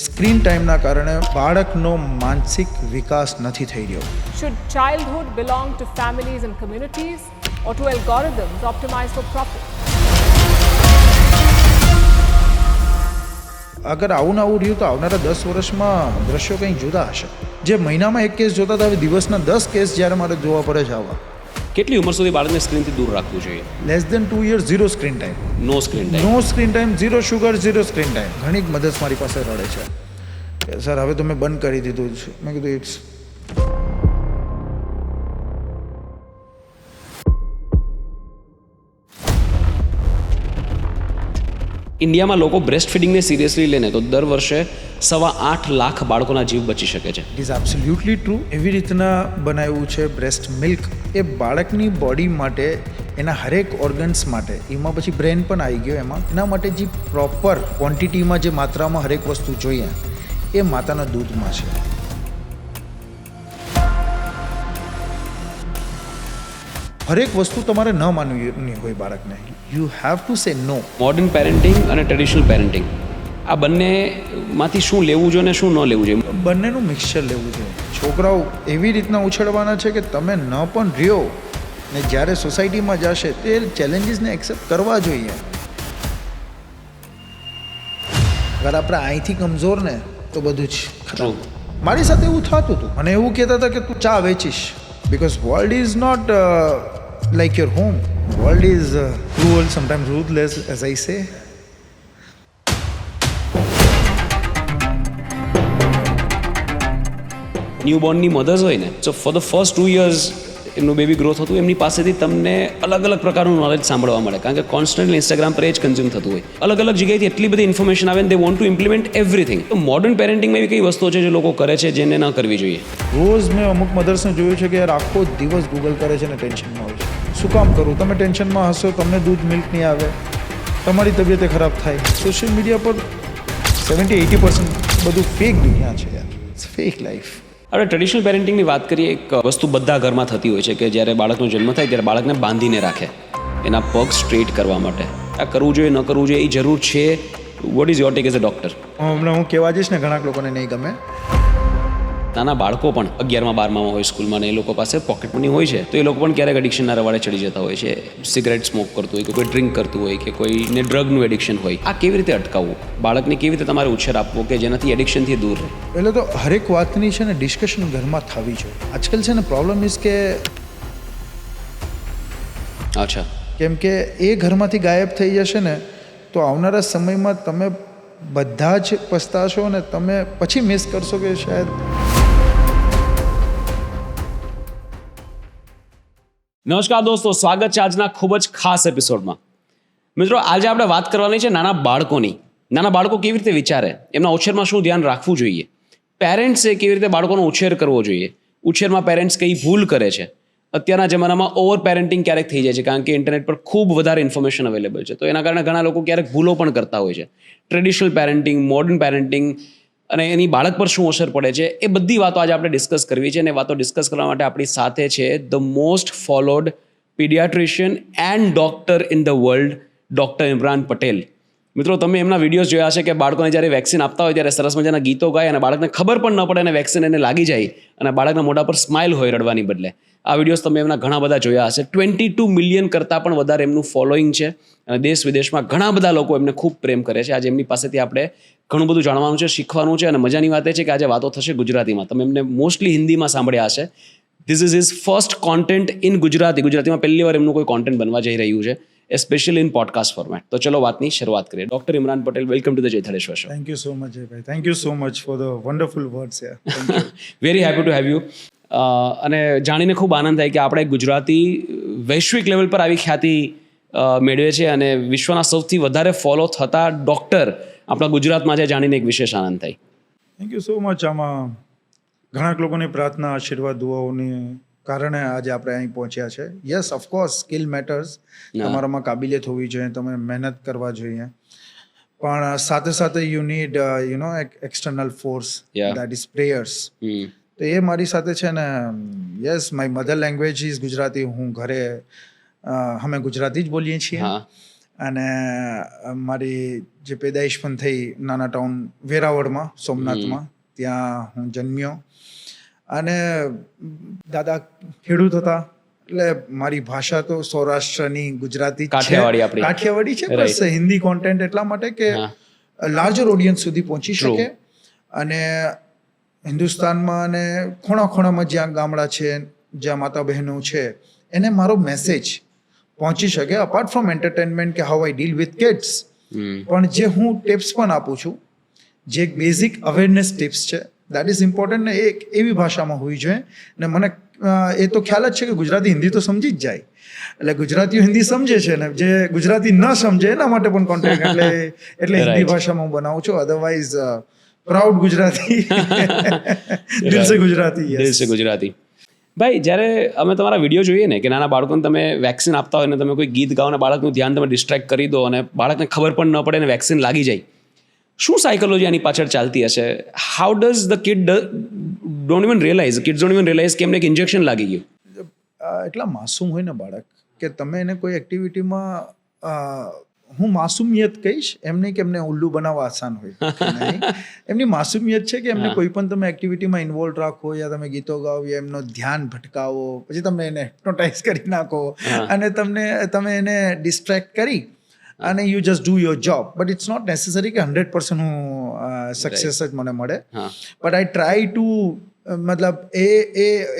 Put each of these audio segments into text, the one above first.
Screen ટાઈમના કારણે બાળકનો માનસિક વિકાસ નથી થઈ રહ્યો. Should childhood belong to families and communities or to algorithms optimized for profit? અગર આવું ને આવું રહ્યું તો આવનારા 10 વર્ષમાં દ્રશ્યો કંઈક જુદા હશે. જે મહિનામાં એક કેસ જોતા હતા હવે દિવસના 10 કેસ જ્યારે મારે જોવા પડે છે આવા. કેટલી ઉંમર સુધી બાળકને સ્ક્રીનથી દૂર રાખવું જોઈએ? Less than 2 years zero screen time. No screen time. No screen time, zero sugar, zero screen time. ઘણી જ મદદ મારી પાસે રડે છે કે સર હવે તો મેં બંધ કરી દીધું છે. મેં કીધું ઇટ્સ ઇન્ડિયામાં લોકો બ્રેસ્ટ ફીડિંગને સિરિયસલી લે ને તો દર વર્ષે 8.25 લાખ બાળકોના જીવ બચી શકે છે. It is absolutely true. એવી રીતના બનાવ્યું છે બ્રેસ્ટ મિલ્ક એ બાળકની બોડી માટે, એના હરેક ઓર્ગન્સ માટે, એમાં પછી બ્રેન પણ આવી ગયો એમાં, એના માટે જે પ્રોપર ક્વોન્ટિટીમાં જે માત્રામાં હરેક વસ્તુ જોઈએ એ માતાના દૂધમાં છે. હરેક વસ્તુ તમારે ન માનવી હોય બાળકને. You have to say no. Modern parenting અને ટ્રેડિશનલ પેરેન્ટિંગ, આ બંનેમાંથી શું લેવું જોઈએ ને શું ન લેવું જોઈએ? બંનેનું મિક્સચર લેવું જોઈએ. છોકરાઓ એવી રીતના ઉછેરવાના છે કે તમે ન પણ રહ્યો ને જ્યારે સોસાયટીમાં જશે તે ચેલેન્જીસને એક્સેપ્ટ કરવા જોઈએ. અગર આપણે અહીંથી કમજોર ને તો બધું જ ખતમ. મારી સાથે એવું થતું હતું. મને એવું કહેતા હતા કે તું ચા વેચીશ, because world is not like your home. World is cruel, sometimes ruthless, as I say. ન્યૂબોર્નની મધર્સ હોય ને, so for the first 2 years એમનું બેબી ગ્રોથ થતું, એમની પાસેથી તમને અલગ અલગ પ્રકારનું નોલેજ સાંભળવા મળે, કારણ કે કોન્સ્ટન્ટલી ઇન્સ્ટાગ્રામ પર એ જ કન્ઝ્યુમ થતું હોય. અલગ અલગ જગ્યાએથી એટલી બધી ઇન્ફોર્મેશન આવે ને they want to implement everything. તો મોડર્ન પેરેન્ટિંગમાં એવી કઈ વસ્તુઓ છે જે લોકો કરે છે જેને ન કરવી જોઈએ? રોજ મેં અમુક મધર્સને જોયું છે કે યાર આખો દિવસ ગૂગલ કરે છે ને ટેન્શનમાં હોય છે. શું કામ કરું? તમે ટેન્શનમાં હશો, તમને દૂધ મિલ્ક નહીં આવે, તમારી તબિયત ખરાબ થાય. સોશિયલ મીડિયા પર 70-80% બધું ફેક દુનિયા છે યાર. It's fake life. આપણે ટ્રેડિશનલ પેરેન્ટિંગની વાત કરીએ. એક વસ્તુ બધા ઘરમાં થતી હોય છે કે જ્યારે બાળકનો જન્મ થાય ત્યારે બાળકને બાંધીને રાખે, એના પગ સ્ટ્રેટ કરવા માટે. આ કરવું જોઈએ ન કરવું જોઈએ એ જરૂર છે? What is your take as a doctor? હમણાં હું કહેવા જઈશ ને ઘણા લોકોને નહીં ગમે. નાના બાળકો પણ 11માં 12માં હોય સ્કૂલમાં ને એ લોકો પાસે પોકેટ મની હોય છે, તો એ લોકો પણ ક્યારેક એડિક્શનના રવાડે ચડી જતા હોય છે. સિગરેટ સ્મોક કરતું હોય કે કોઈ ડ્રિંક કરતું હોય કે કોઈને ડ્રગનું એડિક્શન હોય. આ કેવી રીતે અટકાવવું? બાળકને કેવી રીતે તમારે ઉછેર આપવો કે જેનાથી એડિક્શનથી દૂર રહે? એટલે તો હરેક વાતની છે ને ડિસ્કશન ઘરમાં થવી જોઈએ. આજકાલ છે ને પ્રોબ્લેમ ઇઝ કે અચ્છા, કેમ કે એ ઘરમાંથી ગાયબ થઈ જશે ને તો આવનારા સમયમાં તમે બધા જ પસ્તાશો ને તમે પછી મિસ કરશો કે શાયદ. નમસ્કાર દોસ્તો, સ્વાગત છે આજના ખૂબ જ ખાસ એપિસોડમાં. મિત્રો, આજે આપણે વાત કરવાની છે નાના બાળકોની. નાના બાળકો કેવી રીતે વિચારે, એમના ઉછેરમાં શું ધ્યાન રાખવું જોઈએ, પેરેન્ટ્સે કેવી રીતે બાળકોનો ઉછેર કરવો જોઈએ, ઉછેરમાં પેરેન્ટ્સ કઈ ભૂલ કરે છે. અત્યારના જમાનામાં ઓવર પેરેન્ટિંગ ક્યારેક થઈ જાય છે કારણ કે ઇન્ટરનેટ પર ખૂબ વધારે ઇન્ફોર્મેશન અવેલેબલ છે, તો એના કારણે ઘણા લોકો ક્યારેક ભૂલો પણ કરતા હોય છે. ટ્રેડિશનલ પેરેન્ટિંગ, મોડર્ન પેરેન્ટિંગ અને એની બાળક પર શું અસર પડે છે, એ બધી વાતો આજે આપણે ડિસ્કસ કરવી છે. અને વાતો ડિસ્કસ કરવા માટે આપણી સાથે છે the most followed paediatrician and doctor in the world, doctor Imran Patel. મિત્રો, તમે એમના વિડીયોઝ જોયા હશે કે બાળકોને જ્યારે વેક્સિન આપતા હોય ત્યારે સરસ મજાના ગીતો ગાય અને બાળકને ખબર પણ ન પડે અને વેક્સિન એને લાગી જાય અને બાળકના મોઢા પર સ્માઇલ હોય રડવાની બદલે. આ વિડીયોઝ તમે એમના ઘણા બધા જોયા હશે. 22 મિલિયન કરતાં પણ વધારે એમનું ફોલોઈંગ છે અને દેશ વિદેશમાં ઘણા બધા લોકો એમને ખૂબ પ્રેમ કરે છે. આજે એમની પાસેથી આપણે ઘણું બધું જાણવાનું છે, શીખવાનું છે અને મજાની વાત એ છે કે આજે વાતો થશે ગુજરાતીમાં. તમે એમને મોસ્ટલી હિન્દીમાં સાંભળ્યા હશે. This is his first content in Gujarati. ગુજરાતીમાં પહેલી વાર એમનું કોઈ કોન્ટેન્ટ બનવા જઈ રહ્યું છે, સ્પેશિયલી ઇન પોડકાસ્ટ ફોર્મેટ. તો ચલો વાતની શરૂઆત કરીએ. Doctor Imran Patel, welcome to the Jaythaleshwar show. Thank you so much ભાઈ. Thank you so much for the wonderful words યાર. Thank you. Very happy to have you. અને જાણીને ખૂબ આનંદ થાય કે આપણે ગુજરાતી વૈશ્વિક લેવલ પર આવી ખ્યાતિ મેળવે છે અને વિશ્વના સૌથી વધારે ફોલો થતા ડૉક્ટર આપણા ગુજરાતમાં છે, જાણીને એક વિશેષ આનંદ થાય. Thank you so much. આમાં ઘણા લોકોની પ્રાર્થના, આશીર્વાદ, દુઆઓની કારણે આજે આપણે અહીં પહોંચ્યા છે. Yes, of course skill matters. તમારામાં કાબિલિયત હોવી જોઈએ, તમે મહેનત કરવા જોઈએ, પણ સાથે સાથે you need external force, that is prayers. તો એ મારી સાથે છે ને. Yes, my mother language is Gujarati. હું ઘરે અમે ગુજરાતી જ બોલીએ છીએ અને મારી જે પેદાઈશ પણ થઈ નાના ટાઉન વેરાવળમાં સોમનાથમાં, ત્યાં હું જન્મ્યો. અને દાદા ખેડૂત હતા, એટલે મારી ભાષા તો સૌરાષ્ટ્રની ગુજરાતી કાઠિયાવાડી છે, બસ હિન્દી કોન્ટેન્ટ એટલા માટે કે લાર્જર ઓડિયન્સ સુધી પહોંચી શકે. અને હિન્દુસ્તાનમાં અને ખૂણા ખૂણામાં જ્યાં ગામડા છે, જ્યાં માતા બહેનો છે, એને મારો મેસેજ પહોંચી શકે. અપાર્ટ ફ્રોમ એન્ટરટેનમેન્ટ કે how I deal with kids, પણ જે હું ટિપ્સ પણ આપું છું, જે એક બેઝિક અવેરનેસ ટિપ્સ છે, દેટ ઇઝ ઇમ્પોર્ટન્ટ. ને એક એવી ભાષામાં હોવી જોઈએ. ને મને એ તો ખ્યાલ જ છે કે ગુજરાતી હિન્દી તો સમજી જ જાય, એટલે ગુજરાતીઓ હિન્દી સમજે છે, ને જે ગુજરાતી ન સમજે એના માટે પણ કોન્ટેન્ટ એટલે હિન્દી ભાષામાં હું બનાવું છું. અધરવાઇઝ પ્રાઉડ ગુજરાતી, દિલ સે ગુજરાતી. દિલ સે ગુજરાતી. ભાઈ, જ્યારે અમે તમારા વિડીયો જોઈએ ને કે નાના બાળકોને તમે વેક્સિન આપતા હોય ને તમે કોઈ ગીત ગાઓ ને બાળકનું ધ્યાન તમે ડિસ્ટ્રેક્ટ કરી દો અને બાળકને ખબર પણ ન પડે ને વેક્સિન લાગી જાય, શું સાયકોલોજી આની પાછળ ચાલતી હશે? How does the kid don't even realise કે એમને એક ઇન્જેક્શન લાગી ગયું? એટલા માસૂમ હોય ને બાળક કે તમે એને કોઈ એક્ટિવિટીમાં, હું માસૂમિયત કહીશ, એમ નહીં કે એમને ઉલ્લુ બનાવવા આસાન હોય, નહીં. એમની માસૂમિયત છે કે એમને કોઈ પણ તમે એક્ટિવિટીમાં ઇન્વોલ્વ રાખો, યા તમે ગીતો ગાઓ, યા એમનો ધ્યાન ભટકાવો, પછી તમે એને હિપ્નોટાઇઝ કરી નાખો અને તમે એને ડિસ્ટ્રેક્ટ કરી અને you just do your job. But it's not necessary કે 100% હું સક્સેસ જ મને મળે. બટ આઈ ટ્રાય ટુ, મતલબ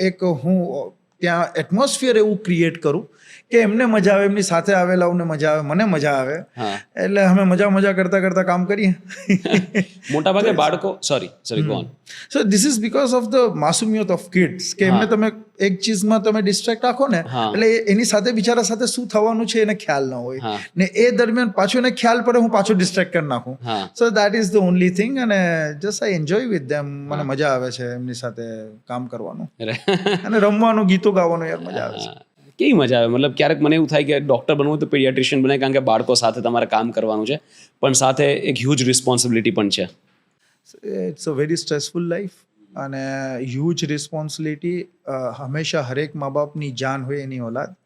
એક હું ત્યાં એટમોસ્ફિયર એવું ક્રિએટ કરું કે એમને મજા આવે, એમની સાથે આવેલાઓને મજા આવે, મને મજા આવે, એટલે અમે મજા કરતા કામ કરીએ. મોટાભાગે બાળકો sorry go on. So this is because of the માસુમિયત ઓફ કિડ્સ, કે એમને તમે એક ચીજમાં તમે ડિસ્ટ્રેક્ટ રાખો ને, એટલે એની સાથે બિચારા સાથે શું થવાનું છે એને ખ્યાલ ન હોય, ને એ દરમિયાન પાછું એને ખ્યાલ પડે હું પાછું ડિસ્ટ્રેક્ટ કરી નાખું. So that is the only thing. અને just I enjoy with them. મને મજા આવે છે એમની સાથે કામ કરવાનું અને રમવાનું, ગીતો ગાવાનું, યાર મજા આવે છે. કેવી મજા આવે? મતલબ ક્યારેક મને એવું થાય કે ડૉક્ટર બનવું તો પીડિયાટ્રિશિયન બને, કારણ કે બાળકો સાથે તમારે કામ કરવાનું છે, પણ સાથે એક હ્યુજ રિસ્પોન્સિબિલિટી પણ છે. It's a very stressful life અને હ્યુજ રિસ્પોન્સિબિલિટી. હંમેશા હરેક મા બાપની જાન હોય એની ઓલાદ,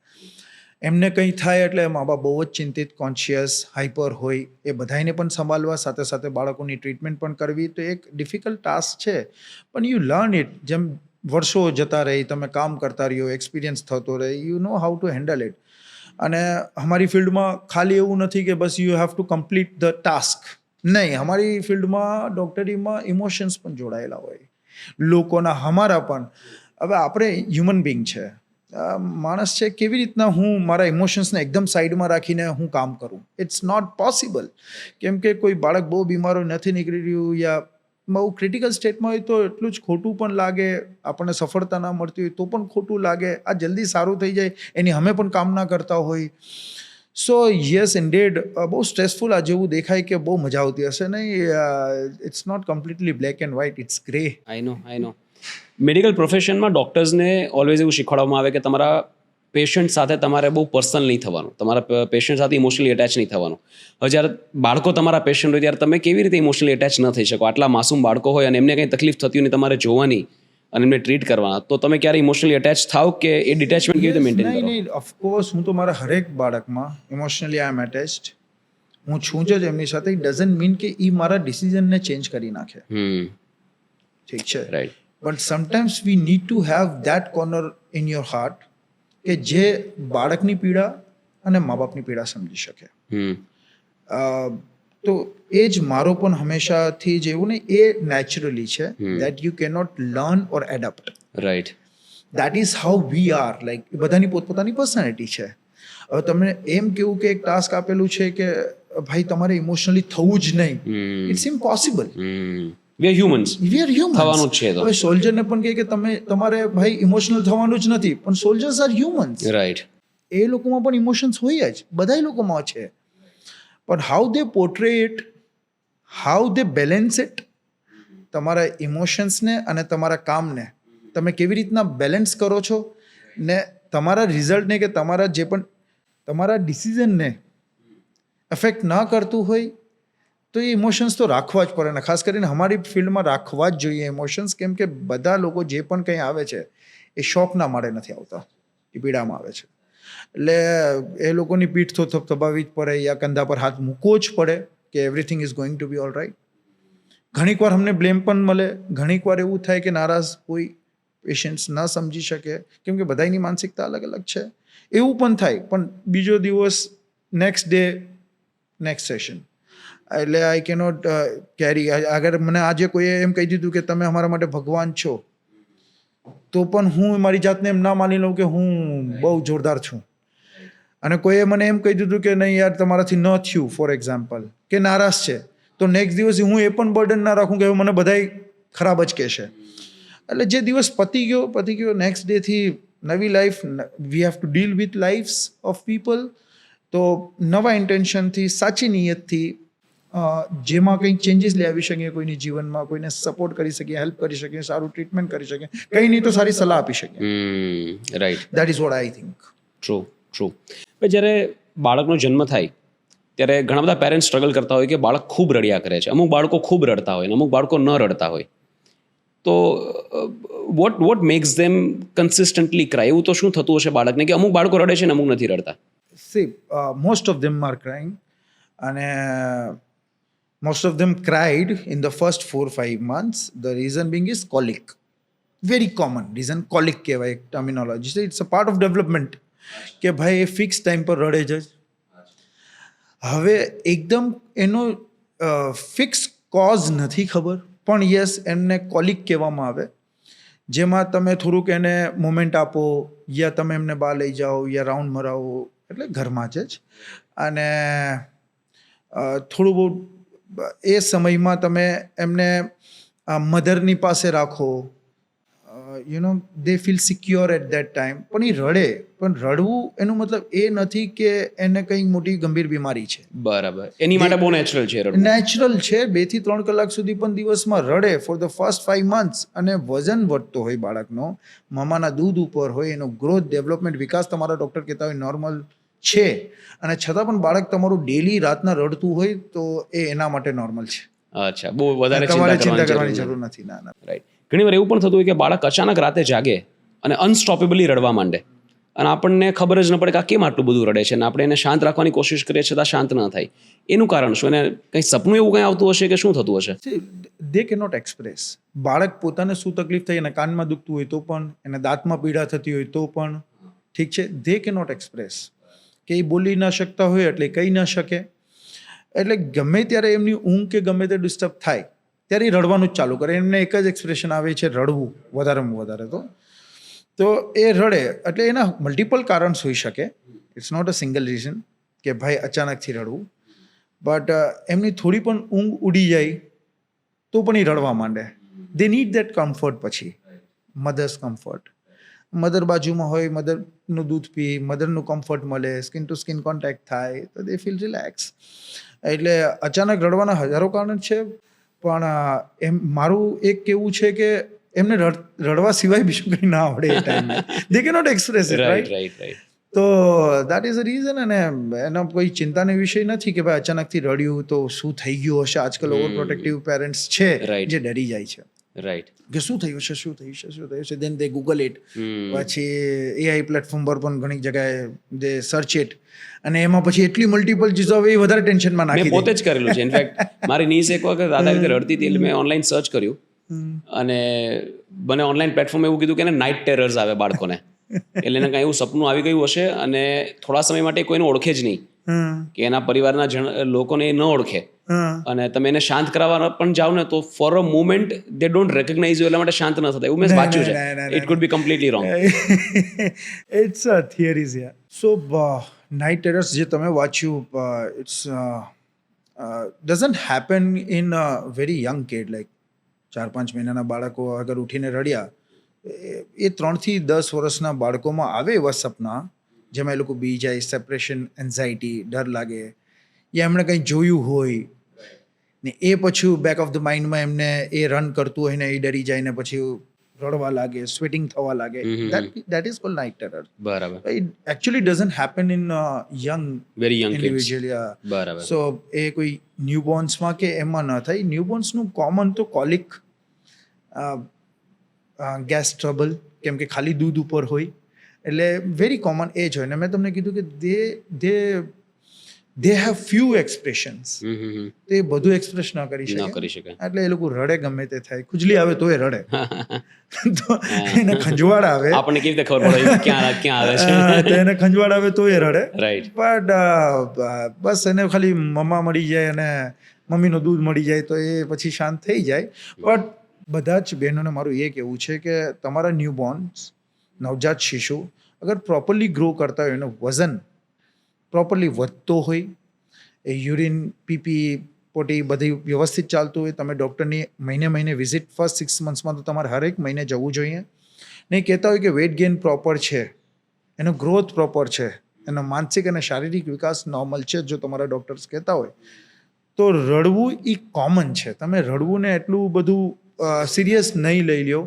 એમને કંઈ થાય એટલે મા બાપ બહુ જ ચિંતિત, કોન્શિયસ, હાઈપર હોય. એ બધાને પણ સંભાળવા, સાથે સાથે બાળકોની ટ્રીટમેન્ટ પણ કરવી, તો એક ડિફિકલ્ટ ટાસ્ક છે. પણ યુ લર્ન ઇટ. જેમ વર્ષો જતા રહી, તમે કામ કરતા રહ્યો, એક્સપિરિયન્સ થતો રહે, you know how to handle it. અને અમારી ફિલ્ડમાં ખાલી એવું નથી કે બસ you have to complete the task, નહીં. અમારી ફિલ્ડમાં, ડૉક્ટરીમાં ઇમોશન્સ પણ જોડાયેલા હોય લોકોના, અમારા પણ. હવે આપણે હ્યુમન બિંગ છે, માણસ છે, કેવી રીતના હું મારા ઇમોશન્સને એકદમ સાઈડમાં રાખીને હું કામ કરું? It's not possible. કેમ કે કોઈ બાળક બહુ બીમાર હોય, નથી નીકળી રહ્યું, યા બહુ ક્રિટિકલ સ્ટેટમાં હોય તો એટલું જ ખોટું પણ લાગે. આપણને સફળતા ના મળતી હોય તો પણ ખોટું લાગે. આ જલ્દી સારું થઈ જાય એની અમે પણ કામના કરતા હોય. સો યસ ઇન્ડેડ, બહુ સ્ટ્રેસફુલ. આ જેવું દેખાય કે બહુ મજા આવતી હશે, નહીં. It's not completely black and white, it's grey. I know medical પ્રોફેશનમાં ડૉક્ટર્સને ઓલવેઝ એવું શીખવાડવામાં આવે કે તમારા પેશન્ટ સાથે તમારે બહુ પર્સનલ નહીં થવાનું, તમારા પેશન્ટ સાથે ઇમોશનલી એટેચ નહીં થવાનું. હવે જ્યારે બાળકો તમારા પેશન્ટ હોય ત્યારે તમે કેવી રીતે ઇમોશનલી એટેચ ન થઈ શકો? આટલા માસૂમ બાળકો હોય અને એમને કંઈ તકલીફ થતી હોય ને તમારે જોવાની અને એમને ટ્રીટ કરવાના, તો તમે ક્યારે ઇમોશનલી એટેચ થાવ કે એ ડિટેચમેન્ટ કેવી રીતે મેન્ટેન કરો? નહીં, ઓફકોર્સ હું તો મારા હરેક બાળકમાં ઇમોશનલી આઈ એમ એટેચ્ડ. હું છું જ એમની સાથે. ઇટ ડઝન્ટ મીન કે એ મારા ડિસિઝનને ચેન્જ કરી નાખે. ઠીક છે, right. But sometimes V need to have that corner in your heart કે જે બાળકની પીડા અને મા બાપની પીડા સમજી શકે. તો એ જ મારો પણ હંમેશાથી જેવું ને, એ નેચરલી છે. That you cannot learn or adapt. Right. That is how we are. Like બધાની પોતપોતાની પર્સનાલિટી છે. હવે તમને એમ કેવું કે એક ટાસ્ક આપેલું છે કે ભાઈ તમારે ઇમોશનલી થવું જ નહીં, it's impossible. We are humans. થવાનું જ છે. હવે સોલ્જરને પણ કહે કે તમારે ભાઈ ઇમોશનલ થવાનું જ નથી, પણ સોલ્જર્સ આર હ્યુમન્સ. રાઈટ. એ લોકોમાં પણ ઇમોશન્સ હોય જ, બધા લોકોમાં છે. પણ how they portray it, how they balance it, તમારા ઇમોશન્સને અને તમારા કામને તમે કેવી રીતના બેલેન્સ કરો છો, ને તમારા રિઝલ્ટને કે તમારા જે પણ તમારા ડિસિઝનને એફેક્ટ ના કરતું હોય તો એ ઇમોશન્સ તો રાખવા જ પડે ને. ખાસ કરીને અમારી ફિલ્ડમાં રાખવા જ જોઈએ ઇમોશન્સ. કેમ કે બધા લોકો જે પણ કંઈ આવે છે એ શોખના મારે નથી આવતા, એ પીડામાં આવે છે. એટલે એ લોકોની પીઠ તો થબાવી જ પડે, યા કંધા પર હાથ મૂકવો જ પડે કે everything is going to be all right. ઘણીક વાર અમને બ્લેમ પણ મળે, ઘણીક વાર એવું થાય કે નારાજ કોઈ પેશન્ટ્સ ન સમજી શકે, કેમ કે બધાની માનસિકતા અલગ અલગ છે. એવું પણ થાય, પણ બીજો દિવસ નેક્સ્ટ ડે નેક્સ્ટ સેશન. એટલે આઈ કેનોટ કેરી. અગર મને આજે કોઈએ એમ કહી દીધું કે તમે અમારા માટે ભગવાન છો, તો પણ હું મારી જાતને એમ ના માની લઉં કે હું બહુ જોરદાર છું. અને કોઈએ મને એમ કહી દીધું કે નહીં યાર તમારાથી ન થયું, ફોર એક્ઝામ્પલ, કે નારાજ છે, તો નેક્સ્ટ દિવસે હું એ પણ બર્ડન ના રાખું કે મને બધાય ખરાબ જ કહેશે. એટલે જે દિવસ પતી ગયો, નેક્સ્ટ ડેથી નવી life. We have to deal with lifes of people. તો નવા ઇન્ટેન્શનથી, સાચી નિયતથી જેમાં કંઈક ચેન્જીસ લઈ આવી શકીએ કોઈની જીવનમાં, કોઈને સપોર્ટ કરી શકીએ, હેલ્પ કરી શકીએ, સારું ટ્રીટમેન્ટ કરી શકીએ, કંઈ નહીં તો સારી સલાહ આપી શકીએ. Right. That is what I think. True. જ્યારે બાળકનો જન્મ થાય ત્યારે ઘણા બધા પેરેન્ટ્સ સ્ટ્રગલ કરતા હોય કે બાળક ખૂબ રડ્યા કરે છે. અમુક બાળકો ખૂબ રડતા હોય અને અમુક બાળકો ન રડતા હોય. તો what makes them consistently cry? એવું તો શું થતું હશે બાળકને કે અમુક બાળકો રડે છે ને અમુક નથી રડતા? See, most of them are crying, and most of them cried in the first 4-5 months. The reason being is colic. Very common reason, colic કહેવાય terminology. So it's a part of development. કે ભાઈ એ fix time પર રડે જ. હવે એકદમ એનો fix cause નથી ખબર, પણ યસ એમને કોલિક કહેવામાં આવે, જેમાં તમે થોડુંક એને મોમેન્ટ આપો, યા તમે એમને બહાર લઈ જાઓ, યા રાઉન્ડ મરાવો, એટલે ઘરમાં જ. અને થોડું બહુ એ સમયમાં તમે એમને મધરની પાસે રાખો. They feel secure at that time. પણ એ રડે, પણ રડવું એનું મતલબ એ નથી કે એને કંઈ મોટી ગંભીર બીમારી છે. બરાબર. એની માટે બહુ નેચરલ છે રડવું. નેચરલ છે. 2 થી 3 કલાક સુધી પણ દિવસમાં રડે ફોર ધ ફર્સ્ટ 5 months. અને વજન વધતો હોય બાળકનો, મમાના દૂધ ઉપર હોય, એનો ગ્રોથ, ડેવલપમેન્ટ, વિકાસ તમારા ડૉક્ટર કહેતા હોય નોર્મલ છે, અને છતાં પણ બાળક તમારું ડેલી રાતના રડતું હોય તો એ એના માટે નોર્મલ છે. અચ્છા, બહુ વધારે તમારે ચિંતા ચિંતા કરવાની જરૂર નથી. ના. રાઈટ. ઘણી વાર એવું પણ થતું હોય કે બાળક અચાનક રાતે જાગે અને અનસ્ટોપેબલી રડવા માંડે અને આપણને ખબર જ ન પડે કે આ કેમ આટલું બધું રડે છે, અને આપણે એને શાંત રાખવાની કોશિશ કરીએ છતાં શાંત ન થાય. એનું કારણ શું? એને કંઈ સપનું એવું કંઈ આવતું હશે કે શું થતું હશે? દે કેનોટ એક્સપ્રેસ. બાળક પોતાને શું તકલીફ થઈ, એને કાનમાં દુખતું હોય તો પણ, એને દાંતમાં પીડા થતી હોય તો પણ, ઠીક છે, દે કેનોટ એક્સપ્રેસ. કે એ બોલી ના શકતા હોય એટલે કહી ના શકે. એટલે ગમે ત્યારે એમની ઊંઘ કે ગમે તે ડિસ્ટર્બ થાય ત્યારે એ રડવાનું જ ચાલુ કરે. એમને એક જ એક્સપ્રેશન આવે છે, રડવું, વધારેમાં વધારે તો એ રડે. એટલે એના મલ્ટિપલ કારણ્સ હોઈ શકે. It's not a single reason કે ભાઈ અચાનકથી રડવું. બટ એમની થોડી પણ ઊંઘ ઉડી જાય તો પણ એ રડવા માંડે. They need that comfort. પછી મધર્સ કમ્ફર્ટ. મધર બાજુમાં હોય, મધરનું દૂધ પી, મધરનું કમ્ફર્ટ મળે, સ્કિન ટુ સ્કિન કોન્ટેક્ટ થાય તો દે ફીલ રિલેક્સ. એટલે અચાનક રડવાના હજારો કારણ છે, પણ એમ મારું એક કેવું છે કે એમને રડવા સિવાય બીજું કંઈ ના આવડે એ ટાઈમે. દે કેનોટ એક્સપ્રેસ ઇટ, રાઈટ. તો દેટ ઇઝ અ રીઝન. અને એનો કોઈ ચિંતાનો વિષય નથી કે ભાઈ અચાનકથી રડ્યું તો શું થઈ ગયું હશે. આજકાલ ઓવર પ્રોટેક્ટિવ પેરેન્ટ્સ છે જે ડરી જાય છે. રાઈટ. કે શું થયું છે. દેન દે ગૂગલ ઇટ. પછી એઆઈ પ્લેટફોર્મ પર પણ ઘણી જગ્યાએ દે સર્ચ ઇટ, અને એમાં પછી એટલી મલ્ટિપલ ચીજો આવે, એ વધારે ટેન્શનમાં નાખી દે. મેં પોતે જ કરેલું છે. ઇનફેક્ટ મારી નીસ એક વખત આ રીતે રડતી હતી, એટલે મેં ઓનલાઈન સર્ચ કર્યું અને મને ઓનલાઈન પ્લેટફોર્મ એવું કીધું કે એને નાઇટ ટેરર્સ આવે બાળકોને. એટલે એને કાંઈ એવું સપનું આવી ગયું હશે અને થોડા સમય માટે કોઈને ઓળખે જ નહીં, કે એના પરિવારના લોકોને એ ન ઓળખે, અને તમે એને શાંત કરાવવા પણ જાઓ ને તો for a moment they don't recognise you, એટલા માટે શાંત ન થતા. એવું મેં વાંચ્યું છે. It could be completely wrong. It's a theories. So night terrors જે તમે વાંચ્યું, it's doesn't happen in a very young kid. Like 4-5 મહિનાના બાળકો અગર ઉઠીને રડ્યા, એ 3 થી 10 વર્ષના બાળકોમાં આવે એવા સપના જેમાં એ લોકો બી જાય, સેપરેશન એન્ઝાયટી, ડર લાગે, યા એમણે કંઈ જોયું હોય ને એ પછી બેક ઓફ ધ માઇન્ડમાં એમને એ રન કરતું હોય ને એ ડરી જાય ને પછી રડવા લાગે, સ્વેટિંગ થવા લાગે. That is called night terror. બરાબર. It actually doesn't happen in young, very young individual. બરાબર. સો એ કોઈ ન્યૂબોર્ન્સમાં કે એમાં ન થાય. ન્યૂબોર્ન્સનું કોમન તો કોલિક, ગેસ ટ્રબલ, કેમ કે ખાલી દૂધ ઉપર હોય એટલે વેરી કોમન એ જ હોય. ને મેં તમને કીધું કે દે દે હેવ ફ્યુ એક્સપ્રેશન્સ, તે બધું એક્સપ્રેસ ના કરી ન શકે, કરી શકે. એટલે એ લોકો રડે ગમે તે થાય, ખુજલી આવે તોય રડે, તો એને ખંજવાળ આવે, આપણને કેવી રીતે ખબર પડે ક્યાં ક્યાં આવે છે? તો એને ખંજવાળ આવે તોય રડે, રાઈટ. બટ બસ એને ખાલી મમ્મા મળી જાય અને મમ્મીનું દૂધ મળી જાય તો એ પછી શાંત થઈ જાય. બટ બધા જ બહેનોને મારું એ કહેવું છે કે તમારા ન્યૂબોર્ન્સ, નવજાત શિશુ અગર પ્રોપરલી ગ્રો કરતા હોય, એનું વજન પ્રોપરલી વધતો હોય, એ યુરિન પીપી પોટી બધી વ્યવસ્થિત ચાલતું હોય, તમે ડૉક્ટરની મહિને વિઝિટ ફર્સ્ટ 6 મંથ્સમાં તો તમારે હરેક મહિને જવું જોઈએ. નહીં કહેતા હોય કે વેઇટ ગેઇન પ્રોપર છે, એનો ગ્રોથ પ્રોપર છે, એનો માનસિક અને શારીરિક વિકાસ નોર્મલ છે, જો તમારા ડૉક્ટર્સ કહેતા હોય તો રડવું એ કોમન છે. તમે રડવું ને એટલું બધું સિરિયસ નહીં લઈ લ્યો,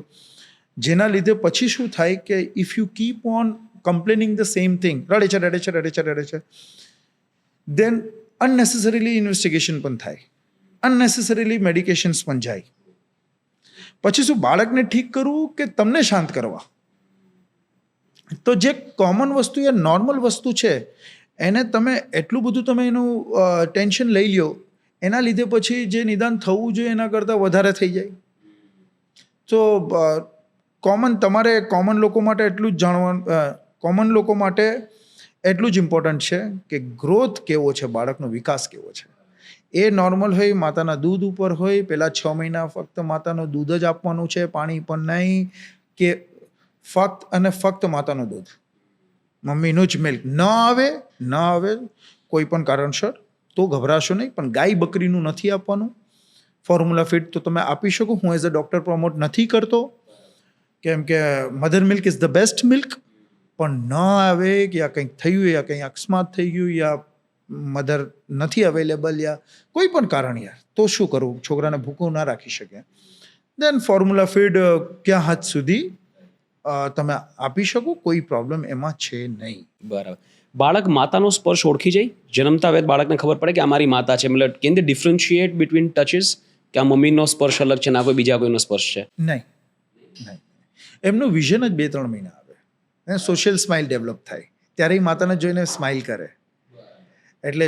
જેના લીધે પછી શું થાય કે if you keep on complaining the same thing, રડે છે, દેન અનનેસેસરીલી ઇન્વેસ્ટિગેશન પણ થાય, અનનેસેસરીલી મેડિકેશન્સ પણ જાય. પછી શું બાળકને ઠીક કરવું કે તમને શાંત કરવા? તો જે કોમન વસ્તુ યા નોર્મલ વસ્તુ છે એને તમે એટલું બધું તમે એનું ટેન્શન લઈ લ્યો, એના લીધે પછી જે નિદાન થવું જોઈએ એના કરતાં વધારે થઈ જાય. તો તમારે કોમન લોકો માટે એટલું જ જાણવાનું, કોમન લોકો માટે એટલું જ ઇમ્પોર્ટન્ટ છે કે ગ્રોથ કેવો છે, બાળકનો વિકાસ કેવો છે. એ નોર્મલ હોય, માતાના દૂધ ઉપર હોય, પહેલા 6 મહિના ફક્ત માતાનું દૂધ જ આપવાનું છે, પાણી પણ નહીં, કે ફક્ત અને ફક્ત માતાનું દૂધ, મમ્મીનું જ મિલ્ક ન આવે કોઈ પણ કારણસર તો ગભરાશો નહીં. પણ ગાય બકરીનું નથી આપવાનું. ફોર્મ્યુલા ફીડ તો તમે આપી શકો, હું એઝ અ ડૉક્ટર પ્રમોટ નથી કરતો, કેમ કે mother milk is the best milk. પણ ન આવે કે યા કંઈક થયું, યા કંઈ અકસ્માત થઈ ગયું, યા મધર નથી અવેલેબલ, યા કોઈ પણ કારણ યાર, તો શું કરવું? છોકરાને ભૂખું ના રાખી શકે. દેન ફોર્મ્યુલા ફીડ ક્યાં હદ સુધી તમે આપી શકો, કોઈ પ્રોબ્લેમ એમાં છે નહીં. બરાબર. બાળક માતાનો સ્પર્શ ઓળખી જાય જન્મતા વેત, બાળકને ખબર પડે કે આ મારી માતા છે, મતલબ કેન દે ડિફરન્શિએટ બિટવીન ટચીસ, કે આ મમ્મીનો સ્પર્શ અલગ છે, ના કોઈ બીજા કોઈનો સ્પર્શ છે? નહીં, એમનું વિઝન જ 2-3 મહિના આવે, અને સોશિયલ સ્માઇલ ડેવલપ થાય, ત્યારે એ માતાને જોઈને સ્માઇલ કરે. એટલે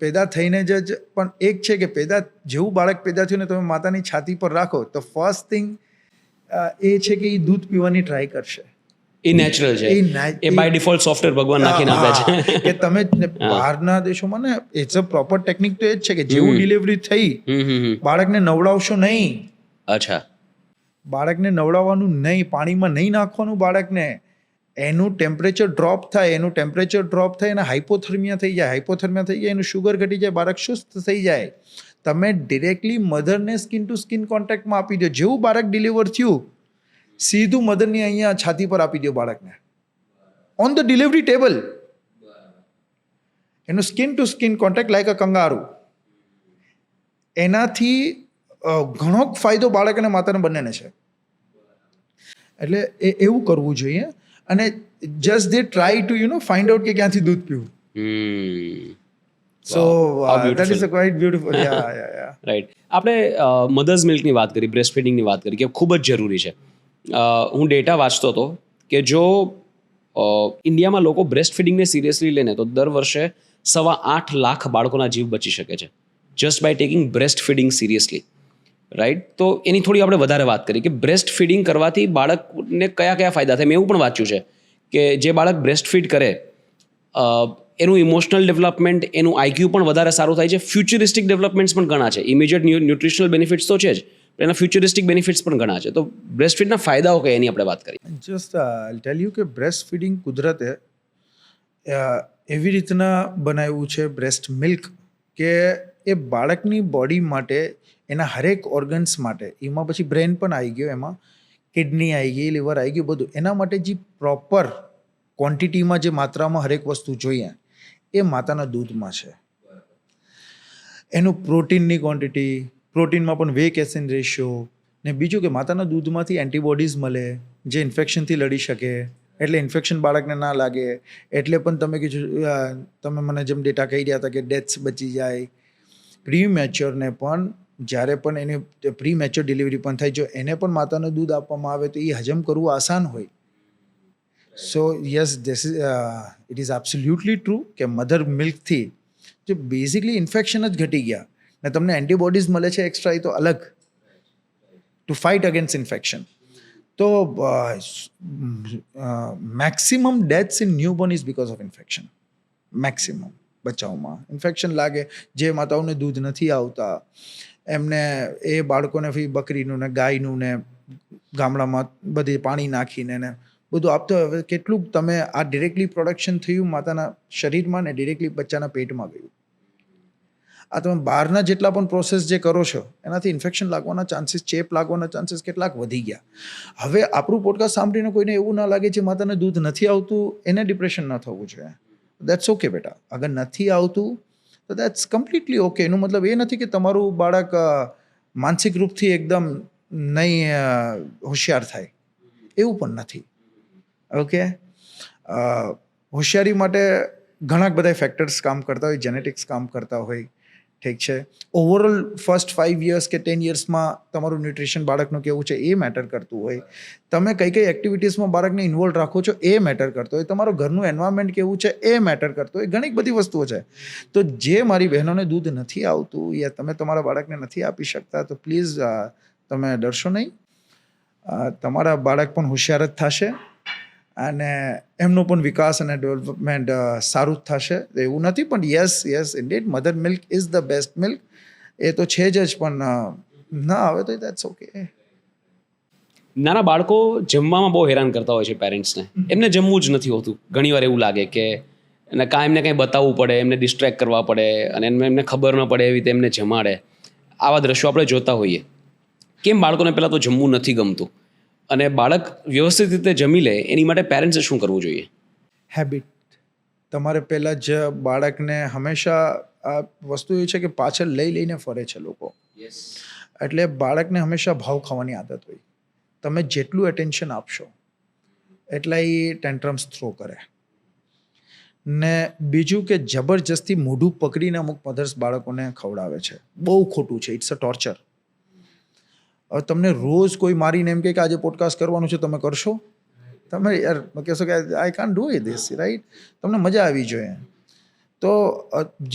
પેદા થઈને જ પણ એક છે કે જેવું બાળક પેદા થયું ને તમે માતાની છાતી પર રાખો તો ફર્સ્ટ થિંગ એ છે કે એ દૂધ પીવાની ટ્રાય કરશે. એ નેચરલ છે, એ બાય ડિફોલ્ટ સોફ્ટવેર ભગવાન નાખીને આપે છે. કે તમે બહારના દેશોમાં ને ઇટ્સ અ પ્રોપર ટેકનિક તો એ જ છે કે જેવું ડિલિવરી થઈ બાળકને નવડાવશો નહીં. અચ્છા. બાળકને નવડાવવાનું નહીં, પાણીમાં નહીં નાખવાનું બાળકને. એનું ટેમ્પરેચર ડ્રોપ થાય, એને હાઇપોથર્મિયા થઈ જાય, એનું શુગર ઘટી જાય, બાળક સુસ્ત થઈ જાય. તમે ડિરેક્ટલી મધરને સ્કિન ટુ સ્કિન કોન્ટેક્ટમાં આપી દો. જેવું બાળક ડિલિવર થયું સીધું મધરની અહીંયા છાતી પર આપી દો બાળકને, ઓન ધ ડિલિવરી ટેબલ. એનું skin to skin contact like a kangaroo. એનાથી ઘણો ફાયદો બાળક અને માતાને બંનેને છે. એટલે એવું કરવું જોઈએ. અને just they try to find out કે ક્યાંથી દૂધ પીવું. સો that is a quite beautiful. Right. આપણે મધર્સ મિલ્કની વાત કરી, બ્રેસ્ટ ફીડિંગની વાત કરી કે ખૂબ જ જરૂરી છે. હું ડેટા વાંચતો હતો કે જો ઇન્ડિયામાં લોકો બ્રેસ્ટ ફીડિંગને સિરિયસલી લે ને તો દર વર્ષે 8.25 લાખ બાળકોના જીવ બચી શકે છે, just by taking breast feeding seriously. Right. તો એની થોડી આપણે વધારે વાત કરીએ કે બ્રેસ્ટ ફીડિંગ કરવાથી બાળકને કયા ફાયદા થાય. મેં એવું પણ વાંચ્યું છે કે જે બાળક બ્રેસ્ટ ફીડ કરે એનું ઇમોશનલ ડેવલપમેન્ટ, એનું આઈક્યુ પણ વધારે સારું થાય છે. ફ્યુચરિસ્ટિક ડેવલપમેન્ટ્સ પણ ઘણા છે. ઇમિડિયેટ ન્યુટ્રિશનલ બેનિફિટ્સ તો છે જ, પણ એના ફ્યુચરિસ્ટિક બેનિફિટ્સ પણ ઘણા છે. તો બ્રેસ્ટ ફીડના ફાયદાઓ કઈ એની આપણે વાત કરીએ. જસ્ટ ટેલ યુ કે બ્રેસ્ટ ફીડિંગ કુદરતે એવી રીતના બનાવ્યું છે બ્રેસ્ટ મિલ્ક કે એ બાળકની બોડી માટે, એના હરેક ઓર્ગન્સ માટે, એમાં પછી બ્રેન પણ આવી ગયો, એમાં કિડની આવી ગઈ, લીવર આવી ગયું, બધું એના માટે જે પ્રોપર ક્વોન્ટિટીમાં જે માત્રામાં હરેક વસ્તુ જોઈએ એ માતાના દૂધમાં છે. એનું પ્રોટીનની ક્વોન્ટિટી, પ્રોટીનમાં પણ વે કેસીન રેશિયો, ને બીજું કે માતાના દૂધમાંથી એન્ટીબોડીઝ મળે જે ઇન્ફેક્શનથી લડી શકે, એટલે ઇન્ફેક્શન બાળકને ના લાગે. એટલે પણ તમે મને જેમ ડેટા કહી રહ્યા હતા કે ડેથ્સ બચી જાય. પ્રી મેચ્યોરને પણ જ્યારે પણ એની પ્રી મેચ્યોર ડિલિવરી પણ થાય, જો એને પણ માતાનું દૂધ આપવામાં આવે તો એ હજમ કરવું આસાન હોય. સો yes, it is absolutely true કે મધર મિલ્કથી જે બેઝિકલી ઇન્ફેક્શન જ ઘટી ગયા ને તમને એન્ટીબોડીઝ મળે છે એક્સ્ટ્રા, એ તો અલગ ટુ ફાઇટ અગેન્સ્ટ ઇન્ફેક્શન. તો maximum deaths in newborn is because of infection. Maximum બચ્ચાઓમાં ઇન્ફેક્શન લાગે. જે માતાઓને દૂધ નથી આવતા એમને એ બાળકોને બકરીનું ને ગાયનું ને ગામડામાં બધી પાણી નાખીને ને બધું આપતો હોય. હવે કેટલું તમે આ ડિરેક્ટલી પ્રોડક્શન થયું માતાના શરીરમાં ને ડિરેક્ટલી બચ્ચાના પેટમાં ગયું. આ તમે બહારના જેટલા પણ પ્રોસેસ જે કરો છો એનાથી ઇન્ફેક્શન લાગવાના ચાન્સીસ, ચેપ લાગવાના ચાન્સીસ કેટલાક વધી ગયા. હવે આપણું પોડકાસ્ટ સાંભળીને કોઈને એવું ના લાગે જે માતાને દૂધ નથી આવતું એને ડિપ્રેશન ન થવું જોઈએ. દેટ્સ ઓકે બેટા. અગર નથી આવતું તો દેટ્સ કમ્પ્લીટલી ઓકે. એનો મતલબ એ નથી કે તમારું બાળક માનસિક રૂપથી એકદમ નહીં હોશિયાર થાય, એવું પણ નથી. ઓકે, હોશિયારી માટે ઘણા બધા ફેક્ટર્સ કામ કરતા હોય, જેનેટિક્સ કામ કરતા હોય, ઠીક છે. ઓવરઓલ ફર્સ્ટ 5 years કે 10 yearsમાં તમારું ન્યુટ્રિશન બાળકનું કેવું છે એ મેટર કરતું હોય. તમે કઈ કઈ એક્ટિવિટીઝમાં બાળકને ઇન્વોલ્વ રાખો છો એ મેટર કરતો હોય. તમારું ઘરનું એન્વાયરમેન્ટ કેવું છે એ મેટર કરતો હોય. ઘણી બધી વસ્તુઓ છે. તો જે મારી બહેનોને દૂધ નથી આવતું યા તમે તમારા બાળકને નથી આપી શકતા તો પ્લીઝ તમે ડરશો નહીં. તમારા બાળક પણ હોશિયાર જ થશે અને એમનો પણ વિકાસ અને ડેવલપમેન્ટ સારું જ થશે. એવું નથી, પણ yes indeed mother milk is the best milk. એ તો છે જ, પણ ના આવે તો દેટ્સ ઓકે. નાના બાળકો જમવામાં બહુ હેરાન કરતા હોય છે પેરેન્ટ્સને. એમને જમવું જ નથી હોતું. ઘણીવાર એવું લાગે કે કાંઈ એમને કંઈ બતાવવું પડે, એમને ડિસ્ટ્રેક્ટ કરવા પડે અને એમને ખબર ન પડે એવી રીતે એમને જમાડે. આવા દ્રશ્યો આપણે જોતા હોઈએ. કેમ બાળકોને પહેલાં તો જમવું નથી ગમતું અને બાળક વ્યવસ્થિત રીતે જમી લે એની માટે પેરેન્ટ્સે શું કરવું જોઈએ? હેબિટ. તમારે પહેલાં જ બાળકને હંમેશા આ વસ્તુ એ છે કે પાછળ લઈને ફરે છે લોકો. એટલે બાળકને હંમેશા ભાવ ખાવાની આદત હોય. તમે જેટલું એટેન્શન આપશો એટલા એ ટેન્ટ્રમ્સ થ્રો કરે. ને બીજું કે જબરજસ્તી મોઢું પકડીને અમુક મધર્સ બાળકોને ખવડાવે છે. બહુ ખોટું છે. It's a torture. હવે તમને રોજ કોઈ મારીને એમ કે આજે પોડકાસ્ટ કરવાનું છે, તમે કરશો? તમે યાર કહેશો કે I can't do this, right? તમને મજા આવી જોઈએ. તો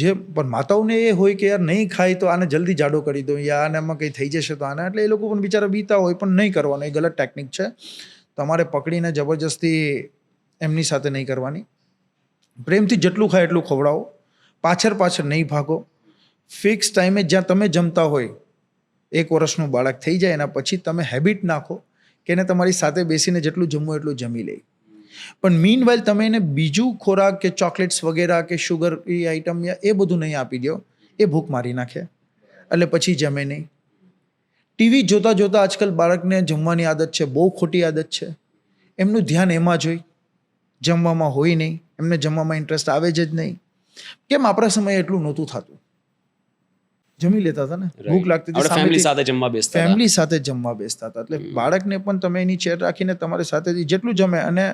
જે પણ માતાઓને એ હોય કે યાર નહીં ખાય તો આને જલ્દી જાડો કરી દો યા આને એમાં કંઈ થઈ જશે તો આને, એટલે એ લોકો પણ બિચારા બીતા હોય પણ નહીં કરવાનું. એ ગલત ટેકનિક છે. તમારે પકડીને જબરજસ્તી એમની સાથે નહીં કરવાની. પ્રેમથી જેટલું ખાય એટલું ખવડાવો. પાછળ નહીં ભાગો. ફિક્સ ટાઈમે જ્યાં તમે જમતા હોય, 1 વર્ષનું બાળક થઈ જાય એના પછી તમે હેબિટ નાખો કે એને તમારી સાથે બેસીને જેટલું જમવું એટલું જમી લે. પણ મીન વાઇલ તમે એને બીજું ખોરાક કે ચોકલેટ્સ વગેરે કે શુગર આઈટમ એ બધું નહીં આપી દો. એ ભૂખ મારી નાખે એટલે પછી જમે નહીં. ટીવી જોતા આજકાલ બાળકને જમવાની આદત છે, બહુ ખોટી આદત છે. એમનું ધ્યાન એમાં જ હોય, જમવામાં હોય નહીં. એમને જમવામાં ઇન્ટરેસ્ટ આવે જ નહીં. કેમ આપણા સમયે એટલું નહોતું થતું. જમી લેતા હતા ને, ભૂખ લાગતી હતી, ફેમિલી સાથે જમવા બેસતા હતા. એટલે બાળકને પણ તમે એની ચેર રાખીને તમારી સાથે જેટલું જમે અને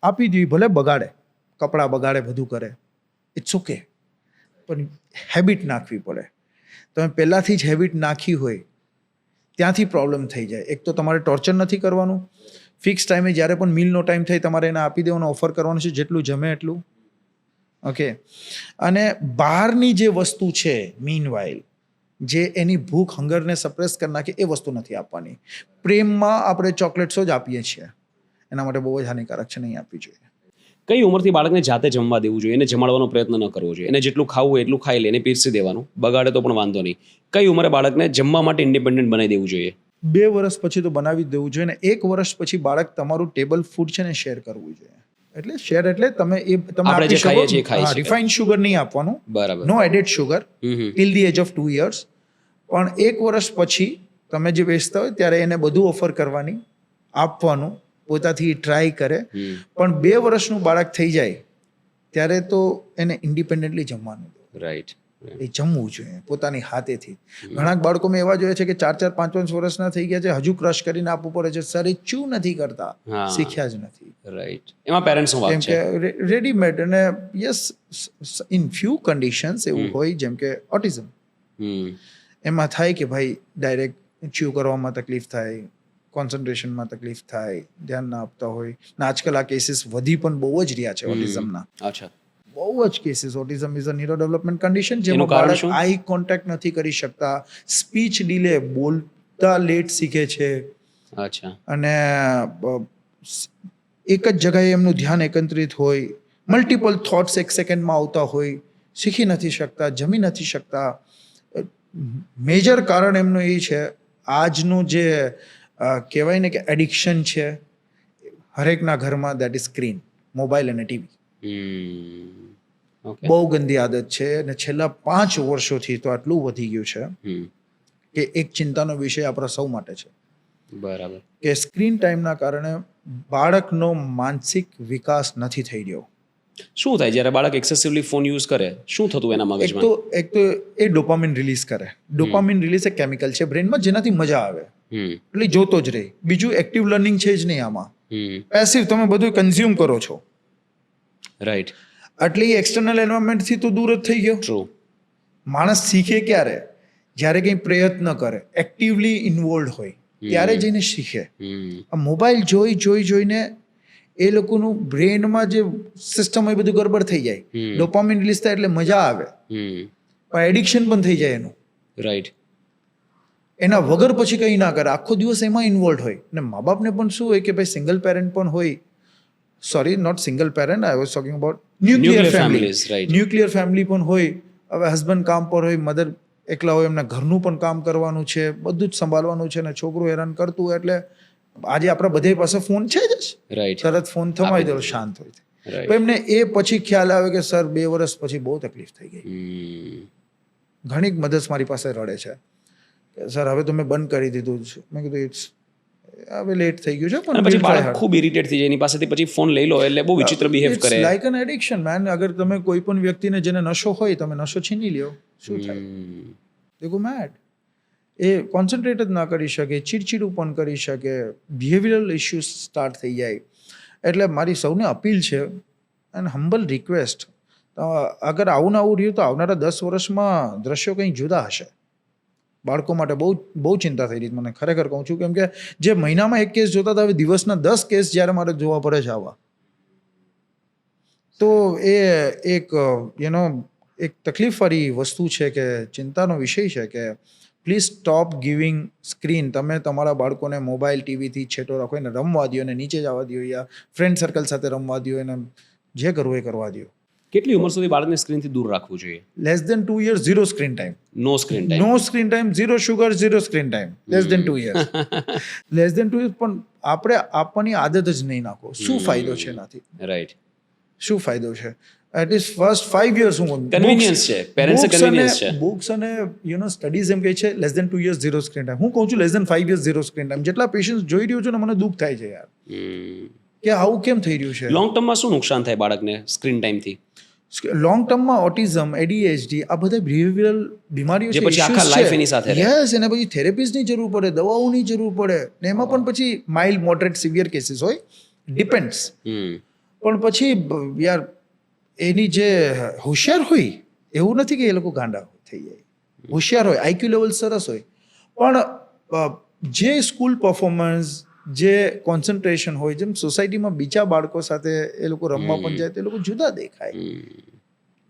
આપી દઈએ. ભલે બગાડે, કપડાં બગાડે, બધું કરે, ઇટ્સ ઓકે, પણ હેબિટ નાખવી પડે. તમે પહેલાંથી જ હેબિટ નાખી હોય ત્યાંથી પ્રોબ્લેમ થઈ જાય. એક તો તમારે ટોર્ચર નથી કરવાનું. ફિક્સ ટાઈમે જ્યારે પણ મીલનો ટાઈમ થાય તમારે એને આપી દેવાનો, ઓફર કરવાનું છે જેટલું જમે એટલું. ઓકે. અને બહારની જે વસ્તુ છે મીનવાઇલ જે એની ભૂખ હંગરને સપ્રેસ કરી નાખે એ વસ્તુ નથી આપવાની. પ્રેમમાં આપણે ચોકલેટ્સો જ આપીએ છીએ, એના માટે બહુ જ હાનિકારક છે, નહીં આપવી જોઈએ. કઈ ઉંમરથી બાળકને જાતે જમવા દેવું જોઈએ? એને જમાડવાનો પ્રયત્ન ન કરવો જોઈએ. એને જેટલું ખાવું હોય એટલું ખાઈ લે, એને પીરસી દેવાનું, બગાડે તો પણ વાંધો નહીં. કઈ ઉંમરે બાળકને જમવા માટે ઇન્ડિપેન્ડન્ટ બનાવી દેવું જોઈએ? 2 વર્ષ પછી તો બનાવી જ દેવું જોઈએ ને 1 વર્ષ પછી બાળક તમારું ટેબલ ફૂડ છે ને શેર કરવું જોઈએ. એટલે શેર એટલે તમે આપણે જે ખાઈએ છીએ ખાઈ શકીએ. રિફાઇન્ડ શુગર નહીં આપવાનું, બરાબર, no added sugar till the age of 2 years. પણ 1 વર્ષ પછી તમે જે વેચતા હોય ત્યારે એને બધું ઓફર કરવાની, આપવાનું, પોતાથી ટ્રાય કરે. પણ 2 વર્ષનું બાળક થઈ જાય ત્યારે તો એને ઇન્ડિપેન્ડન્ટલી જમવાનું. રાઈટ. એ જમવું જોઈએ પોતાની હાથેથી. ઘણા બાળકોમાં એવા જોઈએ છે કે 4-4, 5-5 વર્ષના થઈ ગયા છે, હજુ ક્રશ કરીને આપવું પડે છે. સર એ ચૂ નથી કરતા, શીખ્યા જ નથી. રાઈટ. એમાં પેરેન્ટ્સનો વાંક છે. કેમ કે રેડીમેડ અને યસ ઇન ફ્યુ કન્ડિશન્સ એવું હોય જેમ કે ઓટિઝમ, એમાં થાય કે ભાઈ ડાયરેક્ટ ચ્યુ કરવામાં તકલીફ થાય, કોન્સન્ટ્રેશનમાં તકલીફ થાય, ધ્યાન ના આપતા હોય. ને આજકાલ આ કેસીસ વધી પણ બહુ જ રહ્યા છે ઓટિઝમના. અચ્છા. બહુ જ cases. Autism is a neuro development condition એનું જેમાં કારણ બાળક શું? આઈ કોન્ટેક્ટ નથી કરી શકતા, સ્પીચ ડિલે, બોલતા લેટ શીખે છે અચ્છા. અને એક જ જગાએ એમનું ધ્યાન એકત્રિત હોય, મલ્ટિપલ થોટ્સ એક સેકન્ડમાં આવતા હોય, શીખી નથી શકતા, જમી નથી શકતા. મેજર કારણ એમનું એ છે આજનું જે કહેવાય ને કે એડિક્શન છે હરેકના ઘરમાં, દેટ ઇઝ સ્ક્રીન, મોબાઈલ અને ટીવી. ઓકે. બહુ ગંદી આદત છે અને છેલ્લા 5 વર્ષોથી તો આટલું વધી ગયું છે કે એક ચિંતાનો વિષય આપણા સૌ માટે છે બરાબર. કે સ્ક્રીન ટાઈમના કારણે બાળકનો માનસિક વિકાસ નથી થઈ રહ્યો. શું થાય જ્યારે બાળક એક્સેસિવલી ફોન યુઝ કરે? શું થતું એના મગજમાં? એક તો એ ડોપામિન રિલીઝ કરે. ડોપામિન રિલીઝ એક કેમિકલ છે બ્રેનમાં જેનાથી મજા આવે, એટલે જોતો જ રહે. બીજું એક્ટિવ લર્નિંગ છે જ નહીં આમાં. પેસિવ, તમે બધું કન્ઝ્યુમ કરો છો. રાઈટ. એટલે એક્સટર્નલ એન્વાયરમેન્ટથી તો દૂર જ થઈ ગયો. ટ્રુ. માણસ શીખે ક્યારે? જ્યારે કંઈ પ્રયત્ન કરે, એક્ટિવલી ઇન્વોલ્વ હોય, ત્યારે જઈને શીખે. આ મોબાઈલ જોઈને એ લોકોનું બ્રેનમાં જે સિસ્ટમ હોય બધું ગડબડ થઈ જાય. ડોપામિન રિલીઝ થાય એટલે મજા આવે, પણ એડિક્શન પણ થઈ જાય એનું. રાઈટ. એના વગર પછી કંઈ ના કરે, આખો દિવસ એમાં ઇન્વોલ્વ હોય. અને મા બાપને પણ શું હોય કે ભાઈ સિંગલ પેરેન્ટ પણ હોય, sorry not single parent, I was talking about nuclear family. Nuclear family પણ હોય. હવે હસબન્ડ કામ પર હોય, મધર એકલા હોય, એમના ઘરનું પણ કામ કરવાનું છે, બધું જ સંભાળવાનું છે, અને છોકરું હેરાન કરતું હોય. એટલે આજે આપણા બધે પાસે ફોન છે જ, રાઈટ. તરત ફોન થમાઈ દો, શાંત હોય. રાઈટ. પણ એમને એ પછી ખ્યાલ આવે કે સર 2 વર્ષ પછી બહુ તકલીફ થઈ ગઈ. ઘણી મદદ મારી પાસે રડે છે કે સર હવે તો મેં બંધ કરી દીધું છે. મેં કીધું ઇટ્સ હવે લેટ થઈ ગયું છે, અને પણ પછી બાળક ખૂબ ઇરિટેટ થઈ જાય એની પાસેથી, પછી ફોન લઈ લો એટલે બહુ વિચિત્ર બિહેવ કરે. Like an addiction man. અગર તમે કોઈ પણ વ્યક્તિને જેને નશો હોય, તમે નશો છીની લ્યો, શું થાય? દે ગો મેડ. એ કોન્સન્ટ્રેટ જ ના કરી શકે, ચીડચીડું પણ કરી શકે, બિહેવિયરલ ઇશ્યુઝ સ્ટાર્ટ થઈ જાય. એટલે મારી સૌને અપીલ છે એન્ડ હમ્બલ રિક્વેસ્ટ, અગર આવું રહ્યું તો આવનારા 10 વર્ષમાં દ્રશ્યો કંઈ જુદા હશે. બાળકો માટે બહુ ચિંતા થઈ રહી મને, ખરેખર કહું છું. કેમ કે જે મહિનામાં 1 કેસ જોતા હતા, હવે દિવસના 10 કેસ જ્યારે મારે જોવા પડે છે આવા, તો એ એક એક તકલીફવાળી વસ્તુ છે, કે ચિંતાનો વિષય છે કે પ્લીઝ સ્ટોપ ગિવિંગ સ્ક્રીન. તમે તમારા બાળકોને મોબાઈલ ટીવીથી છેટો રાખો, એને રમવા દો, એને નીચે જવા દો, યા ફ્રેન્ડ સર્કલ સાથે રમવા દો, એને જે કરવું એ કરવા દો. કેટલી ઉંમર સુધી બાળકને સ્ક્રીનથી દૂર રાખવું જોઈએ? Less than 2 years, 0 screen time. No screen time. No screen time, 0 sugar, 0 screen time. Less than 2 years. Less than 2 years. પણ આપણે આપવાની આદત જ નહીં નાખો. શું ફાયદો છે એનાથી? રાઈટ. શું ફાયદો છે? એટલીસ્ટ ફર્સ્ટ 5 years હું કન્વીનિયન્સ છે, પેરેન્ટ્સ કન્વીનિયન્સ છે. બુક્સ અને સ્ટડીઝ એમ કહે છે less than 2 years 0 screen time. હું કહું છું less than 5 years 0 screen time. જેટલા પેશન્ટ્સ જોઈ રહ્યો છું ને, મને દુઃખ થાય છે યાર, કે આવું કેમ થઈ રહ્યું છે. લોંગ ટર્મમાં શું નુકસાન થાય બાળકને સ્ક્રીન ટાઈમથી? લોંગ ટર્મમાં ઓટિઝમ, ADHD, આ બધા બિહેવિયરલ બીમારીઓ જે છે, પછી આખા લાઈફ એની સાથે રહે. યસ, એને પછી થેરેપીઝની જરૂર પડે, દવાઓની જરૂર પડે, ને એમાં પણ પછી માઇલ્ડ, મોડરેટ, સિવિયર કેસીસ હોય, ડિપેન્ડ્સ. પણ પછી યાર એની જે હોશિયાર હોય, એવું નથી કે એ લોકો ગાંડા થઈ જાય. હોશિયાર હોય, IQ લેવલ સરસ હોય, પણ જે સ્કૂલ પરફોર્મન્સ, જે કોન્સન્ટ્રેશન હોય, જેમ સોસાયટીમાં બીજા બાળકો સાથે એ લોકો રમવા પણ જાય તો એ લોકો જુદા દેખાય,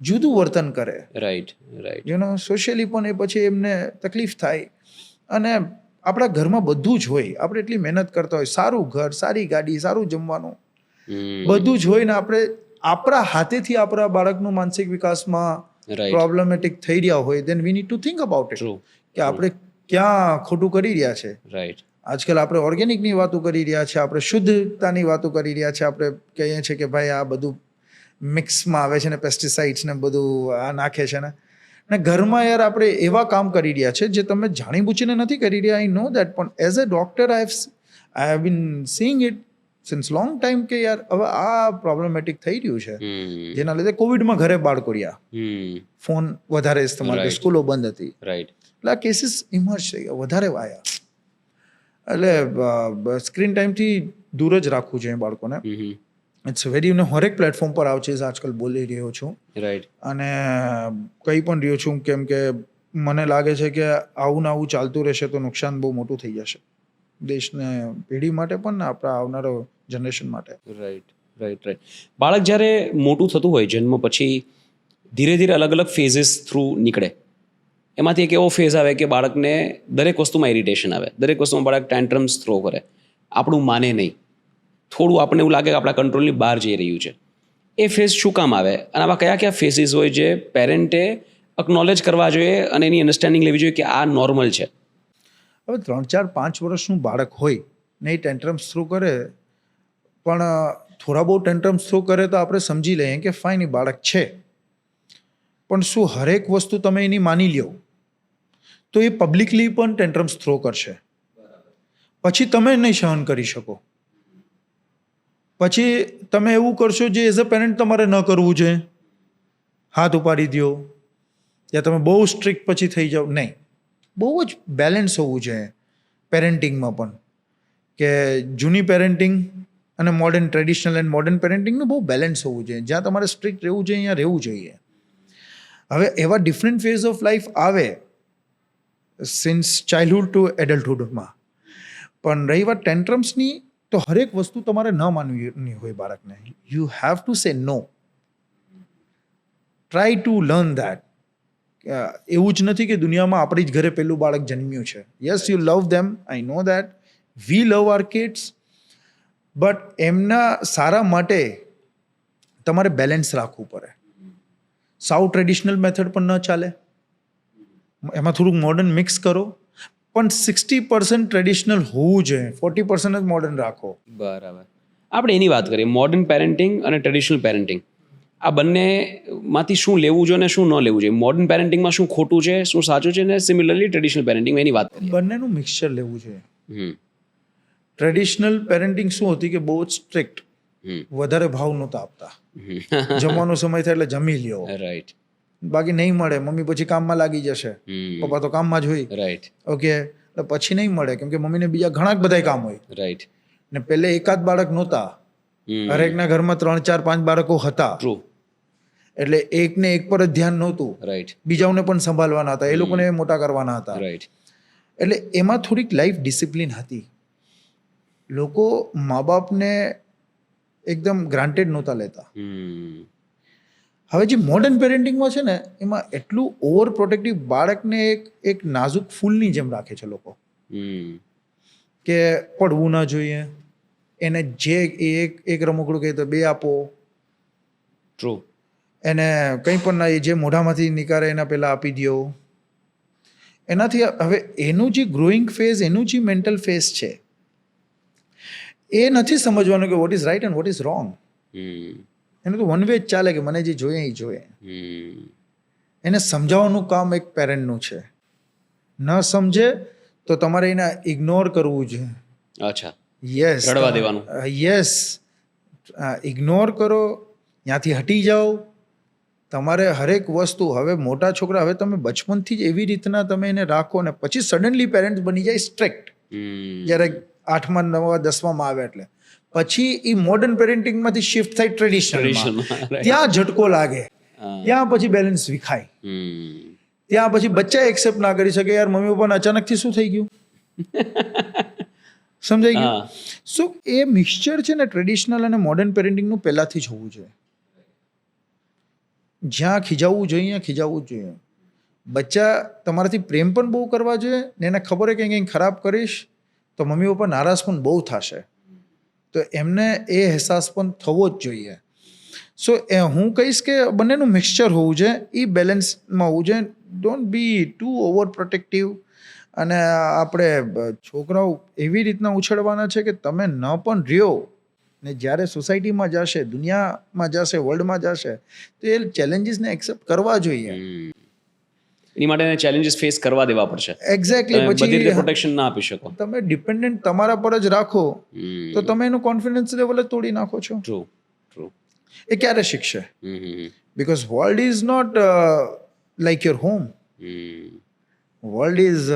જુદું વર્તન કરે. રાઈટ. રાઈટ. સોશિયલી પણ એ પછી એમને તકલીફ થાય. અને આપણા ઘરમાં બધું જ હોય, આપણે એટલી મહેનત કરતા હોય, સારું ઘર, સારી ગાડી, સારું જમવાનું, બધું જ હોય, ને આપણે આપણા હાથેથી આપણા બાળકનું માનસિક વિકાસમાં પ્રોબ્લેમેટિક થઈ રહ્યા હોય, then we need to think about it. કે આપણે ક્યાં ખોટું કરી રહ્યા છે. રાઈટ. આજકાલ આપણે ઓર્ગેનિકની વાતો કરી રહ્યા છે, આપણે શુદ્ધતાની વાતો કરી રહ્યા છે, આપણે કહીએ છીએ કે ભાઈ આ બધું મિક્સમાં આવે છે ને, પેસ્ટિસાઇડ્સ ને બધું આ નાખે છે ને ઘરમાં યાર આપણે એવા કામ કરી રહ્યા છે જે તમે જાણીબૂજીને નથી કરી રહ્યા. આઈ નો દેટ, પણ as a doctor I have been seeing it since long time કે યાર હવે આ પ્રોબ્લેમેટિક થઈ રહ્યું છે, જેના લીધે કોવિડમાં ઘરે બાળકો રહ્યા, ફોન વધારે ઇસ્તેમાલ, સ્કૂલો બંધ હતી, રાઈટ, એટલે આ કેસીસ ઇમર્જ થઈ ગયા, વધારે આવ્યા. એટલે સ્ક્રીન ટાઈમથી દૂર જ રાખવું જોઈએ બાળકોને. ઇટ્સ વેરી, હું હરેક પ્લેટફોર્મ પર આવ છે આજકાલ બોલી રહ્યો છું, રાઈટ, અને કહી પણ રહ્યો છું, કેમ કે મને લાગે છે કે આવું ને આવું ચાલતું રહેશે તો નુકસાન બહુ મોટું થઈ જશે દેશને, પેઢી માટે પણ ને આપણા આવનારો જનરેશન માટે. રાઈટ. Right right. બાળક જ્યારે મોટું થતું હોય જન્મ પછી ધીરે ધીરે અલગ અલગ ફેઝિસ થ્રુ નીકળે. એમાંથી એક એવો ફેઝ આવે કે બાળકને દરેક વસ્તુમાં ઇરિટેશન આવે, દરેક વસ્તુમાં બાળક ટેન્ટ્રમ્સ થ્રો કરે, આપણું માને નહીં, થોડું આપણને એવું લાગે કે આપણા કંટ્રોલની બહાર જઈ રહ્યું છે. એ ફેઝ શું કામ આવે અને આવા કયા કયા ફેઝિસ હોય જે પેરેન્ટે અકનોલેજ કરવા જોઈએ અને એની અન્ડરસ્ટેન્ડિંગ લેવી જોઈએ કે આ નોર્મલ છે? હવે 3, 4, 5 વર્ષનું બાળક હોય ને એ ટેન્ટ્રમ્સ થ્રો કરે, પણ થોડા બહુ ટેન્ટ્રમ્સ થ્રો કરે તો આપણે સમજી લઈએ કે ફાઇન એ બાળક છે, પણ શું હરેક વસ્તુ તમે એની માની લ્યો તો એ પબ્લિકલી પણ ટેન્ટ્રમ્સ થ્રો કરશે, પછી તમે નહીં સહન કરી શકો, પછી તમે એવું કરશો જે એઝ અ પેરેન્ટ તમારે ન કરવું જોઈએ, હાથ ઉપાડી દો યા તમે બહુ સ્ટ્રિક્ટ પછી થઈ જાઓ. નહીં, બહુ જ બેલેન્સ હોવું જોઈએ પેરેન્ટિંગમાં પણ, કે જૂની પેરેન્ટિંગ અને મોડર્ન ટ્રેડિશનલ એન્ડ મોડર્ન પેરેન્ટિંગનું બહુ બેલેન્સ હોવું જોઈએ. જ્યાં તમારે સ્ટ્રિક્ટ રહેવું જોઈએ અહીંયા રહેવું જોઈએ. હવે એવા ડિફરન્ટ ફેઝ ઓફ લાઈફ આવે સિન્સ ચાઇલ્ડહુડ ટુ એડલ્ટહુડમાં, પણ રહી વાત ટેન્ટ્રમ્સની, તો હરેક વસ્તુ તમારે ન માનવી હોય બાળકને. You have to say no, try to learn that. એવું જ નથી કે દુનિયામાં આપણી જ ઘરે પહેલું બાળક જન્મ્યું છે. Yes, you love them, I know that, we love our kids, but એમના સારા માટે તમારે બેલેન્સ રાખવું પડે. સાવ ટ્રેડિશનલ મેથડ પણ ન ચાલે, એમાં થોડુંક મોડર્ન મિક્સ કરો, પણ 60% ટ્રેડિશનલ હોવું જોઈએ, 40% જ મોડર્ન રાખો. બરાબર. આપણે એની વાત કરીએ, મોડર્ન પેરેન્ટિંગ અને ટ્રેડિશનલ પેરેન્ટિંગ, આ બંનેમાંથી શું લેવું જોઈએ અને શું ન લેવું જોઈએ? મોડર્ન પેરેન્ટિંગમાં શું ખોટું છે, શું સાચું છે, અને સિમિલરલી ટ્રેડિશનલ પેરેન્ટિંગ એની વાત કરીએ. બંનેનું મિક્સચર લેવું જોઈએ. હમ ટ્રેડિશનલ પેરેન્ટિંગ શું હતી કે બહુ જ સ્ટ્રિક્ટ, વધારે ભાવ નહોતા આપતા, જમવાનો સમય થાય એટલે જમી લ્યો, રાઈટ બાકી નહીં મળે, મમ્મી પછી કામમાં લાગી જશે, પપ્પા તો કામમાં જ હોય, રાઈટ ઓકે, એટલે પછી નહીં મળે કેમ કે મમ્મીને બીજા ઘણા બધા કામ હોય. રાઈટ ને પહેલે એકાદ બાળક નહોતા, હરેકના ઘરમાં 3, 4, 5 બાળકો હતા, ટ્રુ એટલે એકને એક પર જ ધ્યાન નહોતું, રાઈટ બીજાઓને પણ સંભાળવાના હતા, એ લોકોને મોટા કરવાના હતા, રાઈટ એટલે એમાં થોડીક લાઈફ ડિસિપ્લિન હતી. લોકો મા બાપને એકદમ ગ્રાન્ટેડ નહોતા લેતા. હવે જે મોડર્ન પેરેન્ટિંગમાં છે ને, એમાં એટલું ઓવર પ્રોટેક્ટિવ, બાળકને એક નાજુક ફૂલની જેમ રાખે છે લોકો, કે પડવું ના જોઈએ, એને જે એક રમકડું કહે તો 2 આપો, ટ્રુ એને કંઈ પણ ના, જે મોઢામાંથી નીકાળે એના પહેલાં આપી દો. એનાથી હવે એનું જે ગ્રોઈંગ ફેઝ, એનું જે મેન્ટલ ફેઝ છે, એ નથી સમજવાનું કે what is right and what is wrong. એને તો વન વે જ ચાલે કે મને જે જોઈએ એ જોઈએ. એને સમજાવવાનું કામ એક પેરેન્ટનું છે. ન સમજે તો તમારે એને ઇગ્નોર કરવું જોઈએ. અચ્છા, યસ, રડવા દેવાનું. યસ, ઇગ્નોર કરો, ત્યાંથી હટી જાઓ. તમારે હરેક વસ્તુ, હવે મોટા છોકરા, હવે તમે બચપનથી જ એવી રીતના તમે એને રાખો ને પછી સડનલી પેરેન્ટ્સ બની જાય સ્ટ્રિક્ટ, જ્યારે 8મા 9મા 10મામાં આવે એટલે પછી એ મોડર્ન પેરેન્ટિંગમાંથી શિફ્ટ થાય ટ્રેડિશનલમાં, ત્યાં ઝટકો લાગે, ત્યાં પછી બેલેન્સ વિખાય, ત્યાં પછી બચ્ચા એક્સેપ્ટ ના કરી શકે, યાર મમ્મી પપ્પાને અચાનકથી શું થઈ ગયું, સમજાઈ ગયું. સો એ મિક્સચર છે ને ટ્રેડિશનલ અને મોડર્ન પેરેન્ટિંગનું પહેલાંથી જ હોવું જોઈએ. જ્યાં ખીજાવવું જોઈએ ત્યાં ખીજાવવું જ જોઈએ. બચ્ચા તમારાથી પ્રેમ પણ બહુ કરવા જોઈએ, ને એને ખબર હોય કે કંઈ ખરાબ કરીશ તો મમ્મી પપ્પા નારાજ પણ બહુ થશે, તો એમને એ અહેસાસ પણ થવો જ જોઈએ. સો હું કહીશ કે બંનેનું મિક્સચર હોવું જોઈએ, એ બેલેન્સમાં હોવું જોઈએ. Don't be two over protective. અને આપણે છોકરાઓ એવી રીતના ઉછળવાના છે કે તમે ન પણ રહ્યો ને જ્યારે સોસાયટીમાં જશે, દુનિયામાં જશે, વર્લ્ડમાં જશે, તો એ ચેલેન્જીસને એક્સેપ્ટ કરવા જોઈએ. એની માટે ચેલેન્જીસ ફેસ કરવા દેવા પડશે. એક્ઝેક્ટલી. બધી રીતે પછી પ્રોટેક્શન ના આપી શકો. તમે ડિપેન્ડન્ટ તમારા પર જ રાખો તો તમે એનું કોન્ફિડન્સ લેવલ જ તોડી નાખો છો. True true. એ ક્યારે શીખશે? Because world is not like your home. World is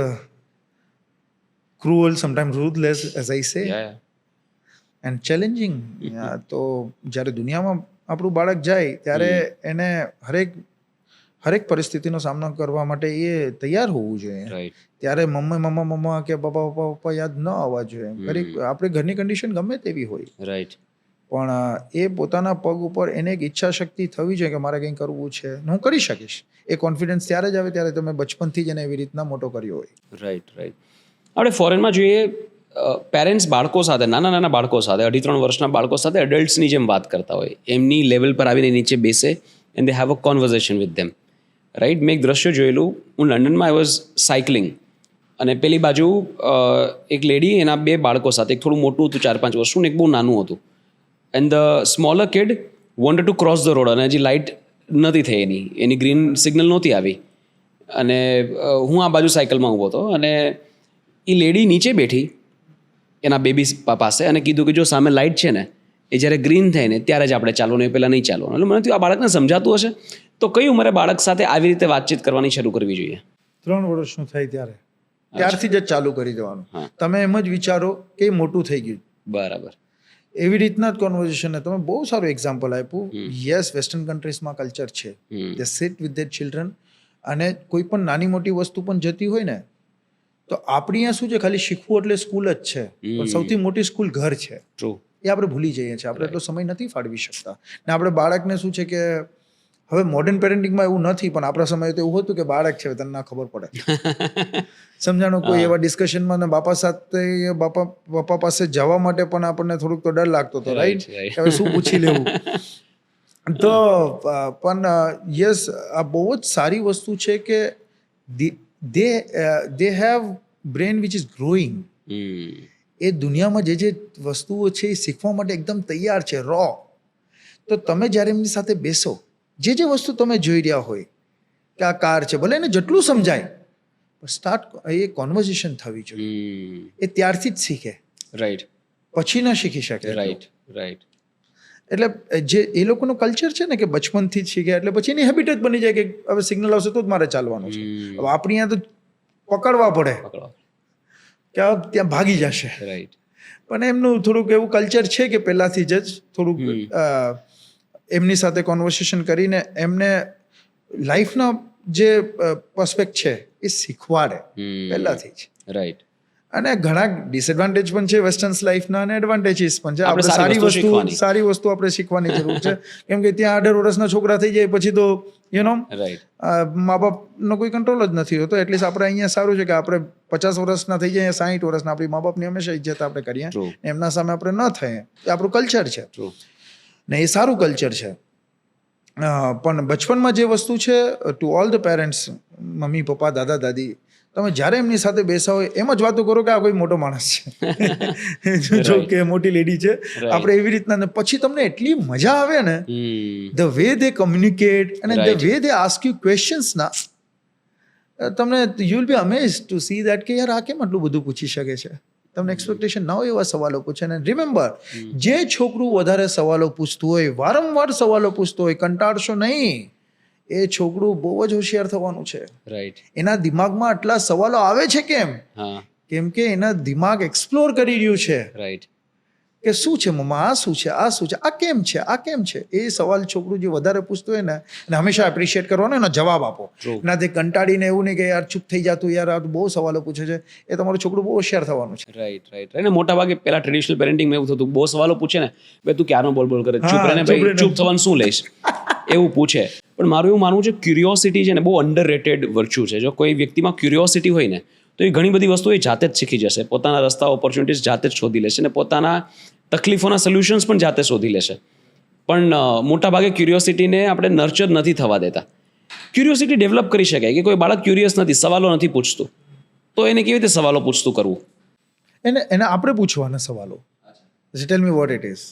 cruel, sometimes ruthless, as I say, and challenging. તો જ્યારે દુનિયામાં આપણું બાળક જાય ત્યારે એને હરેક પરિસ્થિતિનો સામનો કરવા માટે એ તૈયાર હોવું જોઈએ. ત્યારે મમ્મા કે પપ્પા યાદ ન આવવા જોઈએ. આપણી ઘરની કન્ડિશન ગમે તેવી હોય, રાઈટ, પણ એ પોતાના પગ ઉપર એને એક ઈચ્છા શક્તિ થવી જોઈએ કે મારે કંઈ કરવું છે ને હું કરી શકીશ. એ કોન્ફિડન્સ ત્યારે જ આવે ત્યારે તમે બચપનથી જ એને એવી રીતના મોટો કર્યો હોય. રાઈટ. આપણે ફોરેનમાં જોઈએ પેરેન્ટ્સ બાળકો સાથે નાના બાળકો સાથે 2.5-3 વર્ષના બાળકો સાથે એડલ્ટ્સની જેમ વાત કરતા હોય, એમની લેવલ પર આવીને નીચે બેસે and they have a conversation with them. Right. મેં એક દ્રશ્ય જોયેલું. હું લંડનમાં આઈ વોઝ સાયકલિંગ અને પેલી બાજુ એક લેડી એના 2 બાળકો સાથે, એક થોડું મોટું હતું 4-5 વર્ષનું ને એક બહુ નાનું હતું. And the smaller kid wanted to cross the road અને હજી લાઇટ નથી થઈ એની ગ્રીન સિગ્નલ નહોતી આવી અને હું આ બાજુ સાયકલમાં ઊભો હતો અને એ લેડી નીચે બેઠી એના બેબી પાસે અને કીધું કે જો સામે લાઇટ છે ને એ જ્યારે ગ્રીન થાય ને ત્યારે જ આપણે ચાલવાનું, એ પહેલાં નહીં ચાલવાનું. એટલે મને થયું આ બાળકને સમજાતું હશે તો કઈ ઉંમરે બાળક સાથે આવી રીતે વાતચીત કરવાની શરૂ કરવી જોઈએ? 3 વર્ષનું થાય ત્યારથી જ ચાલુ કરી દેવાનું. તમે એમ જ વિચારો કે એ મોટું થઈ ગયું. બરાબર. એવી રીતના જ કોન્વર્ઝેશન. તમે બહુ સારું એક્ઝામ્પલ આપ્યું. યસ, વેસ્ટર્ન કન્ટ્રીઝમાં કલ્ચર છે, દે સિટ વિથ ધેર ચિલ્ડ્રન અને કોઈ પણ નાની મોટી વસ્તુ પણ જતી હોય ને તો આપણી અહીંયા શું છે, ખાલી શીખવું એટલે સ્કૂલ જ છે, પણ સૌથી મોટી સ્કૂલ ઘર છે. ટ્રુ. એ આપણે ભૂલી જઈએ છીએ. આપણે એટલો સમય નથી ફાળવી શકતા. ને આપણે બાળકને શું છે કે હવે મોડર્ન પેરેન્ટિંગમાં એવું નથી, પણ આપણા સમયે તો એવું હતું કે બાળક છે તને ના ખબર પડે. સમજાણું? કોઈ એવા ડિસ્કશનમાં બાપા સાથે બાપા પાસે જવા માટે પણ આપણને થોડુંક તો ડર લાગતો હતો. રાઈટ. હવે શું પૂછી લેવું. તો પણ યસ, આ બહુ જ સારી વસ્તુ છે કે they have brain which is growing. એ દુનિયામાં જે વસ્તુઓ છે એ શીખવા માટે એકદમ તૈયાર છે, રો. તો તમે જ્યારે એમની સાથે બેસો, જે વસ્તુ તમે જોઈ રહ્યા હોય કે આ કાર છે, ભલે એને જેટલું સમજાય એ કોન્વર્ઝેશન થવી જોઈએ. એ ત્યારથી જ શીખે. રાઈટ. પછી ના શીખી શકે. રાઈટ. એટલે જે એ લોકોનું કલ્ચર છે ને કે બચપનથી જ શીખે એટલે પછી એની હેબિટ જ બની જાય કે હવે સિગ્નલ આવશે તો જ મારે ચાલવાનું છે. હવે આપણી અહીંયા તો પકડવા પડે કે ત્યાં ભાગી જશે. રાઈટ. પણ એમનું થોડુંક એવું કલ્ચર છે કે પહેલાથી જ થોડુંક એમની સાથે કોન્વર્સેશન કરીને એમને લાઈફના જે પર્સપેક્ટ છે એ શીખવાડે પહેલાથી જ. રાઈટ. અને ઘણા ડિસએડવાન્ટેજ પણ છે વેસ્ટર્ન્સ લાઈફના અને એડવાન્ટેજીસ પણ છે. આપણે સારી વસ્તુ આપણે શીખવાની જરૂર છે. કેમ કે ત્યાં 18 વર્ષના છોકરા થઈ જાય પછી તો મા બાપનો કોઈ કંટ્રોલ જ નથી હોતો. એટલીસ્ટ આપણે અહીંયા સારું છે કે આપણે 50 વર્ષના થઈ જાય, 60 વર્ષના, આપણી મા બાપની હંમેશા ઇજ્જત આપણે કરીએ, એમના સામે આપણે ન થઈએ. એ આપણું કલ્ચર છે ને એ સારું કલ્ચર છે. પણ બચપનમાં જે વસ્તુ છે, to all the parents, mummy papa દાદા દાદી, તમે જ્યારે એમની સાથે બેસા હોય એમ જ વાતો કરો કે આ કોઈ મોટો માણસ છે, જો કે મોટી લેડી છે, આપણે એવી રીતના. પછી તમને એટલી મજા આવે ને, ધ વે દે કમ્યુનિકેટ અને the way they ask you questions ના, તમને you will be amaze to see that કે યાર આ કેમ આટલું બધું પૂછી શકે છે. તમને એક્સપેક્ટેશન ના હોય એવા સવાલો પૂછે. ને રિમેમ્બર, જે છોકરું વધારે સવાલો પૂછતું હોય, વારંવાર સવાલો પૂછતું હોય, કંટાળશો નહીં. એ છોકરું બહુ જ હોશિયાર થવાનું છે. રાઈટ. એના દિમાગમાં આટલા સવાલો આવે છે કેમ? કેમ કે એના દિમાગ એક્સપ્લોર કરી રહ્યું છે. રાઈટ. કે શું છે મમ્મા, આ શું છે, આ શું છે, આ કેમ છે, આ કેમ છે. એ સવાલ છોકરું જે વધારે પૂછતું હોય ને, એને હંમેશા એપ્રિશિએટ કરવાનો, એનો જવાબ આપો. એનાથી કંટાળીને એવું નહીં કે યાર ચૂપ થઈ જતું, યાર આ બહુ સવાલો પૂછે છે. એ તમારું છોકરું બહુ હોશિયાર થવાનું છે. રાઈટ. અને મોટા ભાગે પેલા ટ્રેડિશનલ પેરેન્ટિંગમાં એવું થતું, બહુ સવાલો પૂછે ને, ભાઈ તું ક્યારનો બોલ કરે, ચૂપ રહે ને ભાઈ, ચૂપ થવાનું શું લઈશ, એવું પૂછે. પણ મારું એવું માનવું છે ક્યુરિયોસિટી છે ને બહુ અંડરરેટેડ વર્ચ્યુ છે. જો કોઈ વ્યક્તિમાં ક્યુરિયોસિટી હોય ને તો એ ઘણી બધી વસ્તુઓ એ જાતે જ શીખી જશે, પોતાના રસ્તા ઓપોર્ચ્યુનિટીઝ જાતે જ શોધી લેશે ને પોતાના તકલીફોના સોલ્યુશન્સ પણ જાતે શોધી લેશે. પણ મોટાભાગે ક્યુરિયોસિટીને આપણે નર્ચર નથી થવા દેતા. ક્યુરિયોસિટી ડેવલપ કરી શકાય કે કોઈ બાળક ક્યુરિયસ નથી, સવાલો નથી પૂછતું, તો એને કેવી રીતે સવાલો પૂછતું કરવું? એને આપણે પૂછવાના સવાલો. ટેલ મી વોટ ઇટ ઇઝ,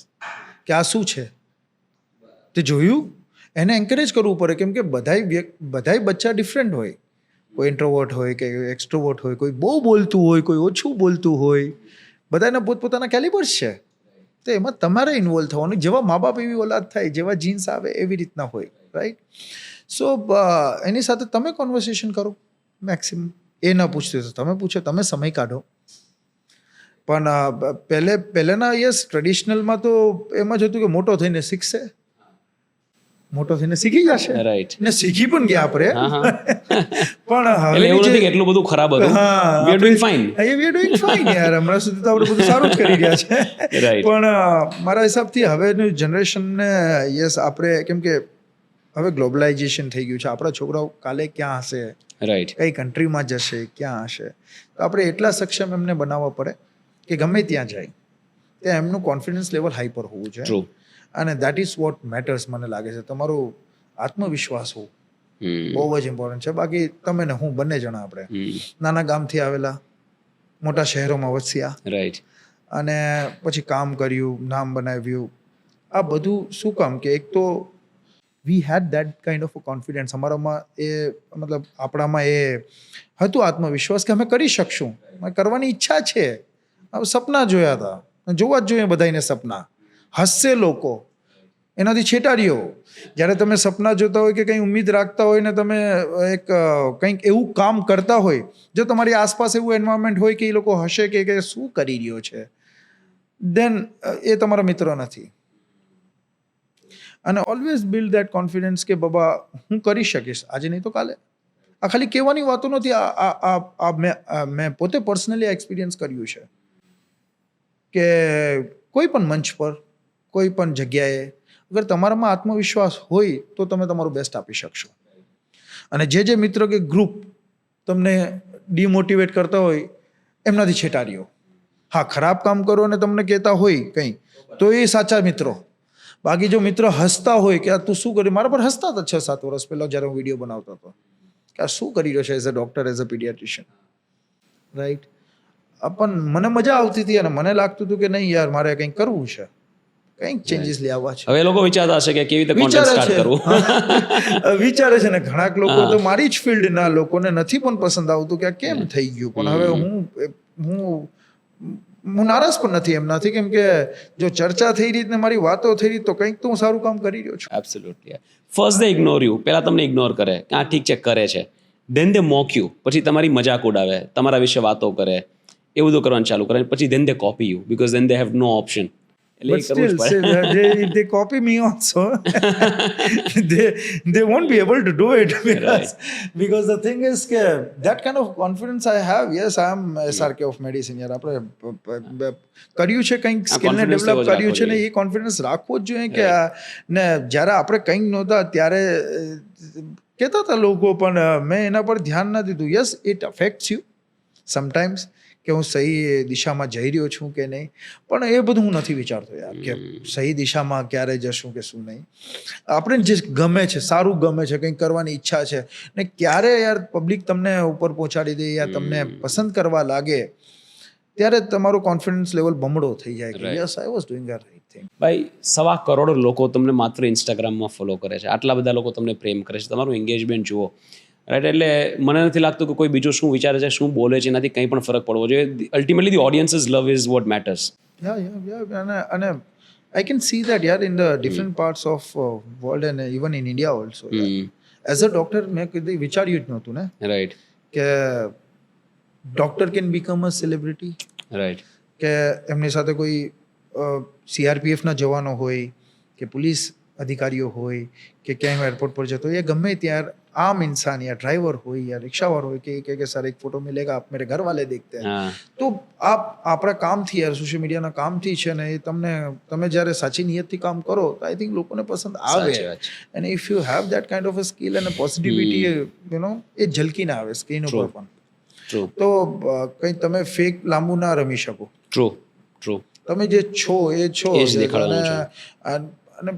કે આ શું છે તે જોયું. એને એન્કરેજ કરવું પડે. કેમ કે બધાય બચ્ચા ડિફરન્ટ હોય. કોઈ ઇન્ટ્રોવર્ટ હોય કે એક્સ્ટ્રોવર્ટ હોય, કોઈ બહુ બોલતું હોય, કોઈ ઓછું બોલતું હોય. બધાના પોતપોતાના કેલિબર્સ છે. તો એમાં તમારે ઇન્વોલ્વ થવાનું. જેવા મા બાપ એવી ઓલાદ થાય, જેવા જીન્સ આવે એવી રીતના હોય. રાઈટ. સો એની સાથે તમે કોન્વર્સેશન કરો મેક્સિમમ. એ ન પૂછતું તો તમે પૂછો, તમે સમય કાઢો. પણ પહેલેના યસ ટ્રેડિશનલમાં તો એમ જ હતું કે મોટો થઈને શીખશે. મોટો થઈને શીખી જશે રાઈટ. ને શીખી પણ ગયા આપણે હા હા પણ એટલે એવું નથી કે એટલું બધું ખરાબ હતું. We are doing fine. We are doing fine યાર હમણાં સુધી તો આપણે બધું સારું જ કરી રહ્યા છે Right. પણ મારા હિસાબથી હવેની જનરેશનને યસ આપણે કેમ કે હવે ગ્લોબલાઇઝેશન થઈ ગયું છે આપણા છોકરાઓ કાલે ક્યાં હશે રાઈટ. કઈ કન્ટ્રીમાં જશે ક્યાં હશે તો આપણે એટલા સક્ષમ એમને બનાવવા પડે કે ગમે ત્યાં જાય ત્યાં એમનું કોન્ફિડન્સ લેવલ હાઈ પર હોવું જોઈએ ટ્રુ. અને દેટ ઇઝ વોટ મેટર્સ મને લાગે છે તમારો આત્મવિશ્વાસ હોવો બહુ જ ઇમ્પોર્ટન્ટ છે બાકી તમે ને હું બંને જણા આપણે નાના ગામથી આવેલા મોટા શહેરોમાં વસ્યા રાઈટ. અને પછી કામ કર્યું નામ બનાવ્યું આ બધું શું કામ કે એક તો વી હેડ દેટ કાઇન્ડ ઓફ કોન્ફિડન્સ અમારામાં એ મતલબ આપણામાં એ હતું આત્મવિશ્વાસ કે અમે કરી શકશું કરવાની ઈચ્છા છે હવે સપના જોયા હતા જોવા જ જોઈએ બધાને સપના હસશે લોકો એનાથી છેટાડીઓ જ્યારે તમે સપના જોતા હોય કે કંઈ ઉમ્મીદ રાખતા હોય ને તમે એક કંઈક એવું કામ કરતા હોય જો તમારી આસપાસ એવું એન્વાયરમેન્ટ હોય કે એ લોકો હશે કે શું કરી રહ્યો છે દેન એ તમારા મિત્ર નથી અને ઓલવેઝ બિલ્ડ દેટ કોન્ફિડન્સ કે બાબા હું કરી શકીશ આજે નહીં તો કાલે આ ખાલી કહેવાની વાતો નથી આ મેં પોતે પર્સનલી એક્સપિરિયન્સ કર્યું છે કે કોઈ પણ મંચ પર કોઈ પણ જગ્યાએ અગર તમારામાં આત્મવિશ્વાસ હોય તો તમે તમારું બેસ્ટ આપી શકશો અને જે મિત્ર કે ગ્રુપ તમને ડિમોટિવેટ કરતા હોય એમનાથી છેટાડ્યો હા ખરાબ કામ કરો અને તમને કહેતા હોય કંઈ તો એ સાચા મિત્રો બાકી જો મિત્ર હસતા હોય કે આ તું શું કરી મારા પર હસતા હતા 6-7 વર્ષ પહેલાં જ્યારે હું વિડીયો બનાવતો હતો કે આ શું કરી રહ્યો છે as a doctor as a paediatrician right પણ મને મજા આવતી હતી અને મને લાગતું હતું કે નહીં યાર મારે કંઈક કરવું છે કંઈક ચેન્જીસ લાવવા છે હવે લોકો વિચારતા હશે કે કેવી રીતે કોન્ટેન્ટ સ્ટાર્ટ કરવું. વિચારે છે ને ઘણા લોકો તો મારી જ ફિલ્ડના લોકોને નથી પણ પસંદ આવતું કે આ કેમ થઈ ગયું પણ હવે હું નારાજ પણ નથી એમનાથી કેમ કે જો ચર્ચા થઈ રહી ને મારી વાતો થઈ રહી તો કંઈક તો હું સારું કામ કરી રહ્યો છું. Absolutely. First they ignore you, પહેલા તમને ઇગ્નોર કરે કે આ ઠીક છે કરે છે, ધેન દે મોક યુ, પછી તમારી મજાક ઉડાવે, તમારા વિશે વાતો કરે, એ બધું કરવાનું ચાલુ કરે, પછી then they copy you because then they have no option. But still, if they copy me also, they won't be able to do it because the thing is that kind of confidence I have. Yes, I am SRK of medicine. યાર આપણે કર્યું છે કંઈક સ્કિલને develop કર્યું છે ને એ confidence રાખવો જ જોઈએ કે ને જ્યારે આપણે કંઈક નહોતા ત્યારે કહેતા હતા લોકો પણ મેં એના પર ધ્યાન ના દીધું. Yes it affects you sometimes કે હું સહી દિશામાં જઈ રહ્યો છું કે નહીં પણ એ બધું હું નથી વિચારતો યાર કે સહી દિશામાં ક્યારે જશું કે શું નહીં. આપણે જે ગમે છે સારું ગમે છે કંઈક કરવાની ઈચ્છા છે ને ક્યારે યાર પબ્લિક તમને ઉપર પહોંચાડી દે યા તમને પસંદ કરવા લાગે ત્યારે તમારો કોન્ફિડન્સ લેવલ બમણો થઈ જાય કે yes I was doing a right thing. ભાઈ 1.25 કરોડ લોકો તમને માત્ર ઇન્સ્ટાગ્રામમાં ફોલો કરે છે, આટલા બધા લોકો તમને પ્રેમ કરે છે, તમારું એન્ગેજમેન્ટ જુઓ રાઈટ. એટલે મને નથી લાગતું કે કોઈ બીજું શું વિચારે છે શું બોલે છે એનાથી કંઈ પણ ફરક પડવો જોઈએ. Ultimately the ઓડિયન્સીસ love is what matters. અને I can see that in the different parts of world and even in India also. As a doctor મેં કદી વિચાર્યું જ નહોતું ને રાઈટ કે doctor can become a celebrity right કે એમની સાથે કોઈ CRPFના જવાનો હોય કે પોલીસ અધિકારીઓ હોય કે ક્યાંય એરપોર્ટ પર જતો હોય ગમે ત્યાં आम इंसान या ड्राइवर हो या रिक्शावार हो कि सर एक फोटो मिलेगा आप मेरे घर वाले देखते हैं तो आप આપણા કામથી યાર સોશિયલ મીડિયાના કામથી છે ને એ તમે જ્યારે સાચી નિયતથી કામ કરો તો આઈ થિંક લોકોને પસંદ આવે and if you have that kind of a skill અને પોઝિટિવિટી એ ઝલકીને આવે સ્ક્રીન ઉપર પણ તો કંઈ તમે ફેક લાંબુ ના રમી શકો. ટ્રુ તમે જે છો એ છો અને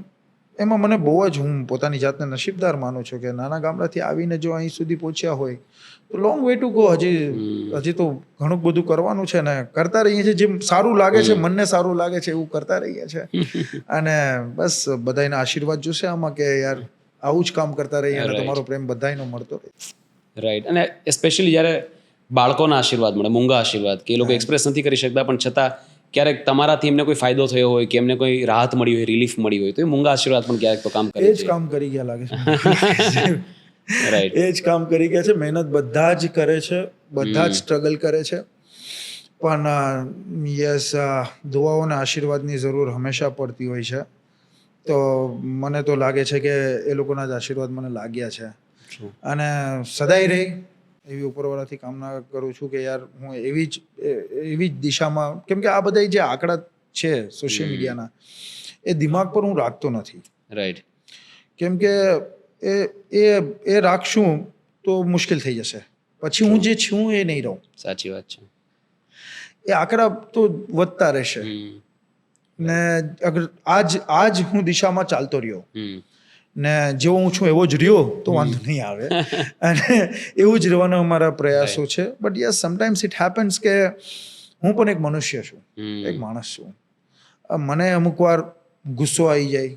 એમાં મને બહુ જ હું પોતાની જાતને નસીબદાર માનું છું કે નાના ગામડાથી આવીને જો અહીં સુધી પહોંચ્યા હોય તો લોંગ વે ટુ ગો. હજી તો ઘણું બધું કરવાનું છે ને કરતા રહીએ છીએ જેમ સારું લાગે છે મનને સારું લાગે છે એવું કરતા રહીએ છીએ અને બસ બધાના આશીર્વાદ જોશે આમાં કે યાર આવું જ કામ કરતા રહીએ અને તમારો પ્રેમ બધાનો મળતો રહે. રાઈટ. અને સ્પેશિયલી જ્યારે બાળકોના આશીર્વાદ મળે, મૂંગા આશીર્વાદ કે એ લોકો એક્સપ્રેસ નથી કરી શકતા પણ છતાં ક્યારેક તમારાથી એમને કોઈ ફાયદો થયો હોય કે એમને કોઈ રાહત મળી હોય, રિલીફ મળી હોય તો એ મૂંગા આશીર્વાદ પણ ક્યારેક તો કામ કરે છે. એ જ કામ કરી ગયા લાગે છે. રાઈટ, એ જ કામ કરી ગયા છે. મહેનત બધા જ કરે છે, બધા જ સ્ટ્રગલ કરે છે પણ યસ દુઆઓ અને આશીર્વાદની જરૂર હંમેશા પડતી હોય છે તો મને તો લાગે છે કે એ લોકોના જ આશીર્વાદ મને લાગ્યા છે અને સદાય રહે એવી ઉપરવાળાથી કામના કરું છું કે યાર હું એવી જ દિશામાં, કેમ કે આ બધા જે આંકડા છે સોશિયલ મીડિયાના એ દિમાગ પર હું રાખતો નથી. રાઈટ. કેમ કે એ રાખશું તો મુશ્કેલ થઈ જશે, પછી હું જે છું એ નહીં રહું. સાચી વાત છે. એ આંકડા તો વધતા રહેશે ને અગર આજ હું દિશામાં ચાલતો રહ્યો ને જેવો હું છું એવો જ રહ્યો તો વાંધો નહીં આવે અને એવું જ રહેવાનો અમારા પ્રયાસો છે. But yes, sometimes it happens કે હું પણ એક મનુષ્ય છું, એક માણસ છું. મને અમુક વાર ગુસ્સો આવી જાય,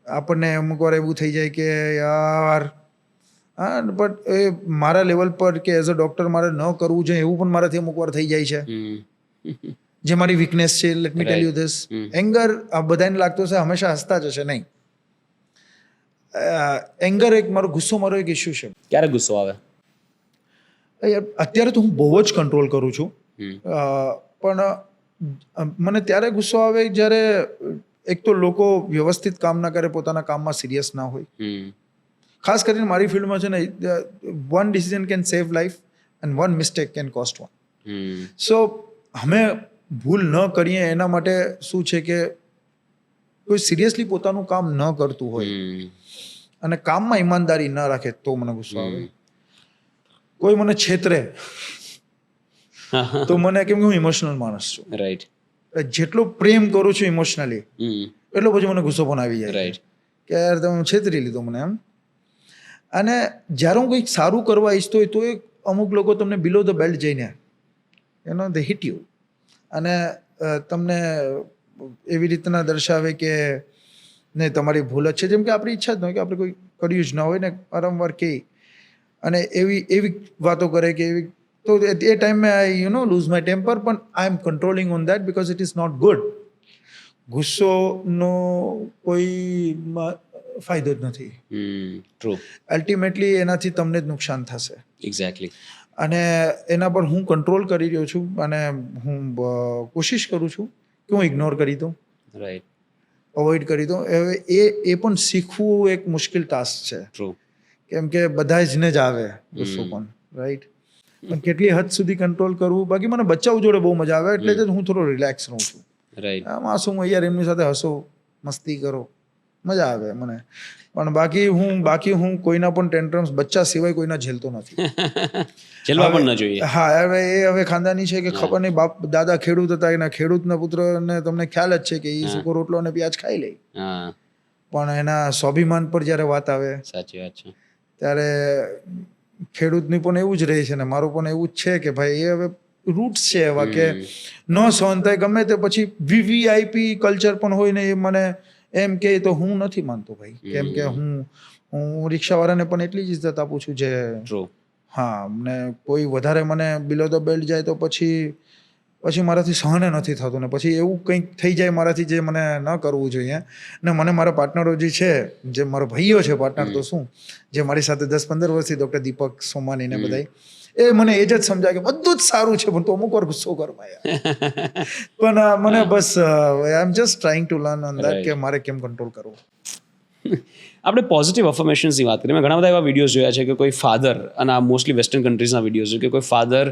આપણને અમુક વાર એવું થઈ જાય કે યાર હા, બટ એ મારા લેવલ પર કે એઝ અ ડૉક્ટર મારે ન કરવું જોઈએ એવું પણ મારાથી અમુક વાર થઈ જાય છે, જે મારી વીકનેસ છે. Let me tell you this, anger આ બધાને લાગતો છે હંમેશા હસતા જ હશે, નહીં. એંગર એક મારો એક ઇસ્યુ છે. ક્યારે ગુસ્સો આવે? અત્યારે તો હું બહુ જ કંટ્રોલ કરું છું, પણ મને ત્યારે ગુસ્સો આવે જ્યારે એક તો લોકો વ્યવસ્થિત કામ ના કરે, પોતાના કામમાં સિરિયસ ના હોય. ખાસ કરીને મારી ફિલ્ડમાં છે ને, one decision can save life and one mistake can cost one. So અમે ભૂલ ન કરીએ એના માટે શું છે કે કોઈ સિરિયસલી પોતાનું કામ ન કરતું હોય અને કામમાં ઈમાનદારી ન રાખે તો મને ગુસ્સો આવે. કોઈ મને છેતરે તો મને, કેમ કે હું ઇમોશનલ માણસ છું, રાઈટ, જેટલો પ્રેમ કરું છું ઇમોશનલી એટલો પછી મને ગુસ્સો પણ આવી જાય, રાઈટ, કે યાર તમે છેતરી લીધો મને એમ. અને જ્યારે હું કંઈક સારું કરવા ઈચ્છતો હોય તો એ અમુક લોકો તમને બિલો ધ બેલ્ટ જઈને દે હિટ યુ અને તમને એવી રીતના દર્શાવે કે નહીં તમારી ભૂલ જ છે, જેમ કે આપણી ઈચ્છા જ ન હોય કે આપણે કોઈ કર્યું જ ના હોય ને વારંવાર કહે અને એવી વાતો કરે કે એવી, તો એ ટાઈમે આઈ લૂઝ માય ટેમ્પર, પણ I am controlling on that because it is not good. ગુસ્સોનો કોઈ ફાયદો જ નથી. ટ્રુ. અલ્ટિમેટલી એનાથી તમને જ નુકસાન થશે. એક્ઝેક્ટલી. અને એના પર હું કંટ્રોલ કરી રહ્યો છું અને હું કોશિશ કરું છું કે હું ઇગ્નોર કરી દઉં, રાઈટ, અવોઇડ કરી દઉં. હવે એ પણ શીખવું એક મુશ્કેલ ટાસ્ક છે. ટ્રુ. કેમ કે બધા જ ને જ આવે ગુસ્સો પણ, રાઈટ. પણ કેટલી હદ સુધી કંટ્રોલ કરવું? બાકી મને બચ્ચાઓ જોડે બહુ મજા આવે એટલે જ હું થોડો રિલેક્સ રહું છું. રાઈટ. માસુમ યાર એમની સાથે હસો મસ્તી કરો, મજા આવે મને. પણ બાકી હું કોઈના પણ ટેન્ટ્રમ્સ બચ્ચા સિવાય કોઈના ઝેલતો નથી. ઝેલવા પણ ન જોઈએ. હા, હવે ખાનદાની છે કે ખબર નહીં, બાપ દાદા ખેડૂત હતા, એના ખેડૂતના પુત્રને તમને ખ્યાલ જ છે કે એ સૂકો રોટલો અને પ્યાજ ખાઈ લે, પણ એના સ્વાભિમાન પર જ્યારે વાત આવે, સાચી વાત છે, ત્યારે ખેડૂતની પણ એવું જ રહે છે ને મારું પણ એવું જ છે કે ભાઈ એ હવે રૂટ્સ છે એવા કે ન સહન થાય ગમે તે. પછી વીવીઆઈપી કલ્ચર પણ હોય ને, એ મને એમ કે તો હું નથી માનતો ભાઈ, કેમ કે હું રિક્ષાવાળાને પણ એટલી જ ઇજ્જત આપું છું જે, હા, ને કોઈ વધારે મને બિલો ધ બેલ્ટ જાય તો પછી મારાથી સહન નથી થતું ને પછી એવું કંઈક થઈ જાય મારાથી જે મને ન કરવું જોઈએ. ને મને મારા પાર્ટનરો જે છે, જે મારો ભાઈઓ છે, પાર્ટનર તો શું, જે મારી સાથે 10-15 વર્ષથી ડૉક્ટર દીપક સોમાની ને બધા, એ મને એ જ સમજાય કે બધું જ સારું છે પણ તો અમુક વાર ગુસ્સો કરવા યાર. પણ મને બસ I am just trying to learn on that કે મારે કેમ કંટ્રોલ કરવું. આપણે પોઝિટિવ અફર્મેશન્સની વાત કરીએ. મેં ઘણા બધા એવા વિડીયોઝ જોયા છે કે કોઈ ફાધર, અને આ મોસ્ટલી વેસ્ટર્ન કન્ટ્રીઝના વિડીયોઝ છે કે કોઈ ફાધર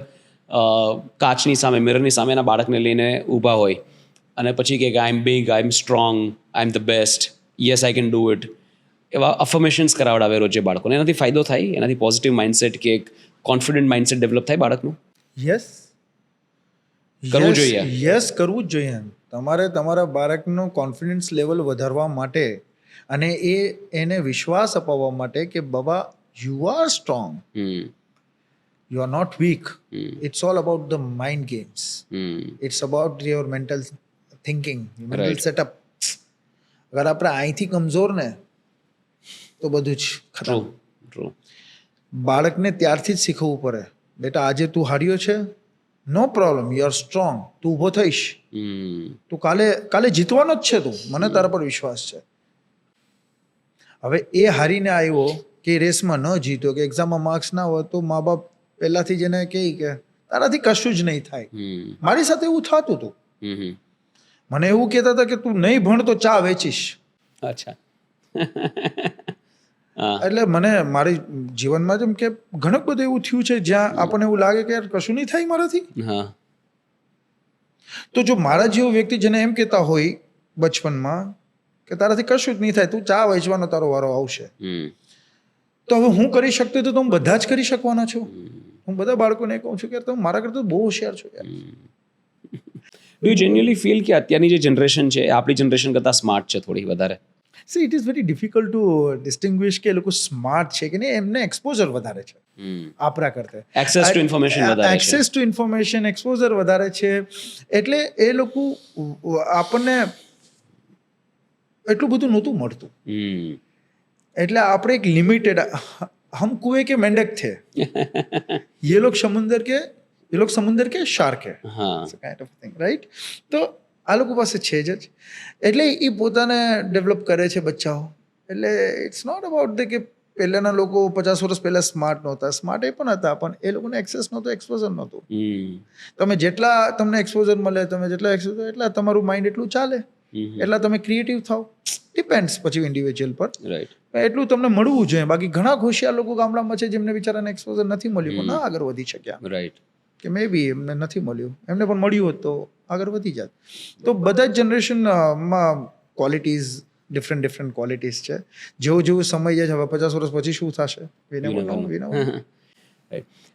કાચની સામે, મિરરની સામે એના બાળકને લઈને ઊભા હોય અને પછી કે I am big, I am strong, I am the best, yes I can do it, એવા અફર્મેશન્સ કરાવડાવે રોજે બાળકોને. એનાથી ફાયદો થાય? એનાથી પોઝિટિવ માઇન્ડસેટ કે એક કોન્ફિડન્ટ માઇન્ડસેટ ડેવલપ થાય બાળકનું? યસ, કરવું જોઈએ. યસ, કરવું જ જોઈએ. તમારે તમારા બાળકનો કોન્ફિડન્સ લેવલ વધારવા માટે અને એને વિશ્વાસ અપાવવા માટે કે બાબા you are strong, you are not weak. It's all about the mind games. It's about your mental thinking, mental setup. અગર આપણે અહીંથી કમજોર ને તો બધું જ ખતમ. બાળકને ત્યારથી જ શીખવવું પડે, બેટા આજે તું હાર્યો છે, નો પ્રોબ્લેમ, યુ આર સ્ટ્રોંગ, તું ઊભો થઈશ, તું કાલે જીતવાનો જ છે, તું, મને તારા પર વિશ્વાસ છે. હવે એ હારીને આવ્યો કે રેસમાં ન જીત્યો કે એક્ઝામમાં માર્ક્સ ના હોય તો મા બાપ પહેલાથી જ એને કહે કે તારાથી કશું જ નહીં થાય. મારી સાથે એવું થતું હતું. મને એવું કહેતા હતા કે તું નહીં ભણ તો ચા વેચીશ. અચ્છા. હા. એટલે મને મારી જીવનમાં જેમ કે ઘણું બધું એવું થયું છે જ્યાં આપણને એવું લાગે કે યાર કશું નહીં થાય મારાથી. હા. તો જો મારા જેવો વ્યક્તિ જેને એમ કહેતા હોય બચપનમાં કે તારાથી કશું જ નહીં થાય, તું ચા વેચવાનો તારો વારો આવશે, તો હવે હું કરી શકતો તો તમે બધા જ કરી શકવાના છો. હું બધા બાળકોને કહું છું કે તમે મારા કરતા બહુ હોશિયાર છો યાર. ડુ યુ જેન્યુઅલી ફીલ કે અત્યારની જે જનરેશન છે એ આપણી જનરેશન કરતાં સ્માર્ટ છે થોડી વધારે? C it is very difficult to distinguish કે એ લોકો સ્માર્ટ છે કે નહીં. એમને એક્સપોઝર વધારે છે આપણા કરતા. એક્સેસ ટુ ઇન્ફોર્મેશન વધારે છે. એક્સેસ ટુ ઇન્ફોર્મેશન, એક્સપોઝર વધારે છે, એટલે એ લોકો આપણને એટલું બધું નહોતું મળતું. એટલે આપણે એક લિમિટેડ, હમ કુએ કે મેંડક થે, ये लोग समुंदर के शार्क है, કાઇન્ડ ઓફ થિંગ, રાઈટ? તો આ લોકો પાસે છે જ, એટલે એ પોતાને ડેવલપ કરે છે બચ્ચાઓ. એટલે ઇટ્સ નોટ અબાઉટ ધ કે પહેલાના લોકો 50 વર્ષ પહેલા સ્માર્ટ નહોતા. સ્માર્ટ એ પણ હતા, પણ એ લોકોને એક્સેસ નહોતો, એક્સપોઝર નહોતું. તમે જેટલા તમને એક્સપોઝર મળે, તમે જેટલા એક્સપોઝર, એટલા તમારું માઇન્ડ એટલું ચાલે, એટલા તમે ક્રિએટિવ થાવ. ડિપેન્ડ્સ પછી ઇન્ડિવિજ્યુઅલ પર, રાઈટ? એટલું તમને મળવું જોઈએ. બાકી ઘણા હોશિયાર લોકો ગામડામાં છે જેમને બિચારાને એક્સપોઝર નથી મળ્યું, ના આગળ વધી શક્યા. રાઈટ. કે મે બી એમને નથી મળ્યું, એમને પણ મળ્યું હોત તો આગળ વધી જાત. તો બધા જ જનરેશનમાં ક્વોલિટીઝ, ડિફરન્ટ ક્વોલિટીઝ છે. જેવું સમય જાય છે, હવે 50 વર્ષ પછી શું થશે,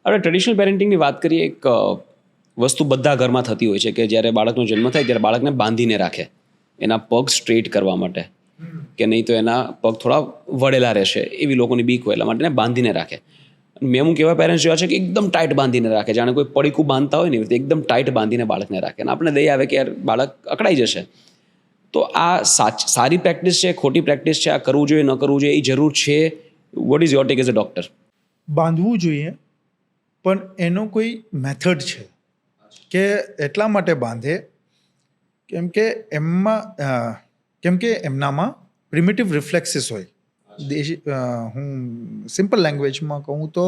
આપણે ટ્રેડિશનલ પેરેન્ટિંગની વાત કરીએ. એક વસ્તુ બધા ઘરમાં થતી હોય છે કે જ્યારે બાળકનો જન્મ થાય ત્યારે બાળકને બાંધીને રાખે, એના પગ સ્ટ્રેટ કરવા માટે, કે નહીં તો એના પગ થોડા વળેલા રહેશે એવી લોકોની બીક હોય, એટલા માટે બાંધીને રાખે. મેં અમુક એવા પેરેન્ટ્સ જોયા છે કે એકદમ ટાઈટ બાંધીને રાખે, જાણે કોઈ પડીકું બાંધતા હોય ને એવી રીતે એકદમ ટાઈટ બાંધીને બાળકને રાખે, અને આપણે દઈ આવે કે યાર બાળક અકળાઈ જશે. તો આ સારી પ્રેક્ટિસ છે, ખોટી પ્રેક્ટિસ છે? આ કરવું જોઈએ, ન કરવું જોઈએ, એ જરૂર છે? What is your take as a doctor? બાંધવું જોઈએ, પણ એનો કોઈ મેથડ છે કે એટલા માટે બાંધે કેમ કે એમનામાં પ્રિમિટિવ રિફ્લેક્સિસ હોય. હું સિમ્પલ લેંગ્વેજમાં કહું તો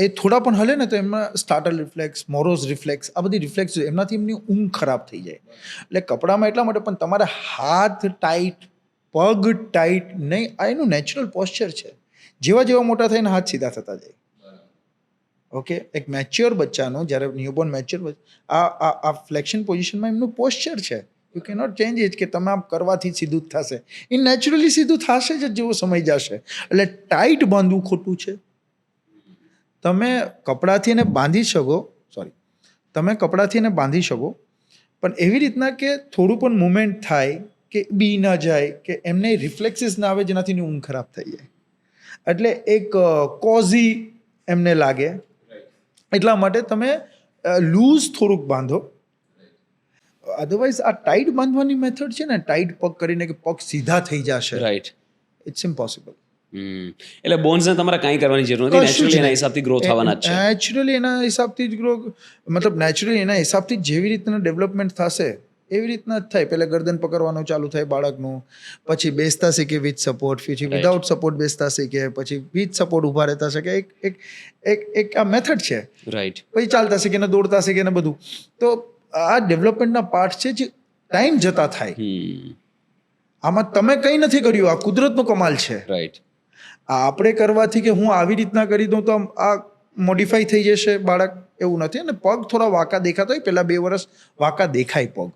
એ થોડા પણ હલે ને તો એમના સ્ટાર્ટર રિફ્લેક્સ, મોરોઝ રિફ્લેક્સ, આ બધી રિફ્લેક્સ એમનાથી એમની ઊંઘ ખરાબ થઈ જાય. એટલે કપડામાં એટલા માટે, પણ તમારા હાથ ટાઈટ, પગ ટાઈટ નહીં, આ એનું નેચરલ પોસ્ચર છે. જેવા મોટા થઈને હાથ સીધા થતા જાય. ઓકે, એક મેચ્યોર બચ્ચાનો જ્યારે ન્યૂબોર્ન મેચ્યોર, આ ફ્લેક્શન પોઝિશનમાં એમનું પોસ્ચર છે. યુ કેનોટ ચેન્જ ઇટ કે તમે આમ કરવાથી સીધું જ થશે. એ નેચરલી સીધું થશે જ જેવો સમય જશે. એટલે ટાઈટ બાંધવું ખોટું છે. તમે કપડાથી એને બાંધી શકો, તમે કપડાથી એને બાંધી શકો, પણ એવી રીતના કે થોડું પણ મુવમેન્ટ થાય, કે બી ન જાય, કે એમને રિફ્લેક્સિસ ના આવે જેનાથી એની ઊંઘ ખરાબ થઈ જાય. એટલે એક કોઝી એમને લાગે, એટલા માટે તમે લૂઝ થોડુંક બાંધો. અધરવાઇઝ આ ટાઈટ બાંધવાની મેથડ છે ને, ટાઈટ પગ કરીને કે પગ સીધા થઈ જશે, રાઈટ, ઇટ્સ ઇમ્પોસિબલ. એટલે બોન્સને તમારે કાંઈ કરવાની જરૂર નથી, નેચરલી એના હિસાબથી ગ્રો થવાના જ છે. નેચરલી એના હિસાબથી જ ગ્રો, મતલબ નેચરલી એના હિસાબથી જેવી રીતના ડેવલપમેન્ટ થશે એવી રીતના જ થાય. પહેલાં ગરદન પકડવાનું ચાલુ થાય બાળકનું, પછી બેસતા શીખે વિથ સપોર્ટ, પછી વિધાઉટ સપોર્ટ બેસતા શીખે, પછી વિથ સપોર્ટ ઊભા રહેતા શીખે. એક આ મેથડ છે. રાઈટ. પછી ચાલતા શીખે ને દોડતા શીખે ને બધું. તો આ ડેવલપમેન્ટના પાર્ટ છે જે ટાઈમ જતા થાય. આમાં તમે કંઈ નથી કર્યું, આ કુદરતનો કમાલ છે. રાઈટ. આ આપણે કરવાથી કે હું આવી રીતના કરી દઉં તો આ મોડિફાઈ થઈ જશે બાળક, એવું નથી. અને પગ થોડા વાંકા દેખાતા હોય, પહેલા 2 વર્ષ વાંકા દેખાય પગ,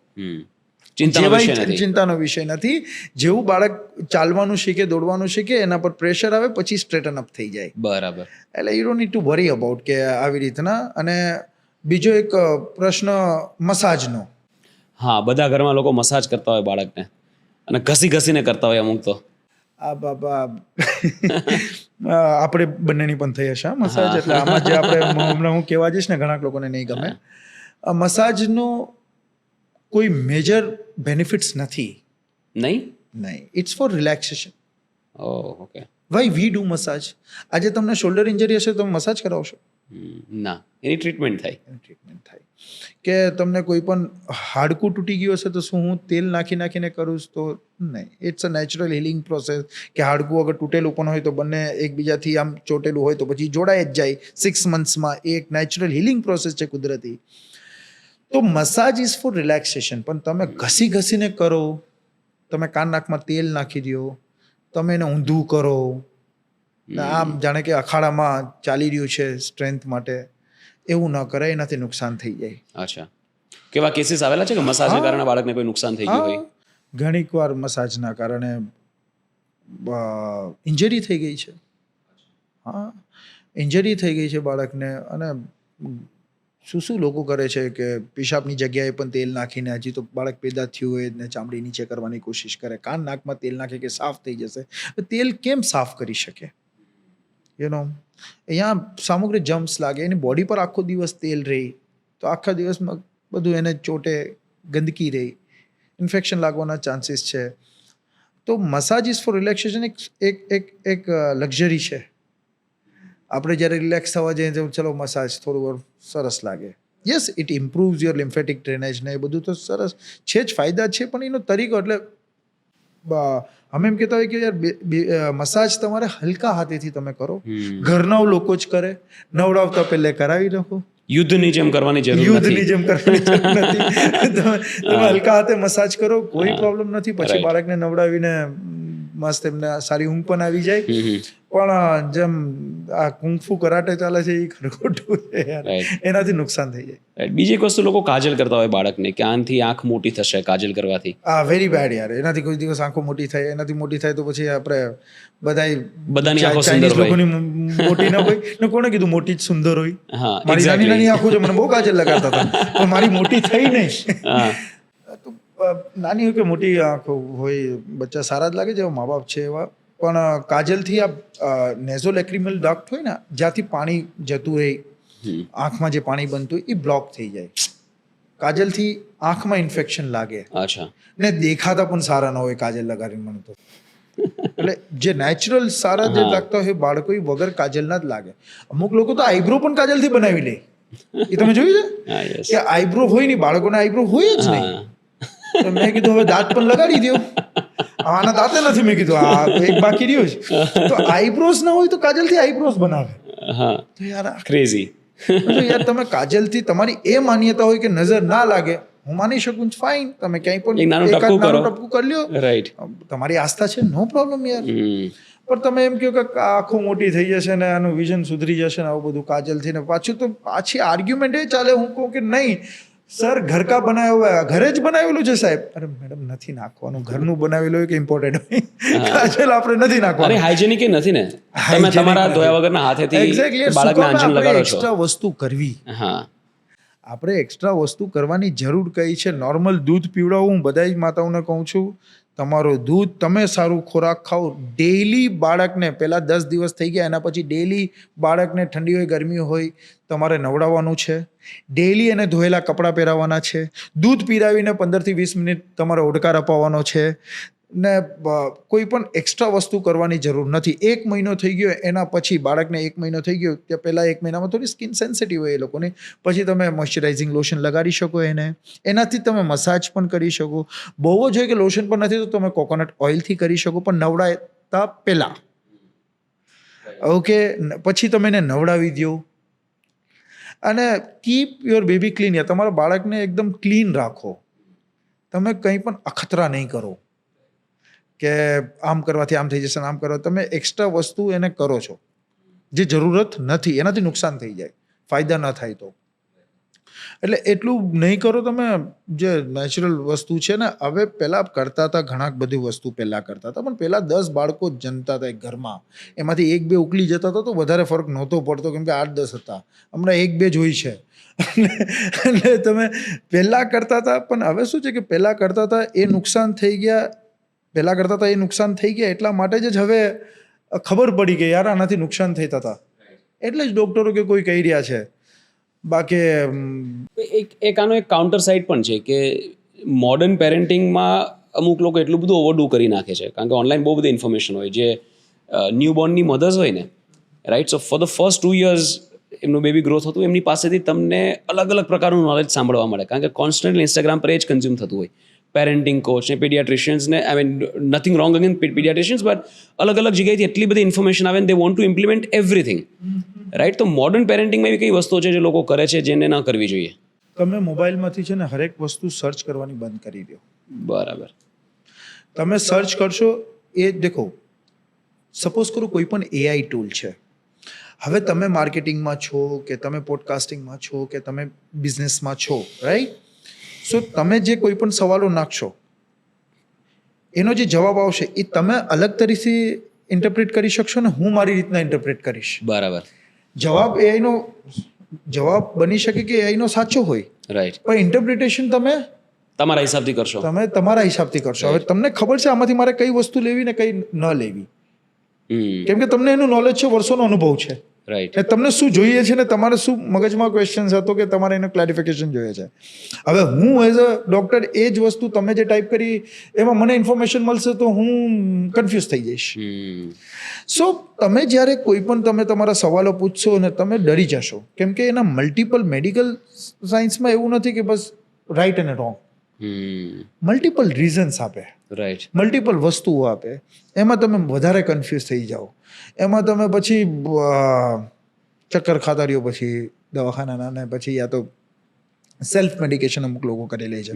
ચિંતાનો વિષય નથી. જેવું બાળક ચાલવાનું શીખે, દોડવાનું શીખે, એના પર પ્રેશર આવે પછી સ્ટ્રેટન અપ થઈ જાય. બરાબર. એટલે you don't need to worry about કે આવી રીતના. અને બીજો એક પ્રશ્ન મસાજનો. હા, બધા ઘરમાં લોકો મસાજ કરતા હોય બાળકને, અને ઘસીને કરતા હોય અમુક તો. આ બાબા આપણે બંનેની પણ થઈ હશે મસાજ. એટલે આમાં જે આપણે હમણાં હું કહેવા જઈશ ને, ઘણા લોકોને નહીં ગમે. મસાજનો કોઈ મેજર બેનિફિટ્સ નથી. નહીં, it's for relaxation. Okay. Why we do massage? આજે તમને શોલ્ડર ઇન્જરી હશે તો મસાજ કરાવશો? ના, એની ટ્રીટમેન્ટ થાય. કે તમને કોઈ પણ હાડકું તૂટી ગયું હશે તો શું હું તેલ નાખીને કરું તો નહીં. It's a natural healing process. કે હાડકું અગર તૂટેલું પણ હોય તો બંને એકબીજાથી આમ ચોટેલું હોય તો પછી જોડાઈ જ જાય 6 મંથ્સમાં. એ એક નેચરલ હિલિંગ પ્રોસેસ છે, કુદરતી. તો મસાજ ઇઝ ફોર રિલેક્સેશન, પણ તમે ઘસી ઘસીને કરો, તમે કાન નાકમાં તેલ નાખી દો, તમે એને ઊંધું કરો, આમ જાણે કે અખાડામાં ચાલી રહ્યું છે સ્ટ્રેન્થ માટે, એવું ન કરે, એનાથી નુકસાન થઈ જાય. અચ્છા, કેવા કેસીસ આવેલા છે કે મસાજના કારણે બાળકને કોઈ નુકસાન થઈ ગયું હોય? ઘણીક વાર મસાજના કારણે ઇન્જરી થઈ ગઈ છે. હા, ઇન્જરી થઈ ગઈ છે બાળકને. અને શું લોકો કરે છે કે પેશાબની જગ્યાએ પણ તેલ નાખીને, હજી તો બાળક પેદા થયું હોય ને ચામડી નીચે કરવાની કોશિશ કરે, કાન નાકમાં તેલ નાખે કે સાફ થઈ જશે. તેલ કેમ સાફ કરી શકે? અહીંયા સામગ્રી જમ્સ લાગે, એની બોડી પર આખો દિવસ તેલ રહી તો આખા દિવસમાં બધું એને ચોટે, ગંદકી રહી, ઇન્ફેક્શન લાગવાના ચાન્સીસ છે. તો મસાજ ઇઝ ફોર રિલેક્સેશન એક લક્ઝરી છે. આપણે જ્યારે રિલેક્સ થવા જઈએ તો ચલો મસાજ થોડું સરસ લાગે. Yes, it improves your lymphatic drainage ને એ બધું તો સરસ છે જ, ફાયદા છે, પણ એનો તરીકો એટલે અમે એમ કહેતા હોય કે યાર મસાજ તમારે હલકા હાથેથી તમે કરો, ઘરના લોકો જ કરે, નવડાવતા પહેલે કરાવી નાખો. યુદ્ધની જેમ કરવાની જરૂર નથી. યુદ્ધની જેમ કરવાની જરૂર નથી. તમે હલકા હાથે મસાજ કરો, કોઈ પ્રોબ્લેમ નથી. પછી બાળકને નવડાવીને મસ્ત એમને સારી ઊંઘ પણ આવી જાય. પણ જેમ આ કુંફુ કરાટે ચાલે છે એ ખરખોટું છે યાર, એનાથી નુકસાન થઈ જાય. બીજી એક વસ્તુ, લોકો કાજલ કરતા હોય બાળકને કે આનાથી આંખ મોટી થશે કાજલ કરવાથી. વેરી બેડ યાર. એનાથી કોઈ દિવસ આંખો મોટી થાય, એનાથી મોટી થાય તો પછી આપણે બધાની આંખો સુંદર ચાઇનીઝ હોય. લોકોની મોટી ના હોય ને, કોણે કીધું મોટી જ સુંદર હોય? હા, મારી નાની નાની આંખો છે, મને બહુ કાજલ લગાડતા હતા, પણ મારી મોટી થઈ નહીં. નાની હોય કે મોટી આંખો હોય, બચ્ચા સારા જ લાગે જેવા મા બાપ છે એવા. પણ કાજલથી આ નેઝોલેક્રિમલ ડક્ટ હોય ને, જ્યાંથી પાણી જતું રહે, આંખમાં જે પાણી બનતું હોય એ બ્લોક થઈ જાય. કાજલથી આંખમાં ઇન્ફેક્શન લાગે. અચ્છા. ને દેખાતા પણ સારા ન હોય કાજલ લગાડીને મને તો. એટલે જે નેચરલ સારા જે લાગતા હોય બાળકો એ વગર કાજલના જ લાગે. અમુક લોકો તો આઈબ્રો પણ કાજલથી બનાવી લે. એ તમે જોયું છે કે આઈબ્રો હોય નહીં, બાળકોના આઈબ્રો હોય જ નહીં. તો મેં કીધું હવે દાંત પણ લગાડી દો. આના દાંતે નથી, મેં કીધું આ એક બાકી રહ્યો છે. તો આઈબ્રોઝ ના હોય તો કાજલથી આઈબ્રોઝ બનાવે. તો યાર ક્રેઝી. યાર તમે કાજલથી તમારી એ માન્યતા હોય કે નજર ના લાગે, હું માની શકું, ફાઇન, તમે ક્યાંય પણ નાનું ટપકું કરી લ્યો, રાઈટ, તમારી આસ્થા છે, નો પ્રોબ્લેમ યાર. પણ તમે એમ કહો કે આંખો મોટી થઈ જશે ને આનું વિઝન સુધરી જશે ને આવું બધું કાજલથી ને, પાછી આર્ગ્યુમેન્ટ એ ચાલે. હું કહું કે નહીં સર, ઘર કા બનાવ્યો હોય, ઘરે જ બનાવેલું છે સાહેબ. અરે મેડમ, નથી નાખવાનું. ઘરનું બનાવેલું હોય કે ઇમ્પોર્ટેન્ટ હોય, કાજલ આપણે નથી નાખવાનું. અરે હાઇજેનિક એ નથી ને, તમે તમારા ધોયા વગરના હાથેથી બાળકને આંચન લગાડો છો. એક્સ્ટ્રા વસ્તુ કરવી, હા, આપણે એક્સ્ટ્રા વસ્તુ કરવાની જરૂર કઈ છે? નોર્મલ દૂધ પીવડાવું, હું બધા જ માતાઓને કહું છું, તમારું દૂધ, તમે સારું ખોરાક ખાઓ ડેઈલી. બાળકને પહેલા 10 દિવસ થઈ ગયા, એના પછી ડેઈલી બાળકને ઠંડી હોય ગરમી હોય તમારે નવડાવવાનું છે. ડેઈલી એને ધોયેલા કપડાં પહેરાવવાના છે. દૂધ પીરાવીને 15 થી 20 મિનિટ તમારે ઓડકાર અપાવવાનો છે. ને કોઈ પણ એક્સ્ટ્રા વસ્તુ કરવાની જરૂર નથી. 1 મહિનો થઈ ગયો, એના પછી બાળકને 1 મહિનો થઈ ગયો, ત્યાં પહેલાં 1 મહિનામાં થોડી સ્કિન સેન્સિટિવ હોય એ લોકોની, પછી તમે મોઇશ્ચરાઇઝિંગ લોશન લગાડી શકો એને, એનાથી તમે મસાજ પણ કરી શકો. બહુ જ હોય કે લોશન પણ નથી તો તમે કોકોનટ ઓઇલથી કરી શકો, પણ નવડાવતા પહેલાં. ઓકે, પછી તમે એને નવડાવી દો. અને કીપ યોર બેબી ક્લીન. તમારા બાળકને એકદમ ક્લીન રાખો. તમે કંઈ પણ અખતરા નહીં કરો કે આમ કરવાથી આમ થઈ જશે, આમ કરવા. તમે એક્સ્ટ્રા વસ્તુ એને કરો છો જે જરૂરત નથી, એનાથી નુકસાન થઈ જાય, ફાયદા ન થાય તો. એટલે એટલું નહીં કરો તમે. જે નેચરલ વસ્તુ છે ને, હવે પહેલાં કરતા હતા, ઘણા બધી વસ્તુ પહેલાં કરતા હતા, પણ પહેલાં 10 બાળકો જ જનતા હતા એક ઘરમાં, એમાંથી 1-2 ઉકલી જતા હતા તો વધારે ફરક નહોતો પડતો, કેમ કે 8-10 હતા. હમણાં 1-2 જ હોય છે. એટલે તમે પહેલાં કરતા હતા, પણ હવે શું છે કે પહેલાં કરતા હતા એ નુકસાન થઈ ગયા. પહેલાં કરતા હતા એ નુકસાન થઈ ગયા એટલા માટે જ હવે ખબર પડી કે યાર આનાથી નુકસાન થતા હતા, એટલે જ ડૉક્ટરો કે કોઈ કહી રહ્યા છે. બાકી એક આનો એક કાઉન્ટર સાઇડ પણ છે કે મોડર્ન પેરેન્ટિંગમાં અમુક લોકો એટલું બધું ઓવરડુ કરી નાખે છે, કારણ કે ઓનલાઈન બહુ બધી ઇન્ફોર્મેશન હોય. જે ન્યૂબોર્નની મધર્સ હોય ને, right, so for the first 2 years એમનું બેબી ગ્રોથ થતું, એમની પાસેથી તમને અલગ અલગ પ્રકારનું નોલેજ સાંભળવા મળે, કારણ કે કોન્સ્ટન્ટલી ઇન્સ્ટાગ્રામ પર એ જ કન્ઝ્યુમ થતું હોય. પેરેન્ટિંગ કોચ ને પીડિયાટ્રિશિયન્સને, I mean nothing wrong again pediatricians, but અલગ અલગ જગ્યાએથી એટલી બધી ઇન્ફોર્મેશન આવે ને they want to implement everything, right. તો મોડર્ન પેરેન્ટિંગમાં એવી કઈ વસ્તુઓ છે જે લોકો કરે છે જેને ન કરવી જોઈએ? તમે મોબાઈલમાંથી છે ને હરેક વસ્તુ સર્ચ કરવાની બંધ કરી દો. બરાબર. તમે સર્ચ કરશો એ દેખો, સપોઝ કરો કોઈ પણ એઆઈ ટૂલ છે. હવે તમે માર્કેટિંગમાં છો કે તમે પોડકાસ્ટિંગમાં છો કે તમે બિઝનેસમાં છો, રાઈટ? સો તમે જે કોઈ પણ સવાલો નાખશો એનો જે જવાબ આવશે એ તમે અલગ તરીકે ઇન્ટરપ્રેટ કરી શકશો ને હું મારી રીતના ઇન્ટરપ્રેટ કરીશ. બરાબર. જવાબ એઆઈનો જવાબ બની શકે કે એઆઈનો સાચો હોય, રાઈટ. પણ ઇન્ટરપ્રિટેશન તમે તમારા હિસાબથી કરશો. તમારા હિસાબથી કરશો. હવે તમને ખબર છે આમાંથી મારે કઈ વસ્તુ લેવી ને કઈ ન લેવી, કેમ કે તમને એનું નોલેજ છે, વર્ષોનો અનુભવ છે, રાઈટ. ને તમને શું જોઈએ છે ને તમારે શું મગજમાં ક્વેશ્ચન હતો કે તમારે એનું ક્લેરિફિકેશન જોઈએ છે. હવે હું એઝ અ ડોક્ટર એ જ વસ્તુ તમે જે ટાઈપ કરી એમાં મને ઇન્ફોર્મેશન મળશે તો હું કન્ફ્યુઝ થઈ જઈશ. સો તમે જ્યારે કોઈ પણ તમે તમારા સવાલો પૂછશો ને તમે ડરી જશો, કેમ કે એના મલ્ટિપલ મેડિકલ સાયન્સમાં એવું નથી કે બસ રાઈટ અને રોંગ, મલ્ટિપલ રીઝન્સ આપે, રાઈટ. મલ્ટિપલ વસ્તુઓ આપે. એમાં તમે વધારે કન્ફ્યુઝ થઈ જાઓ, એમાં તમે પછી ચક્કર ખાતા રહ્યો, પછી દવાખાના ને પછી યા તો સેલ્ફ મેડિકેશન અમુક લોકો કરી લે છે,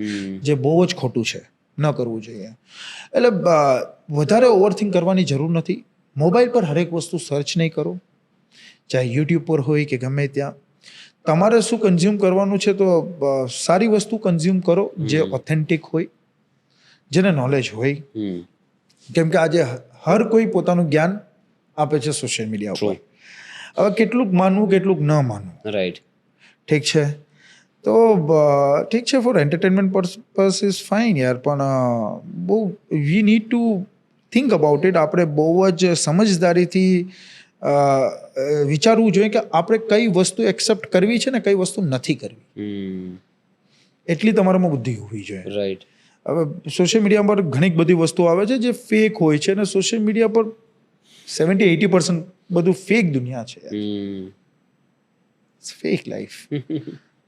જે બહુ જ ખોટું છે, ન કરવું જોઈએ. એટલે વધારે ઓવરથિંક કરવાની જરૂર નથી. મોબાઈલ પર હરેક વસ્તુ સર્ચ નહીં કરો, ચાહે યુટ્યુબ પર હોય કે ગમે ત્યાં. તમારે શું કન્ઝ્યુમ કરવાનું છે તો સારી વસ્તુ કન્ઝ્યુમ કરો જે ઓથેન્ટિક હોય, જેને નોલેજ હોય, કેમ કે આજે હર કોઈ પોતાનું જ્ઞાન આપે છે સોશિયલ મીડિયા ઉપર. હવે કેટલુંક માનવું કેટલુંક ન માનવું, રાઈટ. ઠીક છે તો ઠીક છે, for entertainment purpose is fine યાર, પણ બહુ we need to think about it. આપણે બહુ જ સમજદારીથી વિચારવું જોઈએ કે આપણે કઈ વસ્તુ એક્સેપ્ટ કરવી છે ને કઈ વસ્તુ નથી કરવી. એટલી તમારામાં બુદ્ધિ હોવી જોઈએ. રાઈટ. હવે સોશિયલ મીડિયા પર ઘણી બધી વસ્તુઓ આવે છે જે ફેક હોય છે, અને સોશિયલ મીડિયા પર 70-80% બધું ફેક દુનિયા છે. Fake life.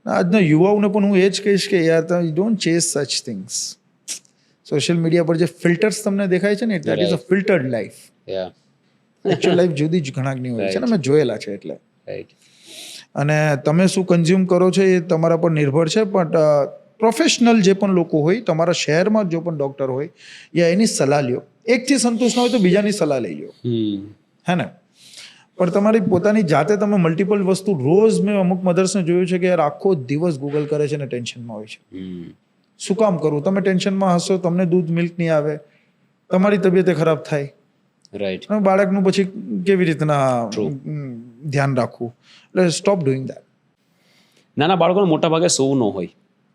આજના યુવાઓને પણ હું એ જ કહીશ કે યાર તમે don't chase such things. Social media પર જે ફિલ્ટર્સ તમને દેખાય છે ને that is a filtered life. Actual life જુદી જ ઘણાકની હોય છે ને, મેં જોયેલા છે એટલે. રાઈટ. અને તમે શું કન્ઝ્યુમ કરો છો એ તમારા પર નિર્ભર છે, પણ પ્રોફેશનલ જે પણ લોકો હોય, તમારા શહેરમાં જો પણ ડૉક્ટર હોય યા એની સલાહ લ્યો. એકથી સંતુષ્ટ ના હોય તો બીજાની સલાહ લઈ લો, હે ને? પણ તમારી પોતાની જાતે તમે મલ્ટિપલ વસ્તુ રોજ, મેં અમુક મધર્સને જોયું છે કે યાર આખો દિવસ ગૂગલ કરે છે ને ટેન્શનમાં હોય છે. શું કામ કરું? તમે ટેન્શનમાં હશો, તમને દૂધ મિલ્ક નહીં આવે, તમારી તબિયત ખરાબ થાય, રાઈટ. બાળકનું પછી કેવી રીતના ધ્યાન રાખવું? એટલે સ્ટોપ ડુઈંગ દેટ. નાના બાળકોને મોટા ભાગે સૂવું ન હોય.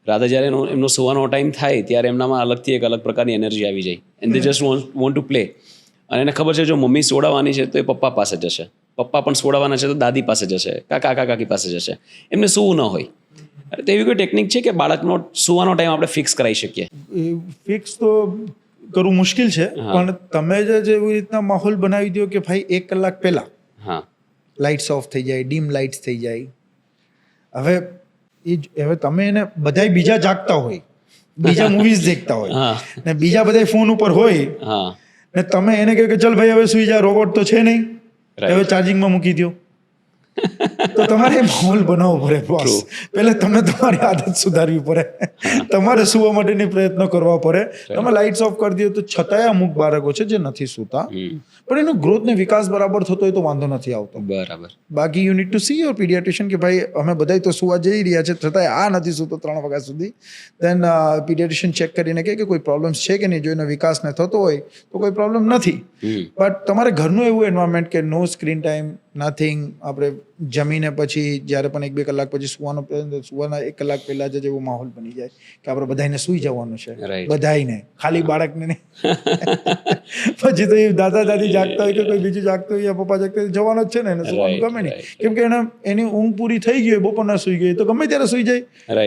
રાતે જ્યારે એમનો સુવાનો ટાઈમ થાય ત્યારે એમનામાં અલગથી એક અલગ પ્રકારની એનર્જી આવી જાય, and they just want to play. અને એને ખબર છે જો મમ્મી સોડાવવાની છે તો એ પપ્પા પાસે જશે, પપ્પા પણ સોડાવવાના છે તો દાદી પાસે જશે, કાકા કાકી પાસે જશે. એમને સૂવું ન હોય. તો એવી કોઈ ટેકનિક છે કે બાળકનો સુવાનો ટાઈમ આપણે ફિક્સ કરાવી શકીએ? ફિક્સ તો કરવું મુશ્કેલ છે, પણ તમે જે એવી રીતના માહોલ બનાવી દો કે ભાઈ 1 કલાક પહેલા લાઇટ્સ ઓફ થઈ જાય, ડીમ લાઇટ્સ થઈ જાય. હવે તમે એને બધાય બીજા જાગતા હોય, બીજા મૂવીઝ દેખતા હોય ને બીજા બધા ફોન ઉપર હોય, ને તમે એને કહો કે ચલ ભાઈ હવે સુઈ જા, રોબોટ તો છે નહીં, હવે ચાર્જિંગમાં મૂકી દો. તો તમારે માહોલ બનાવવો પડે બોસ. પહેલા તમે તમારી આદત સુધારવી પડે, તમારે સુવા માટેની પ્રયત્નો કરવા પડે. તમે લાઇટ્સ ઓફ કરી દો તો છતાંય અમુક બાળકો છે જે નથી સૂતા, પણ એનો ગ્રોથ ને વિકાસ બરાબર થતો હોય તો વાંધો નથી આવતો. બરાબર. બાકી you need to C your paediatrician કે ભાઈ અમે બધાય તો સુવા જઈ રહ્યા છે છતાંય આ નથી સૂતો 3 વાગ્યા સુધી. દેન પીડિયાટ્રિશિયન ચેક કરીને કહે કે કોઈ પ્રોબ્લેમ્સ છે કે નહીં. જો એનો વિકાસ ન થતો હોય તો કોઈ પ્રોબ્લેમ નથી, બટ તમારે ઘરનું એવું એન્વાયરમેન્ટ કે નો સ્ક્રીન ટાઈમ, નથિંગ. આપણે જમીને પછી જ્યારે પણ 1-2 કલાક પછી સુવાના 1 કલાક પહેલા જ એવો માહોલ બની જાય કે આપણે બધાને સુઈ જવાનું છે, બધાને, ખાલી બાળકને નહીં. પછી તો એ દાદા દાદી જાગતા હોય કે કોઈ બીજું જાગતું હોય યા પપ્પા જાગતા હોય, જવાનો જ છે ને, એને સુવાનું ગમે નહીં, કેમ કે એની ઊંઘ પૂરી થઈ ગઈ હોય, બપોરના સુઈ ગઈ તો ગમે ત્યારે સુઈ જાય.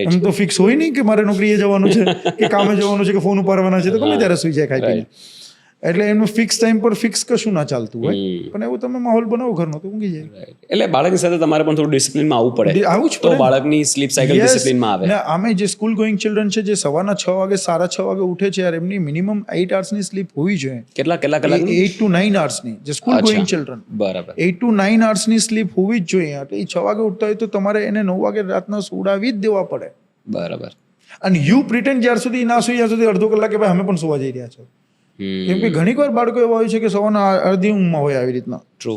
એમ તો ફિક્સ હોય નહીં કે મારે નોકરીએ જવાનું છે કે કામે જવાનું છે કે ફોન ઉપાડવાના છે, તો ગમે ત્યારે સુઈ જાય ખાઈ પીને. એટલે એનું ફિક્સ ટાઈમ પર ફિક્સ કશું ના ચાલતું હોય, પણ એવું તમે માહોલ બનાવો ઘરનો તો ઊંઘી જાય. એટલે બાળકની સાથે તમારે પણ થોડું ડિસિપ્લિનમાં આવવું પડે, આવું જ તો બાળકની સ્લીપ સાયકલ ડિસિપ્લિનમાં આવે. ને આમે જે સ્કૂલ ગોઈંગ ચિલ્ડ્રન છે જે સવારના 6 વાગે 6:30 વાગે ઉઠે છે યાર, એમની મિનિમમ 8 hours ની સ્લીપ હોવી જોઈએ. કેટલા કલાક? 8 to 9 hours ની, જે સ્કૂલ ગોઈંગ ચિલ્ડ્રન. બરાબર. 8 to 9 hours ની સ્લીપ હોવી જ જોઈએ. એટલે એ 6 વાગે ઉઠતા હોય તો તમારે એને 9 વાગે રાતના સુવડાવી જ દેવા પડે. બરાબર. અને યુ પ્રિટેન્ડ જ્યાર સુધી ના સુઈ ત્યાં સુધી અડધો કલાક કે ભાઈ અમે પણ સુવા જઈ રહ્યા છો. કેમ કે ઘણીક વાર બાળકો એવા હોય છે કે સવારના અડધી ઊંઘમાં હોય આવી રીતના, ટ્રુ.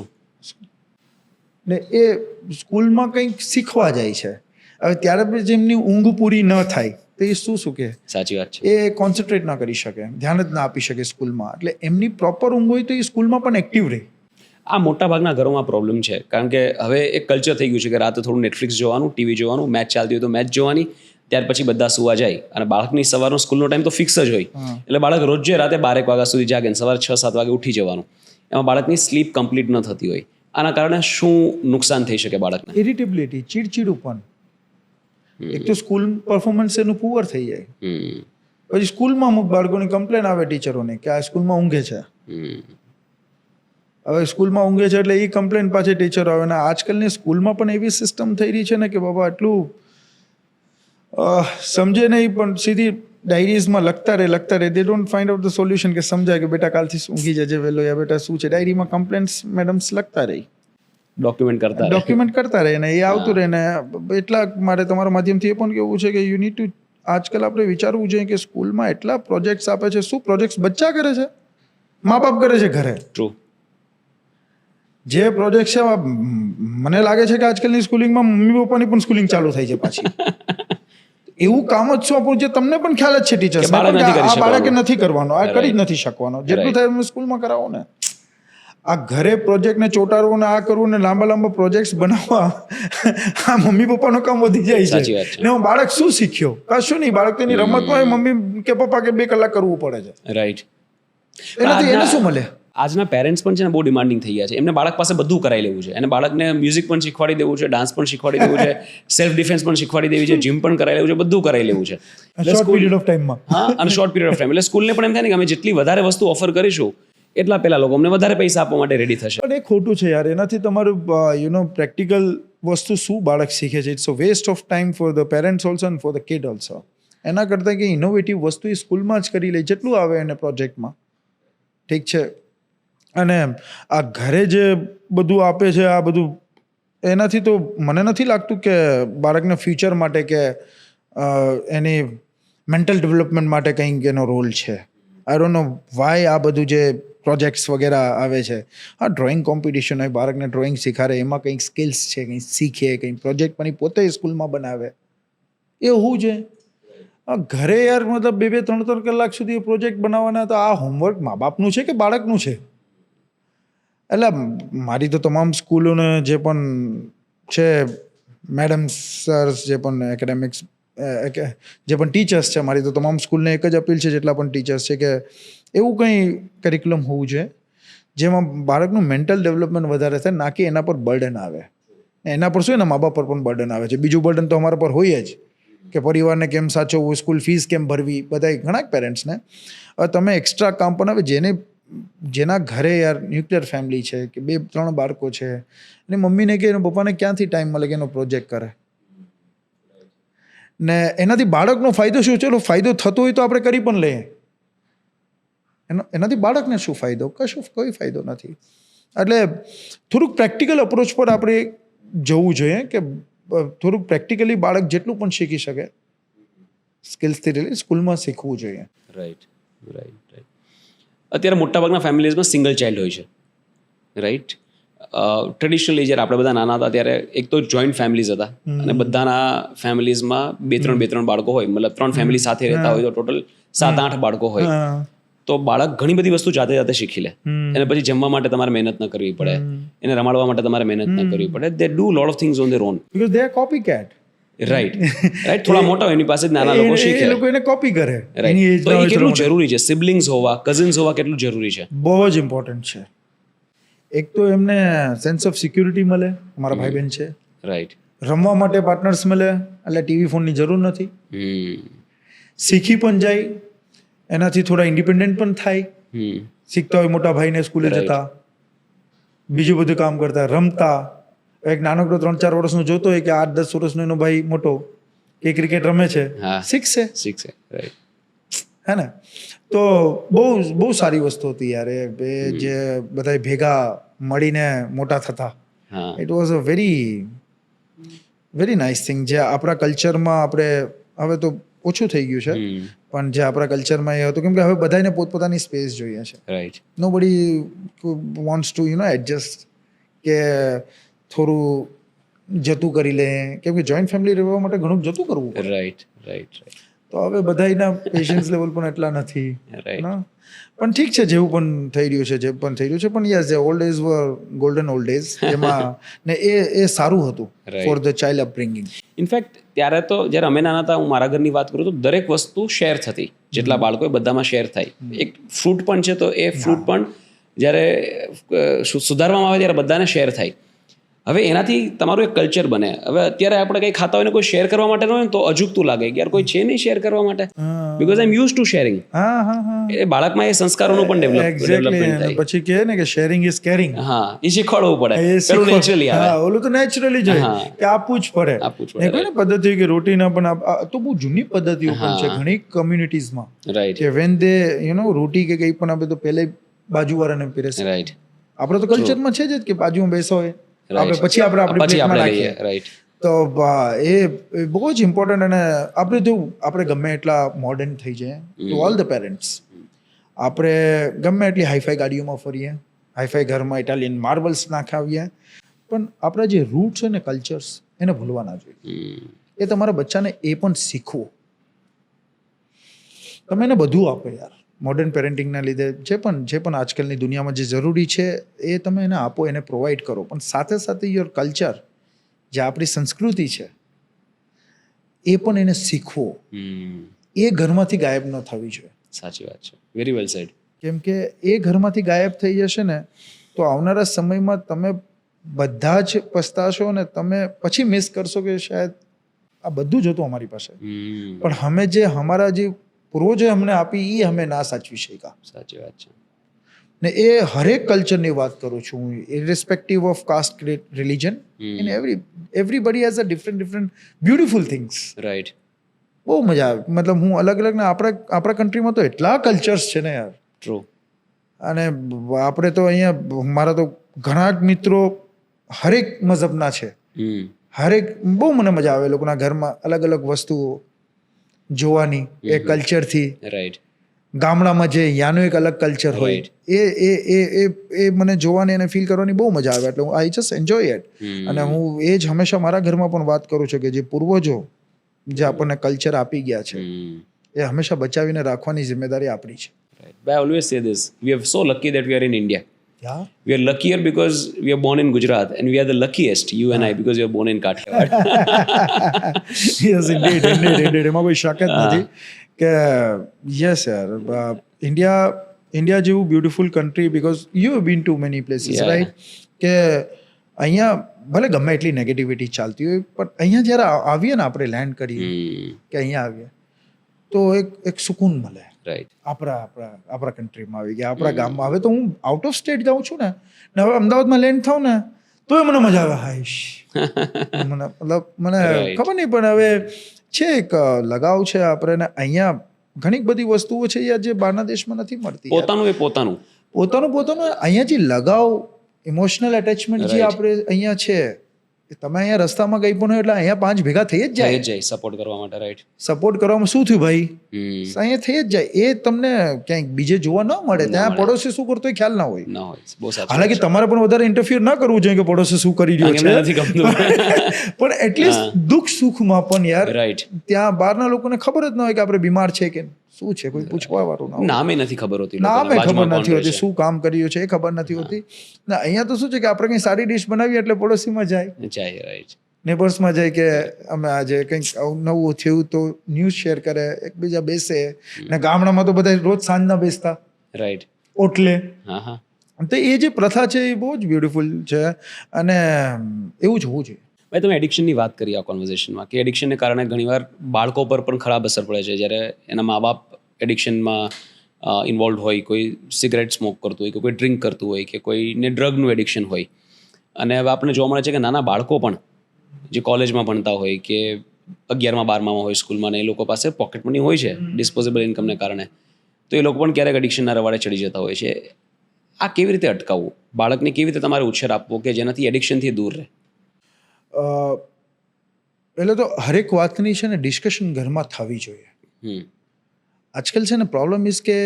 ને એ સ્કૂલમાં કંઈક શીખવા જાય છે. હવે ત્યારે બી જેમની ઊંઘ પૂરી ન થાય તો એ શું કે સાચી વાત છે. એ કોન્સન્ટ્રેટ ના કરી શકે, ધ્યાન જ ના આપી શકે સ્કૂલમાં. એટલે એમની પ્રોપર ઊંઘ હોય તો એ સ્કૂલમાં પણ એક્ટિવ રહે. આ મોટા ભાગના ઘરોમાં પ્રોબ્લેમ છે, કારણ કે હવે એક કલ્ચર થઈ ગયું છે કે રાતે થોડું નેટફ્લિક્સ જોવાનું, ટીવી જોવાનું, મેચ ચાલતી હોય તો મેચ જોવાની, ત્યાર પછી બધા સુવા જાય. અને બાળકની સવારનો સ્કૂલનો ટાઈમ તો ફિક્સ જ હોય, એટલે બાળક રોજે રાતે 12 વાગ્યા સુધી જાગે ને સવારે 6-7 વાગે ઉઠી જવાનું. એમાં બાળકની સ્લીપ કમ્પ્લીટ ન થતી હોય. આના કારણે શું નુકસાન થઈ શકે બાળકને? ઇરિટેબિલિટી, ચીડચીડુંપણ. એક તો સ્કૂલ પરફોર્મન્સ એનું પુઅર થઈ જાય. પછી સ્કૂલમાં અમુક બાળકોની કમ્પ્લેન આવે ટીચરોને કે આ સ્કૂલમાં ઊંઘે છે. હવે સ્કૂલમાં ઊંઘે છે એટલે એ કમ્પ્લેન પાછી ટીચરો આવે. ને આજકાલની સ્કૂલમાં પણ એવી સિસ્ટમ થઈ રહી છે ને કે બાબા એટલું સમજે નહીં પણ સીધી ડાયરીઝમાં લખતા રહે. દે don't find out the solution કે સમજાય કે બેટા કાલથી ઊંઘી જજે વહેલો, યા બેટા શું છે. ડાયરીમાં કમ્પ્લેન્ટ્સ મેડમ્સ લખતા રહી, ડોક્યુમેન્ટ કરતા રહે ને એ આવતું રહે. ને એટલા મારે તમારા માધ્યમથી એ પણ કહેવું છે કે યુ નીડ ટુ, આજકાલ આપણે વિચારવું જોઈએ કે સ્કૂલમાં એટલા પ્રોજેક્ટ્સ આપે છે. શું પ્રોજેક્ટ્સ બચ્ચા કરે છે, મા બાપ કરે છે ઘરે. ટ્રુ. જે પ્રોજેક્ટ છે મને લાગે છે કે આજકાલની સ્કૂલિંગમાં મમ્મી પપ્પાની પણ સ્કૂલિંગ ચાલુ થઈ છે પાછી. એવું કામ જ શું આપણું જે તમને પણ ખ્યાલ જ છે ટીચર્સ, આ બાળકે નથી કરવાનો, આ કરી જ નથી શકવાનો. જેટલું થાય એમ સ્કૂલમાં કરાવો ને. આ ઘરે પ્રોજેક્ટને ચોંટાડવો ને આ કરવું ને લાંબા પ્રોજેક્ટ્સ બનાવવા, આ મમ્મી પપ્પાનું કામ વધી જાય છે. ને બાળક શું શીખ્યો? કશું નહીં. બાળક તેની રમતમાં મમ્મી કે પપ્પા કે 2 કલાક કરવું પડે છે. રાઈટ. એનાથી એને શું મળે? આજના પેરેન્ટ્સ પણ છે ને બહુ ડિમાન્ડિંગ થઈ ગયા છે. એમને બાળક પાસે બધું કરાવી લેવું છે, અને બાળકને મ્યુઝિક પણ શીખવાડી દેવું છે, ડાન્સ પણ શીખવાડી દેવું છે, સેલ્ફ ડિફેન્સ પણ શીખવાડી દેવી છે, જીમ પણ કરાવી લેવું છે, બધું કરાવી લેવું છે શોર્ટ પીરિયડ ઓફ ટાઈમમાં. હા, અને શોર્ટ પીરિયડ ઓફ ટાઈમ. એટલે સ્કૂલને પણ એમ થાય ને કે અમે જેટલી વધારે વસ્તુ ઓફર કરીશું એટલા પેલા લોકો અમને વધારે પૈસા આપવા માટે રેડી થશે. પણ એ ખોટું છે યાર. એનાથી તમારું પ્રેક્ટિકલ વસ્તુ શું બાળક શીખે છે? It's a waste of time for the parents also and for the kid also. એના કરતાં કે ઇનોવેટિવ વસ્તુ એ સ્કૂલમાં જ કરી લે, જેટલું આવે એને પ્રોજેક્ટમાં. ઠીક છે. અને આ ઘરે જે બધું આપે છે આ બધું, એનાથી તો મને નથી લાગતું કે બાળકના ફ્યુચર માટે કે એની મેન્ટલ ડેવલપમેન્ટ માટે કંઈક એનો રોલ છે. આઈ ડોન્ટ નો વાય આ બધું જે પ્રોજેક્ટ્સ વગેરે આવે છે. હા, ડ્રોઈંગ કોમ્પિટિશન હોય, બાળકને ડ્રોઈંગ શીખાડે, એમાં કંઈક સ્કિલ્સ છે, કંઈક શીખે, કંઈક પ્રોજેક્ટ પણ પોતે સ્કૂલમાં બનાવે, એ હોવું છે. ઘરે યાર મતલબ 2-3 કલાક સુધી પ્રોજેક્ટ બનાવવાના, તો આ હોમવર્ક મા બાપનું છે કે બાળકનું છે? એટલે મારી તો તમામ સ્કૂલોને જે પણ છે મેડમ સર્સ, જે પણ એકેડેમિક્સ જે પણ ટીચર્સ છે, મારી તો તમામ સ્કૂલને એક જ અપીલ છે, જેટલા પણ ટીચર્સ છે, કે એવું કંઈ કરિક્યુલમ હોવું જોઈએ જેમાં બાળકનું મેન્ટલ ડેવલપમેન્ટ વધારે થાય, ના કે એના પર બર્ડન આવે. એના પર શું, એના મા બાપ પર પણ બર્ડન આવે છે. બીજું બર્ડન તો અમારા પર હોય જ, કે પરિવારને કેમ સાચવવું, સ્કૂલ ફીસ કેમ ભરવી, બધા ઘણા પેરેન્ટ્સને. હવે તમે એક્સ્ટ્રા કામ પણ, હવે જેના ઘરે યાર ન્યુક્લિયર ફેમિલી છે, કે 2-3 બાળકો છે, અને મમ્મીને કે પપ્પાને ક્યાંથી ટાઈમ મળે કે એનો પ્રોજેક્ટ કરે? ને એનાથી બાળકનો ફાયદો શું? ચલો ફાયદો થતો હોય તો આપણે કરી પણ લઈએ. એનાથી બાળકને શું ફાયદો? કોઈ ફાયદો નથી. એટલે થોડુંક પ્રેક્ટિકલ અપ્રોચ પર આપણે જવું જોઈએ, કે થોડુંક પ્રેક્ટિકલી બાળક જેટલું પણ શીખી શકે સ્કિલ્સથી રિલેટેડ સ્કૂલમાં શીખવું જોઈએ. રાઈટ. અત્યારે મોટાભાગના ફેમિલીઝમાં સિંગલ ચાઇલ્ડ હોય છે, રાઈટ? ટ્રેડિશનલી જ્યારે આપણે બધા નાના હતા ત્યારે એક તો જોઈન્ટ ફેમિલીઝ હતા, અને બધાના ફેમિલીઝમાં 2-3 બાળકો હોય, મતલબ 3 ફેમિલી સાથે રહેતા હોય તો ટોટલ 7-8 બાળકો હોય. તો બાળક ઘણી બધી વસ્તુ જાતે શીખી લે. એને પછી જમવા માટે તમારે મહેનત ન કરવી પડે, એને રમાડવા માટે તમારે મહેનત ન કરવી પડે. They do lot of things on there on, because they are copy cat. Right. થોડા મોટા હોય એની પાસે નાના લોકો શીખે, એ લોકો એને કોપી કરે. રાઈટ. તો એ કેટલું જરૂરી છે? સિબલિંગ્સ હોવા, કઝિન્સ હોવા કેટલું જરૂરી છે? બહુ જ ઇમ્પોર્ટન્ટ છે. એક તો એમને સેન્સ ઓફ સિક્યુરિટી મળે, અમારા ભાઈ બહેન છે, રાઈટ. રમવા માટે પાર્ટનર્સ મળે, એટલે ટીવી ફોનની જરૂર નથી. શીખી પણ જાય, એનાથી થોડા ઇન્ડિપેન્ડન્ટ પણ થાય. શીખતા હોય મોટા ભાઈને સ્કૂલે જતા, બીજું બધું કામ કરતા, રમતા. એક નાનકડો 3-4 વર્ષનો જોતો હોય કે 8-10 વર્ષનો એનો ભાઈ મોટો કે ક્રિકેટ રમે છે, શીખશે. રાઈટ. હે ને? તો બહુ સારી વસ્તુ હતી યાર એ જે બધા ભેગા મળીને મોટા થતા. It was a very nice thing, જે આપણા કલ્ચરમાં આપણે હવે તો ઓછું થઈ ગયું છે, પણ જે આપણા કલ્ચરમાં એ હતું, કેમ કે હવે બધાને પોતપોતાની સ્પેસ જોઈએ છે. રાઈટ નો બડી વોન્ટ્સ ટુ એડજસ્ટ કે થોડું જતું કરી લે, કેમ કે જોઈન્ટ ફેમિલી રહેવા માટે ઘણું જતું કરવું પડે. રાઈટ રાઈટ રાઈટ તો હવે બધાના પેશન્સ લેવલ પણ એટલા નથી. Right. ના? પણ ઠીક છે, જેવું પણ થઈ રહ્યું છે, જે પણ થઈ રહ્યું છે, પણ યસ, જે ઓલ્ડ ડેઝ વર ગોલ્ડન ઓલ્ડ ડેઝ, એમાં ને એ સારું હતું Right. For the child upbringing. In fact ત્યારે તો જ્યારે અમે નાના હતા, હું મારા ઘરની વાત કરું તો દરેક વસ્તુ શેર થતી, જેટલા બાળકો હોય બધામાં શેર થાય. એક ફ્રૂટ પણ છે તો એ ફ્રૂટ પણ જ્યારે સુધારવામાં આવે ત્યારે બધાને શેર થાય. હવે એનાથી તમારું એક કલ્ચર બને. હવે અત્યારે આપણે કંઈ ખાતા હોય ને કોઈ શેર કરવા માટે ન હોય ને તો અજુગતું લાગે કે યાર કોઈ છે નહીં શેર કરવા માટે, because I am use to sharing. હા. એ બાળકમાં એ સંસ્કારોનું પણ એક્ઝેક્ટલી. ડેવલપમેન્ટ થાય. પછી કહે ને કે શેરિંગ ઇઝ કેરિંગ. હા, એ શીખવાડવું પડે, પેલું નેચરલી આવે. હા, ઓલું તો નેચરલી જ હોય કે આપવું જ પડે. આપવું જ પડે. કોઈ ને પદ્ધતિ કે રોટીના પણ તો બહુ જૂની પદ્ધતિઓ પણ છે ઘણી કમ્યુનિટીઝમાં, રાઈટ કે વેન દે રોટી કે કંઈ પણ આપે તો પહેલે બાજુવાળાને પીરસે. રાઈટ આપણે તો કલ્ચરમાં છે જ કે બાજુમાં બેસો હોય આપણે પછી આપણે આપણી પછી પ્લેટમાં આપણે લઈએ. નાખીએ. રાઈટ તો એ બહુ જ ઇમ્પોર્ટન્ટ. અને આપણે જો આપણે ગમે એટલા મોડર્ન થઈ જાય, ટુ ઓલ ધ પેરેન્ટ્સ, આપણે ગમે એટલી હાઈફાઈ ગાડીઓમાં ફરીએ, હાઈફાઈ ઘરમાં ઇટાલિયન માર્બલ્સ નાખાવીએ, પણ આપણા જે રૂટ છે ને કલ્ચર્સ, એને ભૂલવા ના જોઈએ. એ તમારા બચ્ચાને એ પણ શીખવો. તમે એને બધું આપો યાર, મોડર્ન પેરેન્ટિંગના લીધે જે પણ આજકાલની દુનિયામાં જે જરૂરી છે એ તમે એને આપો, એને પ્રોવાઈડ કરો, પણ સાથે સાથે યોર કલ્ચર, જે આપણી સંસ્કૃતિ છે, એ પણ એને શીખવો. એ ઘરમાંથી ગાયબ ન થવી જોઈએ. સાચી વાત છે, વેરી વેલ સેડ. કેમ કે એ ઘરમાંથી ગાયબ થઈ જશે ને તો આવનારા સમયમાં તમે બધા જ પસ્તાશો ને તમે પછી મિસ કરશો કે શાયદ આ બધું જ હતું અમારી પાસે, પણ અમે જે અમારા જે પૂર્વજોએ અમને આપી એ અમે ના સાચવી શક્યા. સાચી વાત છે. ને એ હરેક કલ્ચરની વાત કરું છું હું, irrespective of cast, religion, in everybody has a different beautiful things. Right. બહુ મજા આવે. મતલબ હું અલગ અલગ ને આપણા કન્ટ્રીમાં તો એટલા કલ્ચર્સ છે ને યાર. ટ્રુ. અને આપણે તો અહીંયા મારા તો ઘણા જ મિત્રો હરેક મઝહબના છે. હરેક બહુ મને મજા આવે લોકોના ઘરમાં અલગ અલગ વસ્તુઓ જોવાની, એ કલ્ચરથી. રાઈટ. ગામડામાં જે યાનું એક અલગ કલ્ચર હોય, એ મને જોવાની અને ફીલ કરવાની બહુ મજા આવે. એટલે આઈ જસ્ટ એન્જોય ઇટ. અને હું એ જ હંમેશા મારા ઘરમાં પણ વાત કરું છું કે જે પૂર્વજો જે આપણને કલ્ચર આપી ગયા છે એ હંમેશા બચાવીને રાખવાની જિમ્મેદારી આપણી છે. But I always say this, we are so lucky that we are in India. Yeah. We are luckier because we are born in Gujarat, and we are the luckiest, you and I, because we are born in Kathiawad. Yes, indeed. એમાં કોઈ શક જ નથી કે yes યાર, India જેવું beautiful country, because you have been too many places, right? કે અહીંયા ભલે ગમે એટલી નેગેટિવિટી ચાલતી હોય, પણ અહીંયા જ્યારે આવીએ ને, આપણે લેન્ડ કરીએ કે અહીંયા આવીએ તો એક સુકૂન મળે. રાઈટ. આપણા કન્ટ્રીમાં આવી ગયા, આપણા ગામમાં. હવે તો હું આઉટ ઓફ સ્ટેટ જાઉં છું ને હવે અમદાવાદમાં લેન્ડ થાઉં ને તો મને મજા આવે. હાઈશ, મને ખબર નહીં, પણ હવે છે એક લગાવ છે આપણે. અહીંયા ઘણી બધી વસ્તુઓ છે યાર જે બહારના દેશમાં નથી મળતી. પોતાનું અહીંયા જે લગાવ, ઇમોશનલ એટેચમેન્ટ જે આપણે અહીંયા છે, તમે અહીંયા રસ્તામાં ગઈ પણ હોય એટલે અહીંયા 5 ભેગા થઈ જ જાય સપોર્ટ કરવા માટે. રાઈટ. સપોર્ટ કરવામાં શું થયું ભાઈ, અહીંયા થઈ જ જાય. એ તમને ક્યાંક બીજે જોવા ન મળે. ત્યાં પડોશી શું કરતો હોય ખ્યાલ ના હોય. હાલાકી તમારે પણ વધારે ઇન્ટરફિયર ના કરવું જોઈએ કે પડોશી શું કરી રહ્યો છે, પણ એટલીસ્ટ દુઃખ સુખમાં પણ યાર ત્યાં બહારના લોકોને ખબર જ ન હોય કે આપણે બીમાર છે કે શું છે, કોઈ પૂછવા વાળું ના, નામે નથી ખબર હોતી, નામે ખબર નથી હોતી, શું કામ કર્યું છે એ ખબર નથી હોતી. ને અહીંયા તો શું છે કે આપણે કંઈ સારી ડિશ બનાવીએ એટલે પડોશીમાં જાય, રાઈટ, નેબર્સમાં જાય કે અમે આજે કંઈક નવું થયું તો ન્યૂઝ શેર કરે, એકબીજા બેસે. ને ગામડામાં તો બધા રોજ સાંજના બેસતા, રાઈટ, ઓટલે. તો એ જે પ્રથા છે એ બહુ જ બ્યુટીફુલ છે અને એવું જ હોવું જોઈએ. ભાઈ, તમે એડિક્શનની વાત કરી આ કોન્વર્ઝેશનમાં કે એડિક્શનને કારણે ઘણીવાર બાળકો પર પણ ખરાબ અસર પડે છે. જ્યારે એના મા બાપ એડિક્શનમાં ઇન્વોલ્વ હોય, કોઈ સિગરેટ સ્મોક કરતું હોય, કે કોઈ ડ્રિંક કરતું હોય, કે કોઈને ડ્રગનું એડિક્શન હોય, અને હવે આપણને જોવા મળે છે કે નાના બાળકો પણ જે કોલેજમાં ભણતા હોય કે 11મા 12મામાં હોય સ્કૂલમાં, ને એ લોકો પાસે પોકેટ મની હોય છે ડિસ્પોઝેબલ ઇન્કમને કારણે, તો એ લોકો પણ ક્યારેક એડિક્શનના રવાડે ચડી જતા હોય છે. આ કેવી રીતે અટકાવવું? બાળકને કેવી રીતે તમારે ઉછેર આપવો કે જેનાથી એડિક્શનથી દૂર રહે? પહેલાં તો હરેક વાતની છે ને ડિસ્કશન ઘરમાં થવી જોઈએ. આજકાલ છે ને પ્રોબ્લેમ ઇઝ કે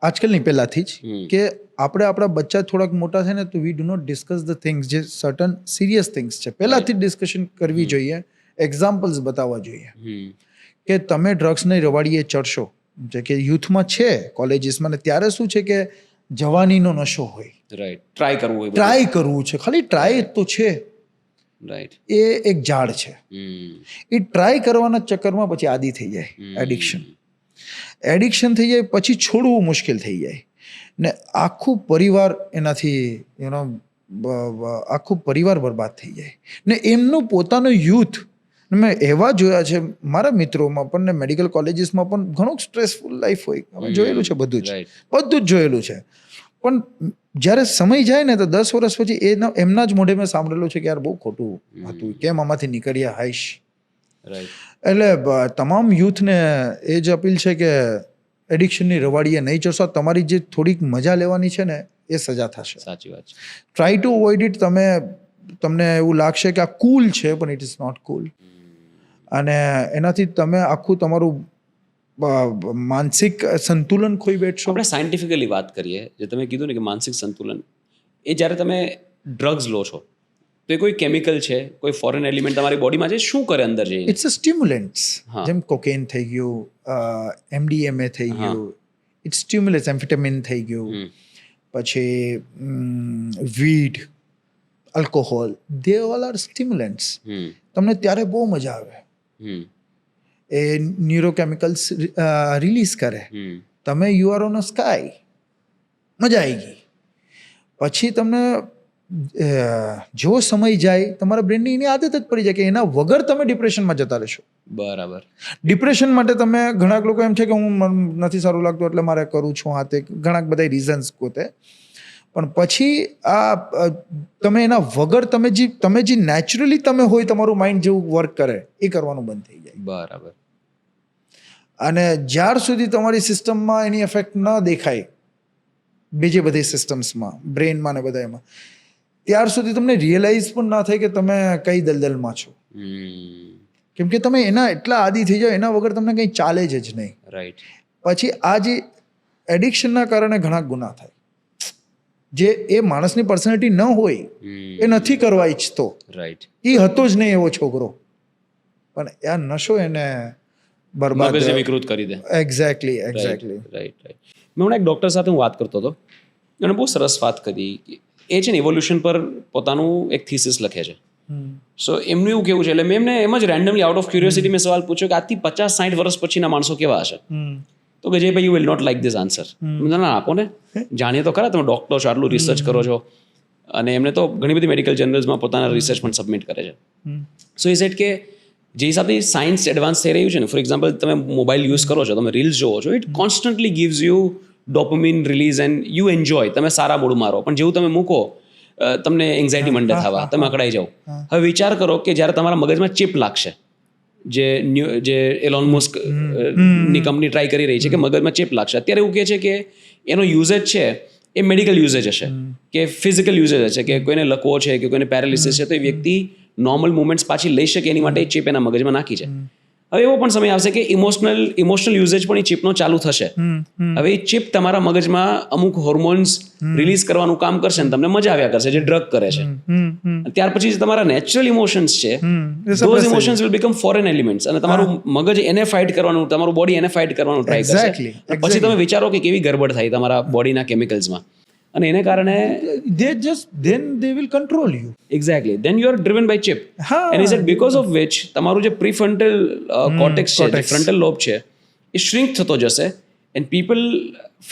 આજકાલ નહીં પહેલાંથી જ કે આપણા બચ્ચા થોડાક મોટા થાય ને તો we do not discuss the things જે સર્ટન સિરિયસ થિંગ્સ છે પહેલાંથી જ ડિસ્કશન કરવી જોઈએ, એક્ઝામ્પલ્સ બતાવવા જોઈએ કે તમે ડ્રગ્સને રવાડીએ ચડશો, જે કે યુથમાં છે કોલેજીસમાં ને ત્યારે શું છે કે જવાનીનો નશો હોય, રાઈટ, ટ્રાય કરવું છે, ખાલી ટ્રાય તો છે, રાઈટ, એ એક ઝાડ છે. એ ટ્રાય કરવાના ચક્કરમાં પછી આદી થઈ જાય, એડિક્શન થઈ જાય, પછી છોડવું મુશ્કેલ થઈ જાય ને આખું પરિવાર એનાથી આખું પરિવાર બરબાદ થઈ જાય ને એમનું પોતાનું યુથ. મેં એવા જોયા છે મારા મિત્રોમાં પણ ને મેડિકલ કોલેજીસમાં પણ ઘણું સ્ટ્રેસફુલ લાઈફ હોય, અમે જોયેલું છે, બધું જ જોયેલું છે. પણ જ્યારે સમય જાય ને તો 10 વર્ષ પછી એમના જ મોઢે મેં સાંભળેલું છે કે યાર બહુ ખોટું હતું, કેમ આમાંથી નીકળ્યા હાઈશ. એટલે તમામ યુથને એ જ અપીલ છે કે એડિક્શનની રવાડીએ નહીં ચડશો. તમારી જે થોડીક મજા લેવાની છે ને એ સજા થશે. સાચી વાત છે. Try to avoid it. તમને એવું લાગશે કે આ કૂલ છે પણ ઇટ ઇઝ નોટ કૂલ. અને એનાથી તમે આખું તમારું માનસિક સંતુલન ખોઈ બેઠશો. આપણે સાયન્ટિફિકલી વાત કરીએ, જે તમે કીધું ને કે માનસિક સંતુલન, એ જ્યારે તમે ડ્રગ્સ લો છો તો એ કોઈ કેમિકલ છે, કોઈ ફોરેન એલિમેન્ટ તમારી બોડીમાં છે, શું કરે અંદર જઈને? It's a stimulants. જેમ કોકેન થઈ ગયું, MDMA થઈ ગયું, ઇટ્સ સ્ટિમ્યુલન્ટ્સ. એમ્ફેટામિન થઈ ગયું, પછી weed, alcohol, they all are stimulants. તમને ત્યારે બહુ મજા આવે, એ ન્યુરોકેમિકલ્સ રિલીઝ કરે, તમે you are on a sky, મજા આવી ગઈ. પછી તમને જો સમય જાય તમારા બ્રેનની એની આદત જ પડી જાય કે એના વગર તમે ડિપ્રેશનમાં જતા રહેશો. બરાબર. ડિપ્રેશન માટે તમે ઘણા લોકો એમ છે કે હું નથી સારું લાગતું એટલે મારે કરું છું, આ તે ઘણા બધા રીઝન્સ ગોતે. પણ પછી તમે એના વગર તમે જે નેચરલી તમે હોય, તમારું માઇન્ડ જેવું વર્ક કરે એ કરવાનું બંધ થઈ જાય. બરાબર. અને જ્યાર સુધી તમારી સિસ્ટમમાં એની એફેક્ટ ન દેખાય, બીજી બધી સિસ્ટમ્સમાં, બ્રેનમાં ને બધા એમાં, ત્યાર સુધી તમને રિયલાઇઝ પણ ના થાય કે તમે કઈ દલદલમાં છો. કેમ કે તમે એના એટલા આદી થઈ જાઓ, એના વગર તમને કંઈ ચાલે જ નહીં. રાઈટ. પછી આ જે એડિક્શનના કારણે ઘણા ગુના થાય, જે એ માણસની પર્સનાલિટી ન હોય, એ નથી કરવા ઈચ્છતો. રાઈટ. એ હતો જ નહીં એવો છોકરો, પણ આ નશો એને બરબાદ, મગજને વિકૃત કરી દે. એક્ઝેક્ટલી. રાઈટ. મેં હમણાં એક ડૉક્ટર સાથે હું વાત કરતો હતો, એણે બહુ સરસ વાત કરી. એ છે ને ઇવોલ્યુશન પર પોતાનું એક થીસિસ લખે છે. સો એમનું એવું કેવું છે, એટલે મેં એમને એમ જ રેન્ડમલી આઉટ ઓફ ક્યુરિયોસિટી મેં સવાલ પૂછ્યો કે આજથી 50-60 વર્ષ પછીના માણસો કેવા હશે? તો કે જે ભાઈ you will not like this answer. ના આપો ને, જાણીએ તો ખરા, તમે ડૉક્ટર છો, આટલું રિસર્ચ કરો છો. અને એમને તો ઘણી બધી મેડિકલ જર્નલ્સમાં પોતાના રિસર્ચ પણ સબમિટ કરે છે. સો એ સેટ કે જે હિસાબથી સાયન્સ એડવાન્સ થઈ રહ્યું છે ને, ફોર એક્ઝામ્પલ તમે મોબાઈલ યુઝ કરો છો, તમે રીલ્સ જોવો છો, it constantly gives you dopamine release and you enjoy. તમે સારા મૂડ મારો, પણ જેવું તમે મૂકો તમને એન્ઝાયટી મંડે થવા, તમે અકળાઈ જાઓ. હવે વિચાર કરો કે જ્યારે તમારા મગજમાં ચિપ લાગશે, જે એલોન મસ્ક ની કંપની ટ્રાય કરી રહી છે કે મગજમાં ચિપ લાગશે. અત્યારે એવું કહે છે કે એનો યુઝેજ છે એ મેડિકલ યુઝેજ હશે કે ફિઝિકલ યુઝેજ હશે, કે કોઈને લકવો છે કે કોઈને પેરાલિસિસ છે, તો એ વ્યક્તિ નોર્મલ મુવમેન્ટ્સ પાછી લઈ શકે એની માટે ચિપ એના મગજમાં નાખી છે. હવે એવો પણ સમય આવશે કે ઇમોશનલ યુઝેજ પણ એ ચિપનો ચાલુ થશે. હવે એ ચિપ તમારા મગજમાં અમુક હોર્મોન્સ રિલીઝ કરવાનું કામ કરશે ને તમને મજા આવ્યા કરશે, જે ડ્રગ કરે છે. ત્યાર પછી જે તમારા નેચરલ ઇમોશન્સ છે, those emotions will become foreign elements, અને તમારું મગજ એને ફાઇટ કરવાનું, તમારું બોડી એને ફાઇટ કરવાનું ટ્રાય કરશે. પછી તમે વિચારો કે કેવી ગરબડ થાય તમારા બોડીના કેમિકલ્સમાં, અને એને કારણે they will control you. Exactly. Then you are driven by chip. And is it because of which તમારું જે prefrontal cortex છે, જે frontal lobe છે, એ shrink થતો જશે, and people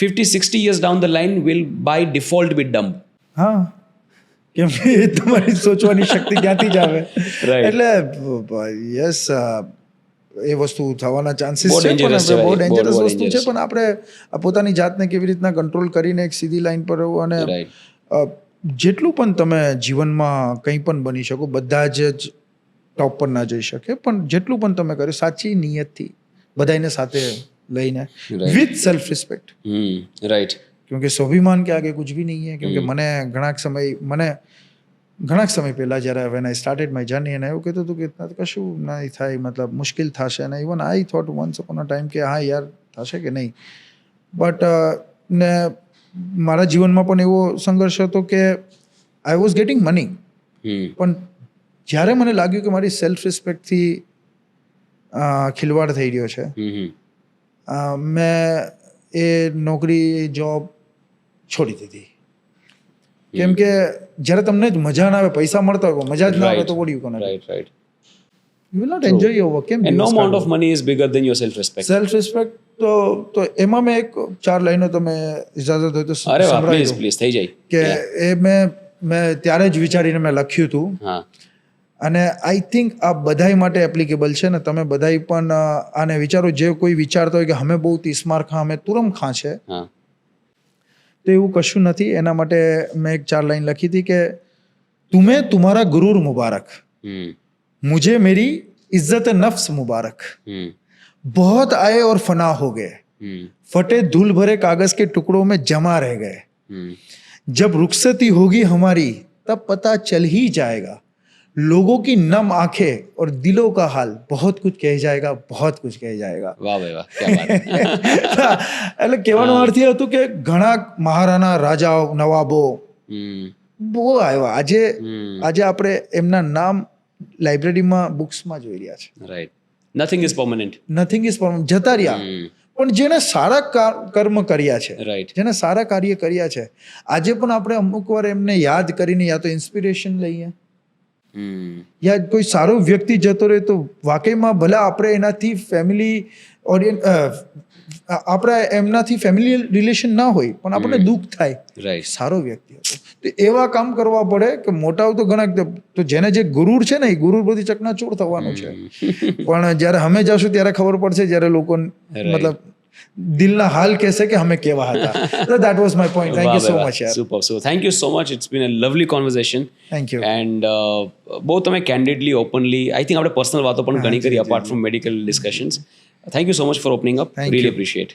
50-60 years down the line will by default be dumb. હા, કેમ કે તમારી સોચવાની શક્તિ ક્યાંથી જ આવે. એટલે યસ, એ વસ્તુ થવાના ચાન્સીસ છે, બહુ ડેન્જરસ વસ્તુ છે. પણ આપણે પોતાની જાતને કેવી રીતના કંટ્રોલ કરીને એક સીધી લાઈન પર રહેવું, અને જેટલું પણ તમે જીવનમાં કંઈ પણ બની શકો, બધા જ ટોપ પર ના જઈ શકે, પણ જેટલું પણ તમે કર્યું સાચી નિયતથી, બધાને સાથે લઈને, વિથ સેલ્ફ રિસ્પેક્ટ. રાઈટ. क्योंकि स्वाभिमान के आगे कुछ भी नहीं है. क्योंकि મને ઘણા સમય મને ઘણા સમય પહેલાં જ્યારે when I started my journey એને એવું કીધું હતું કે કશું નહીં થાય, મતલબ મુશ્કેલ થશે. અને even I thought once upon a time કે હા યાર થશે કે નહીં. બટ ને મારા જીવનમાં પણ એવો સંઘર્ષ હતો કે આઈ વોઝ ગેટિંગ મની, પણ જ્યારે મને લાગ્યું કે મારી સેલ્ફ રિસ્પેક્ટથી ખિલવાડ થઈ રહ્યો છે, મેં એ નોકરી જોબ છોડી દીધી. કેમ કે જ્યારે તમને જ મજા ના આવે, પૈસા મળતા હોય મજા જ ના આવે તો what you gonna do? Right You will not enjoy your work. કેમ and no amount of money is bigger than your self respect. Self respect તો એમાં મેં એક 4 લાઈનો તમે ઇજાજત હોય તો અરે વાહ, સંભળાવી પ્લીઝ દઉં. પ્લીઝ થઈ જાય કે એ મેં ત્યારે જ વિચારીને મેં લખ્યું હતું. હા અને આઈ થિંક આ બધાય માટે એપ્લિકેબલ છે ને. તમે બધાય પણ આને વિચારો, જે કોઈ વિચારતા હોય કે અમે બહુ તીસ્માર ખાં, અમે તુરમ ખાં છે, હા તો એવું કશું નથી. એના માટે મેં એક 4 લાઈન લખી હતી કે તુમ્हें तुम्हारा गुरूर मुबारक, मुझे मेरी इज्जत नफ्स मुबारक, बहुत आए और फना हो गए, फटे धूल भरे कागज के टुकड़ों में जमा रह गए, जब रुखसती होगी हमारी तब पता चल ही जाएगा, लोगों की नम आंखें और दिलों का हाल बहुत कुछ कह जाएगा, बहुत कुछ कह जाएगा. વાહ ભાઈ વાહ, ક્યા વાત. એટલે કહેવાનો અર્થ એ હતું કે ઘણા મહારાણા રાજાઓ, નવાબો બહુ આવ્યા. આજે આપણે એમના નામ લાઇબ્રેરીમાં બુક્સમાં જોઈ રહ્યા છે. Right, nothing is permanent. Nothing is જતા રહ્યા. પણ જેને સારા કર્મ કર્યા છે, રાઈટ જેને સારા કાર્ય કર્યા છે, આજે પણ આપણે અમુક વાર એમને યાદ કરીને યા તો ઇન્સ્પિરેશન લઈએ, યા કોઈ સારો વ્યક્તિ જતો રહે તો વાકઈમાં ભલે આપણે એનાથી ફેમિલી આપણા એમનાથી ફેમિલી રિલેશન ના હોય પણ આપણને દુઃખ થાય, રાઈટ સારો વ્યક્તિ હતો. તો એવા કામ કરવા પડે કે મોટાઓ તો ઘણા, તો જેને જે ગુરુર છે ને એ ગુરુર બધી ચકનાચૂર થવાનું છે. પણ જ્યારે અમે જશું ત્યારે ખબર પડશે, જ્યારે લોકો મતલબ દિલના હાલ કહેશે કે અમે કેવા હતા. That was my point. Thank you so much yaar. Super. So thank you so much. It's been a lovely conversation. Thank you. And બહુ તમે candidly, openly, I think આપણે પર્સનલ વાતો પણ ઘણી કરી apart from medical discussions. Thank you so much for opening up. Thank Really you. appreciate.